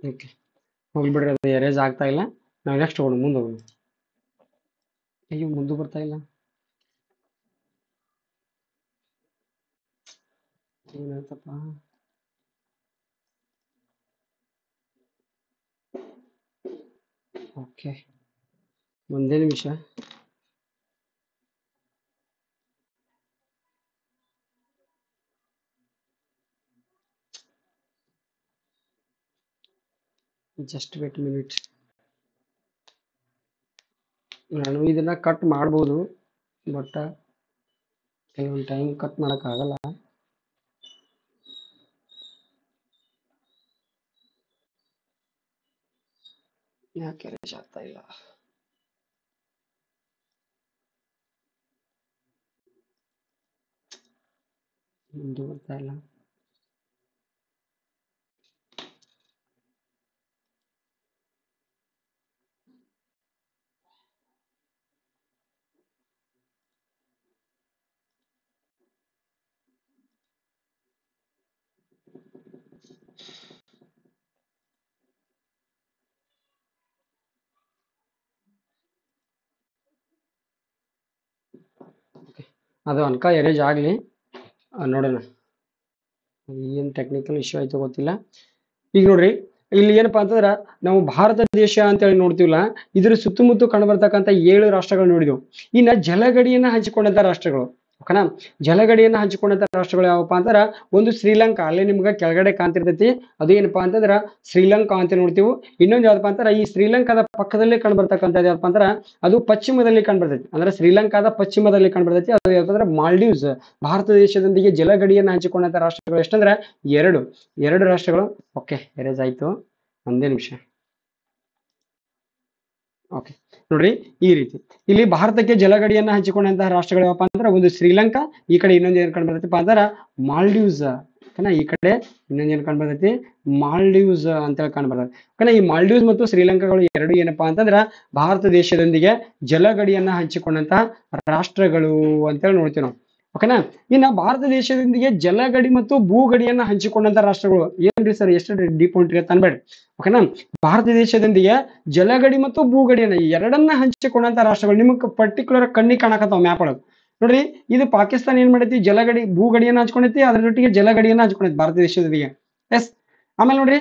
ಓಕೆ, ಹೋಗ್ಬಿಡ್ರಿ, ಅದು ಎರೇಸ್ ಆಗ್ತಾ ಇಲ್ಲ. ನಾವು ನೆಕ್ಸ್ಟ್ ಹೋಗೋಣ, ಮುಂದೆ ಹೋಗೋಣ. ಅಯ್ಯೋ, ಮುಂದೆ ಬರ್ತಾ ಇಲ್ಲ, ಏನಾಯ್ತಪ್ಪ? ಓಕೆ, ಒಂದೇ ನಿಮಿಷ. Just wait minute. ನಾನು ಇದನ್ನ ಕಟ್ ಮಾಡ್ಬೋದು, ಬಟ್ ಕೆಲವೊಂದು ಟೈಮ್ ಕಟ್ ಮಾಡೋಕ್ಕಾಗಲ್ಲ. ಯಾಕೆ ರೇಜ್ ಆಗ್ತಾ ಇಲ್ಲ? ಮುಂದೆ ಬರ್ತಾ ಇಲ್ಲ. ಅದು ಅನ್ಕ ಎರೇಜ್ ಆಗಲಿ, ನೋಡೋಣ ಏನು ಟೆಕ್ನಿಕಲ್ ಇಶ್ಯೂ ಆಯ್ತು ಗೊತ್ತಿಲ್ಲ. ಈಗ ನೋಡ್ರಿ, ಇಲ್ಲಿ ಏನಪ್ಪಾ ಅಂತಂದ್ರ ನಾವು ಭಾರತ ದೇಶ ಅಂತೇಳಿ ನೋಡ್ತೀವಲ್ಲ, ಇದ್ರ ಸುತ್ತಮುತ್ತ ಕಂಡು ಬರ್ತಕ್ಕಂಥ 7 ರಾಷ್ಟ್ರಗಳು ನೋಡಿದೆವು. ಇನ್ನ ಜಲಗಡಿಯನ್ನ ಹಂಚಿಕೊಂಡಂತ ರಾಷ್ಟ್ರಗಳು, ಓಕೆನಾ. ಜಲಗಡಿಯನ್ನ ಹಂಚಿಕೊಂಡಂತ ರಾಷ್ಟ್ರಗಳು ಯಾವಪ್ಪ ಅಂತಾರ, ಒಂದು ಶ್ರೀಲಂಕಾ, ಅಲ್ಲೇ ನಿಮ್ಗೆ ಕೆಳಗಡೆ ಕಾಣ್ತಿರ್ತೈತಿ, ಅದು ಏನಪ್ಪಾ ಅಂತಂದ್ರ ಶ್ರೀಲಂಕಾ ಅಂತ ನೋಡ್ತೀವಿ. ಇನ್ನೊಂದು ಯಾವ್ದಪ್ಪ ಅಂತಾರ, ಈ ಶ್ರೀಲಂಕಾದ ಪಕ್ಕದಲ್ಲೇ ಕಂಡು ಬರ್ತಕ್ಕಂಥದ್ದು ಯಾವಪ್ಪ ಅಂತಾರ, ಅದು ಪಶ್ಚಿಮದಲ್ಲಿ ಕಂಡು ಬರ್ತೈತಿ, ಅಂದ್ರೆ ಶ್ರೀಲಂಕಾದ ಪಶ್ಚಿಮದಲ್ಲಿ ಕಂಡು ಬರ್ತೈತಿ. ಅದು ಯಾವ್ದಂದ್ರೆ ಮಾಲ್ಡೀವ್ಸ್. ಭಾರತ ದೇಶದೊಂದಿಗೆ ಜಲಗಡಿಯನ್ನ ಹಂಚಿಕೊಂಡಂತ ರಾಷ್ಟ್ರಗಳು ಎಷ್ಟಂದ್ರೆ ಎರಡು ರಾಷ್ಟ್ರಗಳು. ಓಕೆ, ಎರೇಸ್ ಆಯ್ತು, ಒಂದೇ ನಿಮಿಷ. ಓಕೆ, ನೋಡ್ರಿ, ಈ ರೀತಿ ಇಲ್ಲಿ ಭಾರತಕ್ಕೆ ಜಲಗಡಿಯನ್ನ ಹಂಚಿಕೊಂಡಂತಹ ರಾಷ್ಟ್ರಗಳು ಯಾವಪ್ಪ ಅಂದ್ರೆ, ಒಂದು ಶ್ರೀಲಂಕಾ, ಈ ಕಡೆ ಇನ್ನೊಂದು ಏನ್ ಕಂಡು ಬರ್ತೈತಿಪ್ಪ ಅಂದ್ರೆ ಮಾಲ್ಡೀವ್ಸ್, ಓಕೆನಾ. ಈ ಕಡೆ ಇನ್ನೊಂದು ಏನ್ ಕಂಡು ಬರ್ತೈತಿ, ಮಾಲ್ಡೀವ್ಸ್ ಅಂತೇಳಿ ಕಂಡು ಬರ್ತೈತಿ, ಓಕೆನಾ. ಈ ಮಾಲ್ಡೀವ್ಸ್ ಮತ್ತು ಶ್ರೀಲಂಕಾಗಳು ಎರಡು ಏನಪ್ಪಾ ಅಂತಂದ್ರ ಭಾರತ ದೇಶದೊಂದಿಗೆ ಜಲಗಡಿಯನ್ನ ಹಂಚಿಕೊಂಡಂತಹ ರಾಷ್ಟ್ರಗಳು ಅಂತೇಳಿ ನೋಡ್ತೀವಿ ನಾವು, ಓಕೆನಾ. ಇನ್ನ ಭಾರತ ದೇಶದೊಂದಿಗೆ ಜಲಗಡಿ ಮತ್ತು ಭೂಗಡಿಯನ್ನ ಹಂಚಿಕೊಂಡಂತ ರಾಷ್ಟ್ರಗಳು ಏನ್ರಿ ಸರ್, ಎಷ್ಟು ಡೀಪ್ ಹೊಂಟ್ರಿ ಅಂತ ಅನ್ಬೇಡ್ರಿ, ಓಕೆನಾ. ಭಾರತ ದೇಶದೊಂದಿಗೆ ಜಲಗಡಿ ಮತ್ತು ಭೂಗಡಿಯನ್ನ ಎರಡನ್ನ ಹಂಚಿಕೊಂಡಂತ ರಾಷ್ಟ್ರಗಳು ನಿಮಗೆ ಪರ್ಟಿಕ್ಯುಲರ್ ಕಣ್ಣಿಗೆ ಕಾಣಕತ್ತಾವ ಮ್ಯಾಪ್ ಒಳಗೆ. ನೋಡ್ರಿ, ಇದು ಪಾಕಿಸ್ತಾನ ಏನ್ ಮಾಡೈತಿ, ಭೂಗಡಿಯನ್ನ ಹಂಚ್ಕೊಂಡೈತಿ, ಅದ್ರ ಜೊತೆಗೆ ಜಲಗಡಿಯನ್ನ ಹಂಚ್ಕೊಂಡೈತಿ ಭಾರತ ದೇಶದೊಂದಿಗೆ. ಎಸ್. ಆಮೇಲೆ ನೋಡ್ರಿ,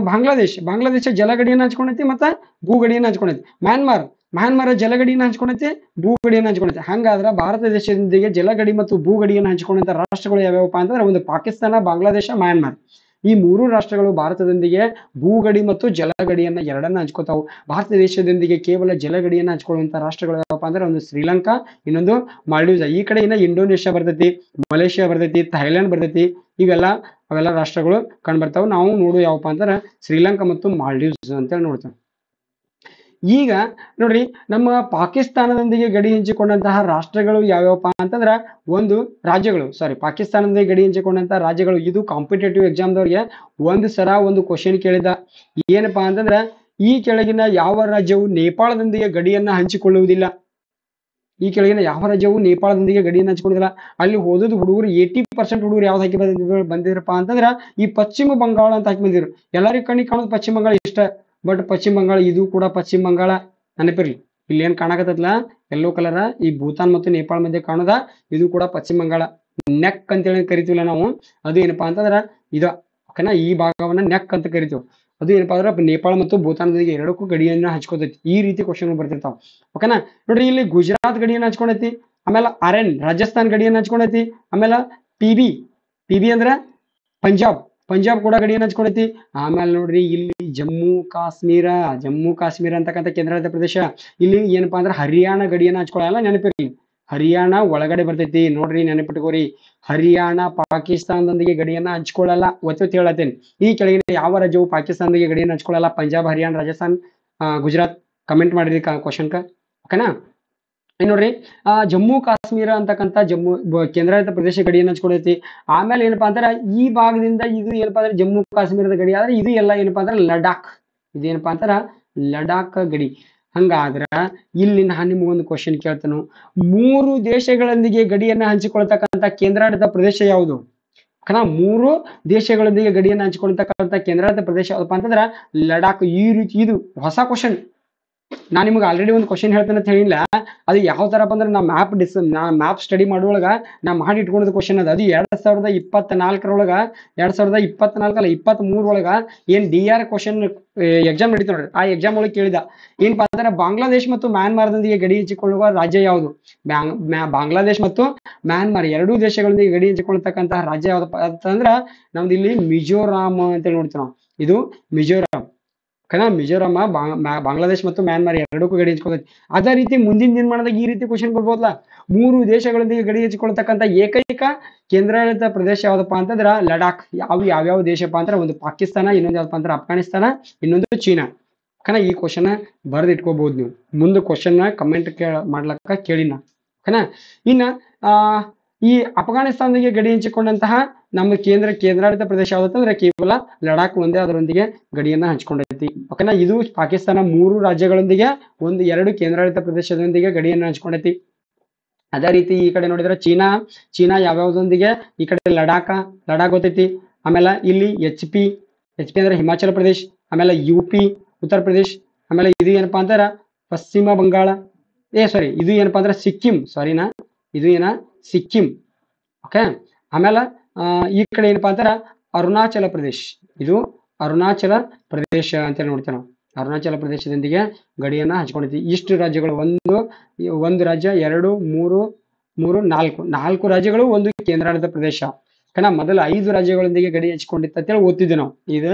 ಬಾಂಗ್ಲಾದೇಶ ಜಲಗಡಿಯನ್ನ ಹಂಚ್ಕೊಂಡೈತಿ ಮತ್ತೆ ಭೂಗಡಿಯನ್ನ ಹಂಚ್ಕೊಂಡೈತಿ. ಮ್ಯಾನ್ಮಾರ್ ಜಲಗಡಿಯನ್ನ ಹಂಚ್ಕೊಂಡೈತಿ, ಭೂಗಡಿಯನ್ನ ಹಂಚ್ಕೊಂಡೈತಿ. ಹಂಗಾದ್ರೆ ಭಾರತ ದೇಶದೊಂದಿಗೆ ಜಲಗಡಿ ಮತ್ತು ಭೂಗಡಿಯನ್ನ ಹಂಚಿಕೊಂಡಂತ ರಾಷ್ಟ್ರಗಳು ಯಾವ್ಯಾವಪ್ಪ ಅಂತಂದ್ರೆ, ಒಂದು ಪಾಕಿಸ್ತಾನ, ಬಾಂಗ್ಲಾದೇಶ, ಮ್ಯಾನ್ಮಾರ್. ಈ 3 ರಾಷ್ಟ್ರಗಳು ಭಾರತದೊಂದಿಗೆ ಭೂಗಡಿ ಮತ್ತು ಜಲಗಡಿಯನ್ನ ಎರಡನ್ನ ಹಂಚ್ಕೋತಾವು. ಭಾರತ ದೇಶದೊಂದಿಗೆ ಕೇವಲ ಜಲಗಡಿಯನ್ನ ಹಂಚ್ಕೊಳ್ಳುವಂತ ರಾಷ್ಟ್ರಗಳು ಯಾವಪ್ಪ ಅಂದ್ರೆ, ಒಂದು ಶ್ರೀಲಂಕಾ, ಇನ್ನೊಂದು ಮಾಲ್ಡೀವ್ಸ್. ಈ ಕಡೆ ಇನ್ನ ಇಂಡೋನೇಷ್ಯಾ ಬರ್ತೈತಿ, ಮಲೇಷ್ಯಾ ಬರ್ತೈತಿ, ಥೈಲ್ಯಾಂಡ್ ಬರ್ತೈತಿ. ಅವೆಲ್ಲ ರಾಷ್ಟ್ರಗಳು ಕಂಡು ಬರ್ತಾವೆ. ನಾವು ನೋಡು ಯಾವಪ್ಪ ಅಂದ್ರೆ ಶ್ರೀಲಂಕಾ ಮತ್ತು ಮಾಲ್ಡೀವ್ಸ್ ಅಂತೇಳಿ ನೋಡ್ತೇವೆ. ಈಗ ನೋಡ್ರಿ, ನಮ್ಮ ಪಾಕಿಸ್ತಾನದೊಂದಿಗೆ ಗಡಿ ಹಂಚಿಕೊಂಡಂತಹ ರಾಷ್ಟ್ರಗಳು ಯಾವ್ಯಾವಪ್ಪ ಅಂತಂದ್ರ, ಒಂದು ರಾಜ್ಯಗಳು, ಸಾರಿ, ಪಾಕಿಸ್ತಾನದೊಂದಿಗೆ ಗಡಿ ಹಂಚಿಕೊಂಡಂತಹ ರಾಜ್ಯಗಳು. ಇದು ಕಾಂಪಿಟೇಟಿವ್ ಎಕ್ಸಾಮ್ದವ್ರಿಗೆ ಒಂದು ಸಲ ಒಂದು ಕ್ವಶನ್ ಕೇಳಿದ, ಏನಪ್ಪಾ ಅಂತಂದ್ರ, ಈ ಕೆಳಗಿನ ಯಾವ ರಾಜ್ಯವು ನೇಪಾಳದೊಂದಿಗೆ ಗಡಿಯನ್ನ ಹಂಚಿಕೊಳ್ಳುವುದಿಲ್ಲ? ಈ ಕೆಳಗಿನ ಯಾವ ರಾಜ್ಯವು ನೇಪಾಳದೊಂದಿಗೆ ಗಡಿಯನ್ನು ಹಂಚಿಕೊಳ್ಳುವುದಿಲ್ಲ? ಅಲ್ಲಿ ಓದೋದು ಹುಡುಗರು 80% ಹುಡುಗರು ಯಾವ್ದು ಹಾಕಿ ಬಂದಿರಪ್ಪ ಅಂತಂದ್ರ, ಈ ಪಶ್ಚಿಮ ಬಂಗಾಳ ಅಂತ ಹಾಕಿ ಬಂದಿರು. ಎಲ್ಲರಿಗೂ ಕಣ್ಣಿಗೆ ಕಾಣೋದು ಪಶ್ಚಿಮ ಬಂಗಾಳ ಇಷ್ಟ, ಬಟ್ ಪಶ್ಚಿಮ ಬಂಗಾಳ ಇದು ಕೂಡ ಪಶ್ಚಿಮ ಬಂಗಾಳ. ನೆನಪಿರ್ಲಿ, ಇಲ್ಲಿ ಏನ್ ಕಾಣಕತ್ತಲ್ಲ ಯೆಲ್ಲೋ ಕಲರ್, ಈ ಭೂತಾನ್ ಮತ್ತು ನೇಪಾಳ ಮಧ್ಯೆ ಕಾಣೋದ, ಇದು ಕೂಡ ಪಶ್ಚಿಮ ಬಂಗಾಳ. ನೆಕ್ ಅಂತೇಳಿ ಕರಿತೀವಲ್ಲ ನಾವು, ಅದು ಏನಪ್ಪಾ ಅಂತಂದ್ರ ಇದ, ಓಕೆನಾ? ಈ ಭಾಗವನ್ನ ನೆಕ್ ಅಂತ ಕರಿತೀವಿ. ಅದು ಏನಪ್ಪಾ ಅಂದ್ರೆ ನೇಪಾಳ ಮತ್ತು ಭೂತಾನದೊಂದಿಗೆ ಎರಡಕ್ಕೂ ಗಡಿಯನ್ನ ಹಂಚ್ಕೋತೈತಿ. ಈ ರೀತಿ ಕ್ವಶನ್ ಬರ್ತಿರ್ತಾವ, ಓಕೆನಾ? ನೋಡ್ರಿ, ಇಲ್ಲಿ ಗುಜರಾತ್ ಗಡಿಯನ್ನ ಹಂಚ್ಕೊಂಡೈತಿ, ಆಮೇಲೆ RN ರಾಜಸ್ಥಾನ್ ಗಡಿಯನ್ನ ಹಂಚ್ಕೊಂಡೈತಿ, ಆಮೇಲೆ PB ಅಂದ್ರ ಪಂಜಾಬ್ ಕೂಡ ಗಡಿಯನ್ನ ಹಂಚ್ಕೊಂಡೈತಿ. ಆಮೇಲೆ ನೋಡ್ರಿ, ಇಲ್ಲಿ ಜಮ್ಮು ಕಾಶ್ಮೀರ ಅಂತಕ್ಕಂಥ ಕೇಂದ್ರಾಡಳಿತ ಪ್ರದೇಶ, ಇಲ್ಲಿ ಏನಪ್ಪಾ ಅಂದ್ರೆ ಹರಿಯಾಣ ಗಡಿಯನ್ನ ಹಂಚ್ಕೊಳ್ಳಲ್ಲ, ನೆನಪಿರ್ಲಿ. ಹರಿಯಾಣ ಒಳಗಡೆ ಬರ್ತೈತಿ, ನೋಡ್ರಿ ನೆನಪಿಟ್ಕೋರಿ. ಹರಿಯಾಣ ಪಾಕಿಸ್ತಾನದೊಂದಿಗೆ ಗಡಿಯನ್ನ ಹಂಚ್ಕೊಳ್ಳಲ್ಲ, ಒತ್ತು ಹೇಳತ್ತೇನೆ. ಈ ಕೆಳಗಿನ ಯಾವ ರಾಜ್ಯವು ಪಾಕಿಸ್ತಾನದೊಂದಿಗೆ ಗಡಿಯನ್ನ ಹಂಚ್ಕೊಳ್ಳಲ್ಲ? ಪಂಜಾಬ್, ಹರಿಯಾಣ, ರಾಜಸ್ಥಾನ್, ಗುಜರಾತ್. ಕಮೆಂಟ್ ಮಾಡಿರಿ ಕ್ವಶನ್ಕ, ಓಕೆನಾ? ನೋಡ್ರಿ, ಜಮ್ಮು ಕಾಶ್ಮೀರ ಅಂತಕ್ಕಂಥ ಕೇಂದ್ರಾಡಳಿತ ಪ್ರದೇಶ ಗಡಿಯನ್ನು ಹಂಚ್ಕೊಂಡೈತಿ. ಆಮೇಲೆ ಏನಪ್ಪಾ ಅಂತಾರ, ಈ ಭಾಗದಿಂದ ಇದು ಏನಪ್ಪಾ ಅಂದ್ರೆ ಜಮ್ಮು ಕಾಶ್ಮೀರದ ಗಡಿ, ಆದ್ರೆ ಇದು ಎಲ್ಲ ಏನಪ್ಪಾ ಅಂದ್ರೆ ಲಡಾಖ್. ಇದೇನಪ್ಪಾ ಅಂತಾರ ಲಡಾಖ್ ಗಡಿ. ಹಂಗಾದ್ರ ಇಲ್ಲಿ ನಾನು ನಿಮಗೊಂದು ಕ್ವಶನ್ ಕೇಳ್ತೇನೆ, 3 ದೇಶಗಳೊಂದಿಗೆ ಗಡಿಯನ್ನ ಹಂಚಿಕೊಳ್ತಕ್ಕಂಥ ಕೇಂದ್ರಾಡಳಿತ ಪ್ರದೇಶ ಯಾವುದು? 3 ದೇಶಗಳೊಂದಿಗೆ ಗಡಿಯನ್ನು ಹಂಚಿಕೊಳ್ತಕ್ಕಂಥ ಕೇಂದ್ರಾಡಳಿತ ಪ್ರದೇಶ ಯಾವಪ್ಪ ಅಂತಂದ್ರ ಲಡಾಖ್. ಈ ರೀತಿ ಇದು ಹೊಸ ಕ್ವಶನ್. ನಾನು ನಿಮ್ಗೆ ಆಲ್ರೆಡಿ ಒಂದು ಕ್ವಶನ್ ಹೇಳ್ತೇನೆ ಅಂತ ಹೇಳಿಲ್ಲ, ಅದು ಯಾವ ತರಪ್ಪ ಅಂದ್ರೆ ನಾ ಮ್ಯಾಪ್ ಸ್ಟಡಿ ಮಾಡುವೊಳಗ ನಾ ಮಾಡಿ ಇಟ್ಕೊಂಡಿದ್ದ ಕ್ವಶನ್ ಅದು 2024 23 ಒಳಗ ಏನ್ DR ಕ್ವಶನ್ ಎಕ್ಸಾಮ್ ನಡೀತು ನೋಡ್ರಿ, ಆ ಎಕ್ಸಾಮ್ ಒಳಗೆ ಕೇಳಿದ ಏನಪ್ಪಾ ಅಂದ್ರೆ, ಬಾಂಗ್ಲಾದೇಶ್ ಮತ್ತು ಮ್ಯಾನ್ಮಾರ್ದೊಂದಿಗೆ ಗಡಿ ಹಂಚಿಕೊಳ್ಳುವ ರಾಜ್ಯ ಯಾವುದು? ಬಾಂಗ್ಲಾದೇಶ್ ಮತ್ತು ಮ್ಯಾನ್ಮಾರ್ ಎರಡೂ ದೇಶಗಳೊಂದಿಗೆ ಗಡಿ ಹಂಚಿಕೊಳ್ತಕ್ಕಂತಹ ರಾಜ್ಯ ಯಾವ್ದಪ್ಪ ಅಂತಂದ್ರ, ನಮ್ದು ಇಲ್ಲಿ ಮಿಜೋರಾಮ್ ಅಂತ ನೋಡ್ತೀವಿ ನಾವು. ಇದು ಮಿಜೋರಾಮ್, ಮಿಜೋರಾಮ ಬಾಂಗ್ಲಾದೇಶ್ ಮತ್ತು ಮ್ಯಾನ್ಮಾರ್ ಎರಡಕ್ಕೂ ಗಡಿ ಹಂಚ್ಕೊಳ್ತೈತಿ. ಅದೇ ರೀತಿ ಮುಂದಿನ ದಿನಮಾನದಾಗ ಈ ರೀತಿ ಕ್ವಶನ್ ಬರ್ಬೋದಲ್ಲ, 3 ದೇಶಗಳೊಂದಿಗೆ ಗಡಿ ಹಂಚಿಕೊಳ್ತಕ್ಕಂಥ ಏಕೈಕ ಕೇಂದ್ರಾಡಳಿತ ಪ್ರದೇಶ ಯಾವ್ದಪ್ಪ ಅಂತಂದ್ರ ಲಡಾಖ್. ಯಾವ್ಯಾವ ದೇಶಪ್ಪ ಅಂದ್ರೆ, ಒಂದು ಪಾಕಿಸ್ತಾನ, ಇನ್ನೊಂದು ಯಾವ್ದಪ್ಪ ಅಂದ್ರೆ ಅಫ್ಘಾನಿಸ್ತಾನ, ಇನ್ನೊಂದು ಚೀನಾ. ಈ ಕ್ವಶನ್ ಬರ್ದು ಇಟ್ಕೋಬಹುದು ನೀವು. ಮುಂದೆ ಕ್ವಶನ್ ಕಮೆಂಟ್ ಮಾಡ್ಲಕ್ಕ ಕೇಳಿನ, ಓಕೆನಾ? ಇನ್ನ ಈ ಅಫ್ಘಾನಿಸ್ತಾನದೊಂದಿಗೆ ಗಡಿ ಹಂಚಿಕೊಂಡಂತಹ ನಮ್ಮ ಕೇಂದ್ರಾಡಳಿತ ಪ್ರದೇಶ ಯಾವ್ದಂದ್ರೆ ಕೇವಲ ಲಡಾಖ್ ಒಂದೇ ಅದರೊಂದಿಗೆ ಗಡಿಯನ್ನ ಹಂಚ್ಕೊಂಡೈತಿ, ಓಕೆನಾ? ಇದು ಪಾಕಿಸ್ತಾನ 3 ರಾಜ್ಯಗಳೊಂದಿಗೆ 2 ಕೇಂದ್ರಾಡಳಿತ ಪ್ರದೇಶದೊಂದಿಗೆ ಗಡಿಯನ್ನ ಹಂಚ್ಕೊಂಡೈತಿ. ಅದೇ ರೀತಿ ಈ ಕಡೆ ನೋಡಿದ್ರೆ ಚೀನಾ ಯಾವ್ಯಾವ್ದೊಂದಿಗೆ, ಈ ಕಡೆ ಲಡಾಖ್ ಗೊತ್ತೈತಿ. ಆಮೇಲೆ ಇಲ್ಲಿ HP ಅಂದ್ರೆ ಹಿಮಾಚಲ ಪ್ರದೇಶ್, ಆಮೇಲೆ UP ಉತ್ತರ ಪ್ರದೇಶ್, ಆಮೇಲೆ ಇದು ಏನಪ್ಪಾ ಅಂತಾರ ಪಶ್ಚಿಮ ಬಂಗಾಳ, ಇದು ಏನಪ್ಪಾ ಅಂದ್ರೆ ಸಿಕ್ಕಿಂ, ಸಿಕ್ಕಿಂ, ಓಕೆ? ಆಮೇಲೆ ಈ ಕಡೆ ಏನಪ್ಪಾ ಅಂತಾರ ಅರುಣಾಚಲ ಪ್ರದೇಶ್, ಇದು ಅರುಣಾಚಲ ಪ್ರದೇಶ ಅಂತ ನೋಡ್ತೇವೆ ನಾವು. ಅರುಣಾಚಲ ಪ್ರದೇಶದೊಂದಿಗೆ ಗಡಿಯನ್ನ ಹಂಚ್ಕೊಂಡೈತಿ. ಇಷ್ಟು ರಾಜ್ಯಗಳು, ಒಂದು ರಾಜ್ಯ, 2 3 4 ರಾಜ್ಯಗಳು, ಒಂದು ಕೇಂದ್ರಾಡಳಿತ ಪ್ರದೇಶ. ಮೊದಲು 5 ರಾಜ್ಯಗಳೊಂದಿಗೆ ಗಡಿ ಹಂಚಿಕೊಂಡಿತ್ತು ಅಂತೇಳಿ ಓದ್ತಿದ್ವಿ ನಾವು. ಇದು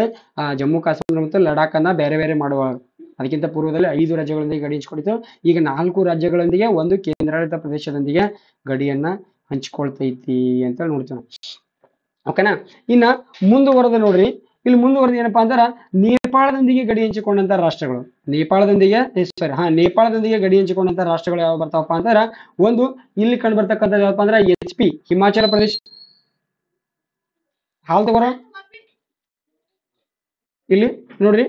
ಜಮ್ಮು ಕಾಶ್ಮೀರ ಮತ್ತು ಲಡಾಖ್ ಅನ್ನ ಬೇರೆ ಮಾಡುವಾಗ, ಅದಕ್ಕಿಂತ ಪೂರ್ವದಲ್ಲಿ 5 ರಾಜ್ಯಗಳೊಂದಿಗೆ ಗಡಿ ಹಂಚಿಕೊಂಡಿತ್ತು. ಈಗ 4 ರಾಜ್ಯಗಳೊಂದಿಗೆ ಒಂದು ಕೇಂದ್ರಾಡಳಿತ ಪ್ರದೇಶದೊಂದಿಗೆ ಗಡಿಯನ್ನ ಹಂಚಿಕೊಳ್ತೈತಿ ಅಂತ ನೋಡ್ತೀವಿ, ಓಕೆನಾ? ಇನ್ನ ಮುಂದುವರೆದ ನೋಡ್ರಿ, ಇಲ್ಲಿ ಮುಂದುವರೆದ ಏನಪ್ಪಾ ಅಂತಾರ, ನೇಪಾಳದೊಂದಿಗೆ ಗಡಿ ಹಂಚಿಕೊಂಡಂತ ರಾಷ್ಟ್ರಗಳು. ನೇಪಾಳದೊಂದಿಗೆ ಗಡಿ ಹಂಚಿಕೊಂಡಂತ ರಾಷ್ಟ್ರಗಳು ಯಾವ ಬರ್ತಾವಪ್ಪ ಅಂತಾರ, ಒಂದು ಇಲ್ಲಿ ಕಂಡು ಬರ್ತಕ್ಕಂಥ ಯಾವಪ್ಪ ಅಂದ್ರೆ HP ಹಿಮಾಚಲ ಪ್ರದೇಶ್. ಹಾಲ್ ತಗೋರ, ಇಲ್ಲಿ ನೋಡ್ರಿ,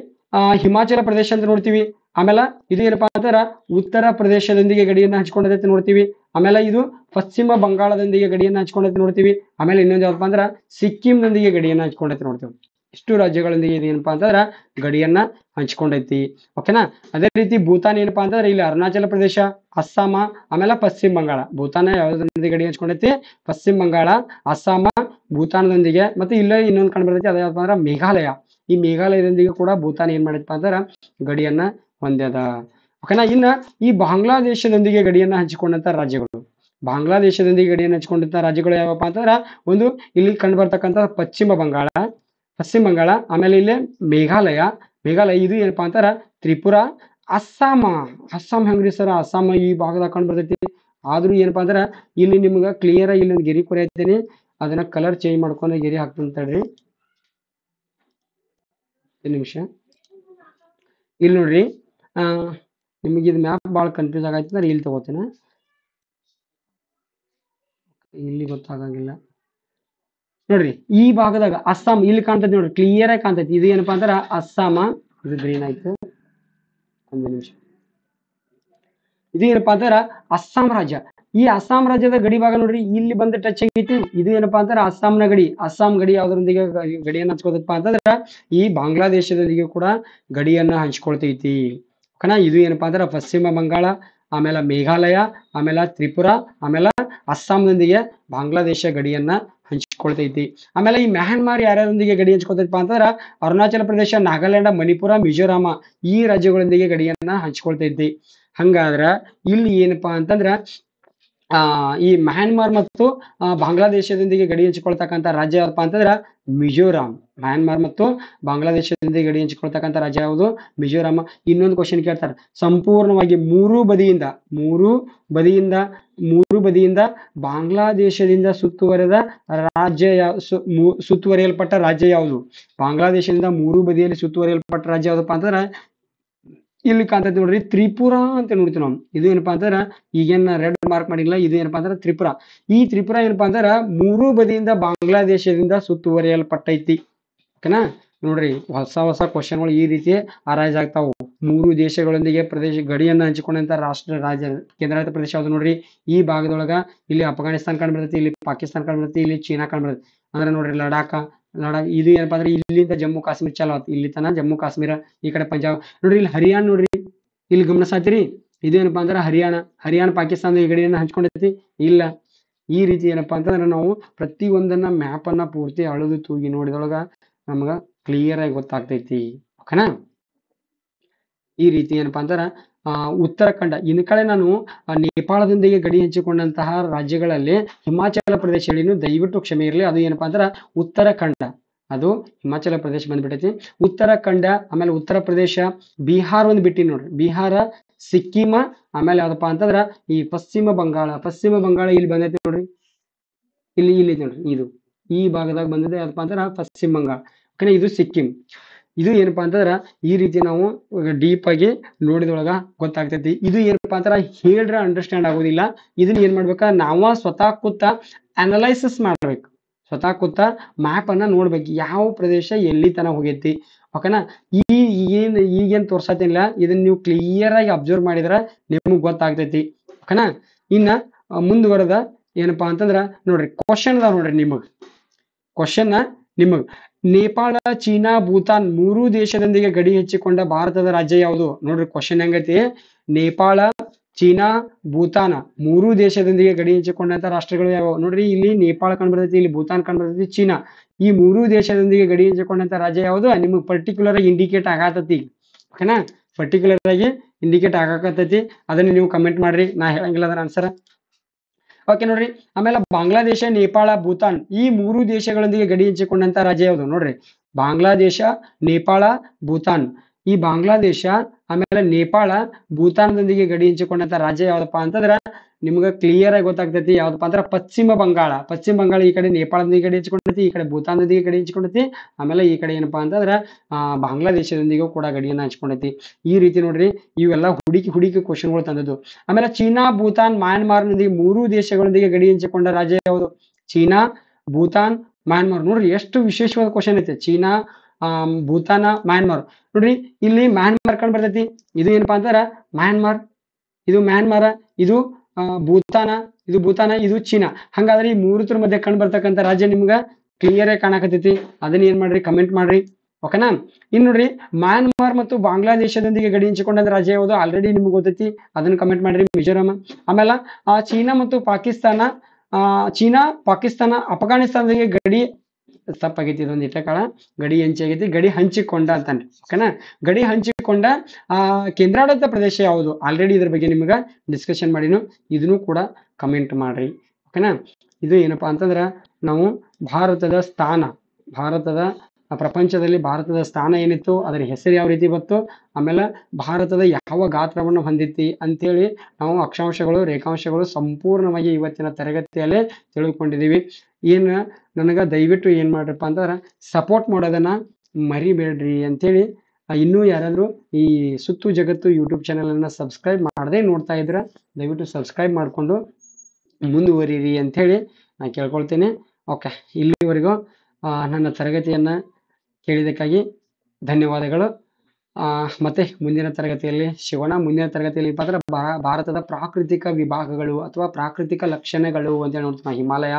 ಹಿಮಾಚಲ ಪ್ರದೇಶ ಅಂತ ನೋಡ್ತೀವಿ. ಆಮೇಲೆ ಇದು ಏನಪ್ಪಾ ಅಂತಾರ ಉತ್ತರ ಪ್ರದೇಶದೊಂದಿಗೆ ಗಡಿಯನ್ನ ಹಂಚ್ಕೊಂಡೈತೆ ನೋಡ್ತೀವಿ. ಆಮೇಲೆ ಇದು ಪಶ್ಚಿಮ ಬಂಗಾಳದೊಂದಿಗೆ ಗಡಿಯನ್ನ ಹಂಚ್ಕೊಂಡೈತೆ ನೋಡ್ತೀವಿ. ಆಮೇಲೆ ಇನ್ನೊಂದು ಯಾವಪ್ಪ ಅಂದ್ರ ಸಿಕ್ಕಿಂದೊಂದಿಗೆ ಗಡಿಯನ್ನ ಹಂಚ್ಕೊಂಡೈತೆ ನೋಡ್ತೀವಿ. ಇಷ್ಟು ರಾಜ್ಯಗಳೊಂದಿಗೆ ಏನಪ್ಪಾ ಅಂತಂದ್ರ ಗಡಿಯನ್ನ ಹಂಚ್ಕೊಂಡೈತಿ, ಓಕೆನಾ? ಅದೇ ರೀತಿ ಭೂತಾನ್ ಏನಪ್ಪಾ ಅಂತಂದ್ರೆ ಇಲ್ಲಿ ಅರುಣಾಚಲ ಪ್ರದೇಶ, ಅಸ್ಸಾಮ, ಆಮೇಲೆ ಪಶ್ಚಿಮ ಬಂಗಾಳ. ಭೂತಾನ ಯಾವ್ದೊಂದಿಗೆ ಗಡಿ ಹಂಚ್ಕೊಂಡೈತಿ? ಪಶ್ಚಿಮ ಬಂಗಾಳ, ಅಸ್ಸಾಮ, ಭೂತಾನದೊಂದಿಗೆ. ಮತ್ತೆ ಇಲ್ಲೇ ಇನ್ನೊಂದು ಕಂಡು ಬರ್ತೈತಿ, ಅದ ಯಾವಪ್ಪ ಅಂದ್ರ ಮೇಘಾಲಯ. ಈ ಮೇಘಾಲಯದೊಂದಿಗೆ ಕೂಡ ಭೂತಾನ್ ಏನ್ ಮಾಡೈತಪ್ಪ ಅಂದ್ರ ಗಡಿಯನ್ನ ಹೊಂದ್ಯದ, ಓಕೆನಾ? ಇನ್ನ ಈ ಬಾಂಗ್ಲಾದೇಶದೊಂದಿಗೆ ಗಡಿಯನ್ನ ಹಂಚಿಕೊಂಡಂತ ರಾಜ್ಯಗಳು, ಬಾಂಗ್ಲಾದೇಶದೊಂದಿಗೆ ಗಡಿಯನ್ನ ಹಂಚಿಕೊಂಡಂತ ರಾಜ್ಯಗಳು ಯಾವಪ್ಪ ಅಂತಂದ್ರ, ಒಂದು ಇಲ್ಲಿ ಕಂಡು ಬರ್ತಕ್ಕಂಥ ಪಶ್ಚಿಮ ಬಂಗಾಳ, ಆಮೇಲೆ ಇಲ್ಲಿ ಮೇಘಾಲಯ, ಇದು ಏನಪ್ಪಾ ಅಂತಾರ ತ್ರಿಪುರಾ, ಅಸ್ಸಾಂ ಹೆಂಗ್ರಿ ಸರ್? ಅಸ್ಸಾಂ ಈ ಭಾಗದಾಗ ಕಂಡು ಬರ್ತೈತಿ. ಆದ್ರೂ ಏನಪ್ಪಾ ಅಂದ್ರ ಇಲ್ಲಿ ನಿಮ್ಗ ಕ್ಲಿಯರ್ ಆಗಿ ಇಲ್ಲಿ ಗೆರಿ ಕೊರೈತೇನೆ, ಅದನ್ನ ಕಲರ್ ಚೇಂಜ್ ಮಾಡ್ಕೊಂಡು ಗೆರಿ ಹಾಕ್ತೀನಿ ತಡ್ರಿ, ನಿಮಿಷ. ಇಲ್ಲಿ ನೋಡ್ರಿ, ನಿಮಗೆ ಇದು ಮ್ಯಾಪ್ ಭಾಳ ಕನ್ಫ್ಯೂಸ್ ಆಗೈತೆ ಅಂದ್ರೆ ಇಲ್ಲಿ ತಗೋತೀನಿ. ಇಲ್ಲಿ ಗೊತ್ತಾಗಂಗಿಲ್ಲ ನೋಡ್ರಿ. ಈ ಭಾಗದಾಗ ಅಸ್ಸಾಂ ಇಲ್ಲಿ ಕಾಣ್ತೈತಿ ನೋಡ್ರಿ, ಕ್ಲಿಯರ್ ಆಗಿ ಕಾಣ್ತೈತಿ. ಇದು ಏನಪ್ಪಾ ಅಂದ್ರ ಅಸ್ಸಾಮ. ಇದು ಗ್ರೀನ್ ಆಯ್ತು, ಒಂದು ನಿಮಿಷ. ಇದು ಏನಪ್ಪಾ ಅಂತಾರ ಅಸ್ಸಾಂ ರಾಜ್ಯ. ಈ ಅಸ್ಸಾಂ ರಾಜ್ಯದ ಗಡಿ ಭಾಗ ನೋಡ್ರಿ, ಇಲ್ಲಿ ಬಂದು ಟಚ್ ಆಗೈತಿ. ಇದು ಏನಪ್ಪಾ ಅಂತಾರ ಅಸ್ಸಾಂನ ಗಡಿ. ಅಸ್ಸಾಂ ಗಡಿ ಯಾವ್ದ್ರೊಂದಿಗೆ ಗಡಿಯನ್ನ ಹಂಚ್ಕೋತಪ್ಪ ಅಂತಂದ್ರ ಈ ಬಾಂಗ್ಲಾದೇಶದೊಂದಿಗೆ ಕೂಡ ಗಡಿಯನ್ನ ಹಂಚ್ಕೊಳ್ತೈತಿ. ಓಕೆನಾ. ಇದು ಏನಪ್ಪಾ ಅಂತಾರ ಪಶ್ಚಿಮ ಬಂಗಾಳ, ಆಮೇಲೆ ಮೇಘಾಲಯ, ಆಮೇಲೆ ತ್ರಿಪುರಾ, ಆಮೇಲೆ ಅಸ್ಸಾಂನೊಂದಿಗೆ ಬಾಂಗ್ಲಾದೇಶ ಗಡಿಯನ್ನ ಹಂಚ್ಕೊಳ್ತೈತಿ. ಆಮೇಲೆ ಈ ಮ್ಯಾನ್ಮಾರ್ ಯಾರ್ಯಾರೊಂದಿಗೆ ಗಡಿ ಹಂಚ್ಕೊತೈತಪ್ಪ ಅಂತಂದ್ರ ಅರುಣಾಚಲ ಪ್ರದೇಶ, ನಾಗಾಲ್ಯಾಂಡ್, ಮಣಿಪುರ, ಮಿಜೋರಾಮ ಈ ರಾಜ್ಯಗಳೊಂದಿಗೆ ಗಡಿಯನ್ನ ಹಂಚ್ಕೊಳ್ತೈತಿ. ಹಂಗಾದ್ರ ಇಲ್ಲಿ ಏನಪ್ಪಾ ಅಂತಂದ್ರ ಈ ಮ್ಯಾನ್ಮಾರ್ ಮತ್ತು ಬಾಂಗ್ಲಾದೇಶದೊಂದಿಗೆ ಗಡಿ ಹಂಚಿಕೊಳ್ತಕ್ಕಂಥ ರಾಜ್ಯ ಯಾವಪ್ಪ ಅಂತಂದ್ರ ಮಿಜೋರಾಂ. ಮ್ಯಾನ್ಮಾರ್ ಮತ್ತು ಬಾಂಗ್ಲಾದೇಶದೊಂದಿಗೆ ಗಡಿ ಹಂಚಿಕೊಳ್ತಕ್ಕಂಥ ರಾಜ್ಯ ಯಾವುದು? ಮಿಜೋರಾಂ. ಇನ್ನೊಂದು ಕ್ವಶನ್ ಕೇಳ್ತಾರೆ, ಸಂಪೂರ್ಣವಾಗಿ ಮೂರು ಬದಿಯಿಂದ ಬಾಂಗ್ಲಾದೇಶದಿಂದ ಸುತ್ತುವರೆದ ರಾಜ್ಯ ಸುತ್ತುವರಿಯಲ್ಪಟ್ಟ ರಾಜ್ಯ ಯಾವುದು? ಬಾಂಗ್ಲಾದೇಶದಿಂದ ಮೂರು ಬದಿಯಲ್ಲಿ ಸುತ್ತುವರಿಯಲ್ಪಟ್ಟ ರಾಜ್ಯ ಯಾವ್ದಪ್ಪ ಅಂತಂದ್ರ ಇಲ್ಲಿ ಕಾಣ್ತೈತಿ ನೋಡ್ರಿ, ತ್ರಿಪುರಾ ಅಂತ ನೋಡ್ತೀವಿ ನಾವು. ಇದು ಏನಪ್ಪಾ ಅಂತಾರ ಈಗೇನ ರೆಡ್ ಮಾರ್ಕ್ ಮಾಡಿಲ್ಲ, ಇದು ಏನಪ್ಪಾ ಅಂತಾರ ತ್ರಿಪುರಾ. ಈ ತ್ರಿಪುರಾ ಏನಪ್ಪಾ ಅಂತಾರ ಮೂರು ಬದಿಯಿಂದ ಬಾಂಗ್ಲಾದೇಶದಿಂದ ಸುತ್ತುವರಿಯಲ್ಪಟ್ಟೈತಿ. ಓಕೆನಾ. ನೋಡ್ರಿ, ಹೊಸ ಕ್ವಶನ್ಗಳು ಈ ರೀತಿ ಅರೈಸ್ ಆಗ್ತಾವು. ಮೂರು ದೇಶಗಳೊಂದಿಗೆ ಗಡಿಯನ್ನ ಹಂಚಿಕೊಂಡಂತ ರಾಜ್ಯ ಕೇಂದ್ರಾಡಳಿತ ಪ್ರದೇಶ ಯಾವ್ದು ನೋಡ್ರಿ? ಈ ಭಾಗದೊಳಗ ಇಲ್ಲಿ ಅಫ್ಘಾನಿಸ್ತಾನ ಕಂಡ್ಬರ್ತೈತಿ, ಇಲ್ಲಿ ಪಾಕಿಸ್ತಾನ ಕಂಡ್ಬರ್ತೈತಿ, ಇಲ್ಲಿ ಚೀನಾ ಕಂಡ್ಬರ್ತೈತಿ. ಅಂದ್ರೆ ನೋಡ್ರಿ ಲಡಾಖ. ಇದು ಏನಪ್ಪಾ ಅಂದ್ರೆ ಇಲ್ಲಿಂದ ಜಮ್ಮು ಕಾಶ್ಮೀರ ಚಾಲು ಆಯ್ತು, ಇಲ್ಲಿ ತನ ಜಮ್ಮು ಕಾಶ್ಮೀರ, ಈ ಕಡೆ ಪಂಜಾಬ್. ನೋಡ್ರಿ ಇಲ್ಲಿ ಹರಿಯಾಣ ನೋಡ್ರಿ, ಇಲ್ಲಿ ಗಮನಿಸಾತಿರಿ. ಇದು ಏನಪ್ಪಾ ಅಂದ್ರೆ ಹರಿಯಾಣ ಪಾಕಿಸ್ತಾನದ ಈ ಗಡಿಯನ್ನ ಹಂಚ್ಕೊಂಡೈತಿ ಇಲ್ಲ. ಈ ರೀತಿ ಏನಪ್ಪಾ ಅಂತಂದ್ರೆ ನಾವು ಪ್ರತಿಯೊಂದನ್ನ ಮ್ಯಾಪ್ ಅನ್ನ ಪೂರ್ತಿ ಅಳೆದು ತೂಗಿ ನೋಡಿದೊಳಗ ನಮ್ಗ ಕ್ಲಿಯರ್ ಆಗಿ ಗೊತ್ತಾಗ್ತೈತಿ. ಓಕೆನಾ. ಈ ರೀತಿ ಏನಪ್ಪಾ ಅಂತಾರ ಉತ್ತರಾಖಂಡ. ಇನ್ ಕಡೆ ನಾನು ನೇಪಾಳದೊಂದಿಗೆ ಗಡಿ ಹಂಚಿಕೊಂಡಂತಹ ರಾಜ್ಯಗಳಲ್ಲಿ ಹಿಮಾಚಲ ಪ್ರದೇಶ ಹೇಳಿನು, ದಯವಿಟ್ಟು ಕ್ಷಮೆ ಇರಲಿ. ಅದು ಏನಪ್ಪಾ ಅಂದ್ರ ಉತ್ತರಾಖಂಡ. ಅದು ಹಿಮಾಚಲ ಪ್ರದೇಶ ಬಂದ್ಬಿಟ್ಟೈತಿ. ಉತ್ತರಾಖಂಡ, ಆಮೇಲೆ ಉತ್ತರ ಪ್ರದೇಶ, ಬಿಹಾರ ಒಂದು ಬಿಟ್ಟಿ ನೋಡ್ರಿ, ಬಿಹಾರ, ಸಿಕ್ಕಿಮ, ಆಮೇಲೆ ಯಾವ್ದಪ್ಪ ಅಂತಂದ್ರ ಈ ಪಶ್ಚಿಮ ಬಂಗಾಳ ಇಲ್ಲಿ ಬಂದೈತಿ ನೋಡ್ರಿ, ಇಲ್ಲಿ ನೋಡ್ರಿ. ಇದು ಈ ಭಾಗದಾಗ ಬಂದಿದೆ ಯಾವ್ದಪ್ಪ ಅಂತಾರ ಪಶ್ಚಿಮ ಬಂಗಾಳ. ಓಕೆನಾ. ಇದು ಸಿಕ್ಕಿಂ. ಇದು ಏನಪ್ಪಾ ಅಂತಂದ್ರ ಈ ರೀತಿ ನಾವು ಡೀಪ್ ಆಗಿ ನೋಡಿದೊಳಗ ಗೊತ್ತಾಗ್ತೈತಿ. ಇದು ಏನಪ್ಪಾ ಅಂತಾರ ಹೇಳ್ರ ಅಂಡರ್ಸ್ಟ್ಯಾಂಡ್ ಆಗೋದಿಲ್ಲ. ಇದನ್ನ ಏನ್ ಮಾಡ್ಬೇಕ, ನಾವ ಸ್ವತಃ ಕೂತ ಅನಲೈಸಿಸ್ ಮಾಡ್ಬೇಕು. ಸ್ವತಃ ಕೂತ ಮ್ಯಾಪ್ ಅನ್ನ ನೋಡ್ಬೇಕು, ಯಾವ ಪ್ರದೇಶ ಎಲ್ಲಿ ತನ ಹೋಗೈತಿ. ಓಕೆನಾ. ಈಗೇನ್ ತೋರ್ಸತಿಲ್ಲ, ಇದನ್ನ ನೀವು ಕ್ಲಿಯರ್ ಆಗಿ ಅಬ್ಸರ್ವ್ ಮಾಡಿದ್ರ ನಿಮ್ಗೆ ಗೊತ್ತಾಗ್ತೈತಿ. ಓಕೆನಾ. ಇನ್ನ ಮುಂದುವರೆದ ಏನಪ್ಪಾ ಅಂತಂದ್ರ ನೋಡ್ರಿ, ಕ್ವಶನ್ ಅದಾವ ನೋಡ್ರಿ ನಿಮಗ್. ನೇಪಾಳ, ಚೀನಾ, ಭೂತಾನ್ ಮೂರು ದೇಶದೊಂದಿಗೆ ಗಡಿ ಹಂಚಿಕೊಂಡ ಭಾರತದ ರಾಜ್ಯ ಯಾವುದು? ನೋಡ್ರಿ ಕ್ವಶನ್ ಹೆಂಗೈತಿ, ನೇಪಾಳ, ಚೀನಾ, ಭೂತಾನ್ ಮೂರು ದೇಶದೊಂದಿಗೆ ಗಡಿ ಹಂಚಿಕೊಂಡಂತ ರಾಷ್ಟ್ರಗಳು ಯಾವ ನೋಡ್ರಿ? ಇಲ್ಲಿ ನೇಪಾಳ ಕಂಡ್ಬರ್ತೈತಿ, ಇಲ್ಲಿ ಭೂತಾನ್ ಕಂಡ್ಬರ್ತೈತಿ, ಚೀನಾ. ಈ ಮೂರು ದೇಶದೊಂದಿಗೆ ಗಡಿ ಹಂಚಿಕೊಂಡಂತ ರಾಜ್ಯ ಯಾವುದು? ನಿಮ್ಗೆ ಪರ್ಟಿಕ್ಯುಲರ್ ಆಗಿ ಇಂಡಿಕೇಟ್ ಆಗತೈತಿ. ಓಕೆನಾ. ಪರ್ಟಿಕ್ಯುಲರ್ ಆಗಿ ಇಂಡಿಕೇಟ್ ಆಗಾಕತೈತಿ. ಅದನ್ನ ನೀವು ಕಮೆಂಟ್ ಮಾಡ್ರಿ, ನಾ ಹೇಳಂಗಿಲ್ಲ ಅದರ ಆನ್ಸರ್. ಓಕೆ ನೋಡ್ರಿ. ಆಮೇಲೆ ಬಾಂಗ್ಲಾದೇಶ, ನೇಪಾಳ, ಭೂತಾನ್ ಈ ಮೂರು ದೇಶಗಳೊಂದಿಗೆ ಗಡಿ ಹಂಚಿಕೊಂಡಂತ ರಾಜ್ಯ ಯಾವುದು? ನೋಡ್ರಿ, ಬಾಂಗ್ಲಾದೇಶ, ನೇಪಾಳ, ಭೂತಾನ್. ಈ ಬಾಂಗ್ಲಾದೇಶ ಆಮೇಲೆ ನೇಪಾಳ, ಭೂತಾನದೊಂದಿಗೆ ಗಡಿ ಹಂಚಿಕೊಂಡಂತ ರಾಜ್ಯ ಯಾವ್ದಪ್ಪ ಅಂತಂದ್ರ ನಿಮ್ಗೆ ಕ್ಲಿಯರ್ ಆಗಿ ಗೊತ್ತಾಗ್ತೈತಿ. ಯಾವ್ದಪ್ಪ ಅಂದ್ರ ಪಶ್ಚಿಮ ಬಂಗಾಳ. ಈ ಕಡೆ ನೇಪಾಳದೊಂದಿಗೆ ಗಡಿ ಹಂಚಿಕೊಂಡೈತಿ, ಈ ಕಡೆ ಭೂತಾನದೊಂದಿಗೆ ಗಡಿ ಹಂಚಿಕೊಂಡೈತಿ, ಆಮೇಲೆ ಈ ಕಡೆ ಏನಪ್ಪಾ ಅಂತಂದ್ರ ಬಾಂಗ್ಲಾದೇಶದೊಂದಿಗೂ ಕೂಡ ಗಡಿಯನ್ನ ಹಂಚ್ಕೊಂಡೈತಿ. ಈ ರೀತಿ ನೋಡ್ರಿ, ಇವೆಲ್ಲ ಹುಡುಕಿ ಕ್ವಶನ್ಗಳು ತಂದದ್ದು. ಆಮೇಲೆ ಚೀನಾ, ಭೂತಾನ್, ಮ್ಯಾನ್ಮಾರ್ನೊಂದಿಗೆ ಮೂರು ದೇಶಗಳೊಂದಿಗೆ ಗಡಿ ಹಂಚಿಕೊಂಡ ರಾಜ್ಯ ಯಾವುದು? China, Bhutan, Myanmar. ನೋಡ್ರಿ ಎಷ್ಟು ವಿಶೇಷವಾದ ಕ್ವಶನ್ ಐತೆ. China, Bhutan, Myanmar. ನೋಡ್ರಿ ಇಲ್ಲಿ ಮ್ಯಾನ್ಮಾರ್ ಕಂಡು ಬರ್ತೈತಿ. ಇದು ಏನಪ್ಪಾ ಅಂತಾರ ಮ್ಯಾನ್ಮಾರ್, ಇದು ಮ್ಯಾನ್ಮಾರ, ಇದು ಭೂತಾನ, ಇದು ಚೀನಾ. ಹಂಗಾದ್ರೆ ಈ ಮೂರತ್ರ ಮಧ್ಯೆ ಕಂಡು ಬರ್ತಕ್ಕಂಥ ರಾಜ್ಯ ನಿಮ್ಗ ಕ್ಲಿಯರ್ ಆಗಿ ಕಾಣಕತ್ತೈತಿ. ಅದನ್ನ ಏನ್ ಮಾಡ್ರಿ, ಕಮೆಂಟ್ ಮಾಡ್ರಿ. ಓಕೆನಾ. ಇನ್ ನೋಡ್ರಿ, ಮ್ಯಾನ್ಮಾರ್ ಮತ್ತು ಬಾಂಗ್ಲಾದೇಶದೊಂದಿಗೆ ಗಡಿ ಹಂಚಿಕೊಂಡ ರಾಜ್ಯ ಯಾವುದು? ಆಲ್ರೆಡಿ ನಿಮ್ಗೆ ಗೊತ್ತೈತಿ, ಅದನ್ನ ಕಮೆಂಟ್ ಮಾಡ್ರಿ, ಮಿಜೋರಾಂ. ಆಮೇಲೆ ಚೀನಾ ಮತ್ತು ಪಾಕಿಸ್ತಾನ, ಅಫ್ಘಾನಿಸ್ತಾನದೊಂದಿಗೆ ಗಡಿ ತಪ್ಪಾಗೈತಿ, ಇದೊಂದು ಇಟ್ಟಕಾಳ ಗಡಿ ಹಂಚಾಗೈತಿ, ಗಡಿ ಹಂಚಿಕೊಂಡ ಅಂತಾನೆ. ಓಕೆನಾ. ಗಡಿ ಹಂಚಿಕೊಂಡ ಕೇಂದ್ರಾಡಳಿತ ಪ್ರದೇಶ ಯಾವುದು? ಆಲ್ರೆಡಿ ಇದ್ರ ಬಗ್ಗೆ ನಿಮ್ಗ ಡಿಸ್ಕಷನ್ ಮಾಡಿನು, ಇದನ್ನು ಕೂಡ ಕಮೆಂಟ್ ಮಾಡ್ರಿ. ಓಕೆನಾ. ಇದು ಏನಪ್ಪಾ ಅಂತಂದ್ರ ನಾವು ಪ್ರಪಂಚದಲ್ಲಿ ಭಾರತದ ಸ್ಥಾನ ಏನಿತ್ತು, ಅದರ ಹೆಸರು ಯಾವ ರೀತಿ ಬಂತು, ಆಮೇಲೆ ಭಾರತದ ಯಾವ ಗಾತ್ರವನ್ನು ಹೊಂದಿತಿ ಅಂತೇಳಿ ನಾವು ಅಕ್ಷಾಂಶಗಳು, ರೇಖಾಂಶಗಳು ಸಂಪೂರ್ಣವಾಗಿ ಇವತ್ತಿನ ತರಗತಿಯಲ್ಲೇ ತಿಳ್ಕೊಂಡಿದೀವಿ. ನನಗ ದಯವಿಟ್ಟು ಏನ್ ಮಾಡ್ರಪ್ಪ ಅಂತಂದ್ರ ಸಪೋರ್ಟ್ ಮಾಡೋದನ್ನ ಮರಿಬೇಡ್ರಿ ಅಂತೇಳಿ ಇನ್ನೂ ಯಾರಾದರೂ ಈ ಸುತ್ತು ಜಗತ್ತು ಯೂಟ್ಯೂಬ್ ಚಾನಲನ್ನು ಸಬ್ಸ್ಕ್ರೈಬ್ ಮಾಡದೇ ನೋಡ್ತಾ ಇದ್ರೆ ದಯವಿಟ್ಟು ಸಬ್ಸ್ಕ್ರೈಬ್ ಮಾಡಿಕೊಂಡು ಮುಂದುವರಿರಿ ಅಂಥೇಳಿ ನಾನು ಕೇಳ್ಕೊಳ್ತೇನೆ. ಓಕೆ, ಇಲ್ಲಿವರೆಗೂ ನನ್ನ ತರಗತಿಯನ್ನು ಕೇಳಿದ್ದಕ್ಕಾಗಿ ಧನ್ಯವಾದಗಳು. ಮತ್ತೆ ಮುಂದಿನ ತರಗತಿಯಲ್ಲಿ ಸಿಗೋಣ. ಮುಂದಿನ ತರಗತಿಯಲ್ಲಿ ಮಾತ್ರ ಭಾರತದ ಪ್ರಾಕೃತಿಕ ವಿಭಾಗಗಳು ಅಥವಾ ಪ್ರಾಕೃತಿಕ ಲಕ್ಷಣಗಳು ಅಂತೇಳಿ ನೋಡ್ತೀವಿ. ಹಿಮಾಲಯ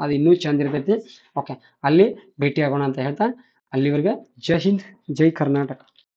ಅದು ಇನ್ನೂ ಚಂದ ಇರ್ತೈತಿ. ಓಕೆ, ಅಲ್ಲಿ ಭೇಟಿಯಾಗೋಣ ಅಂತ ಹೇಳ್ತಾ ಅಲ್ಲಿವರೆಗೆ ಜೈ ಹಿಂದ್, ಜೈ ಕರ್ನಾಟಕ.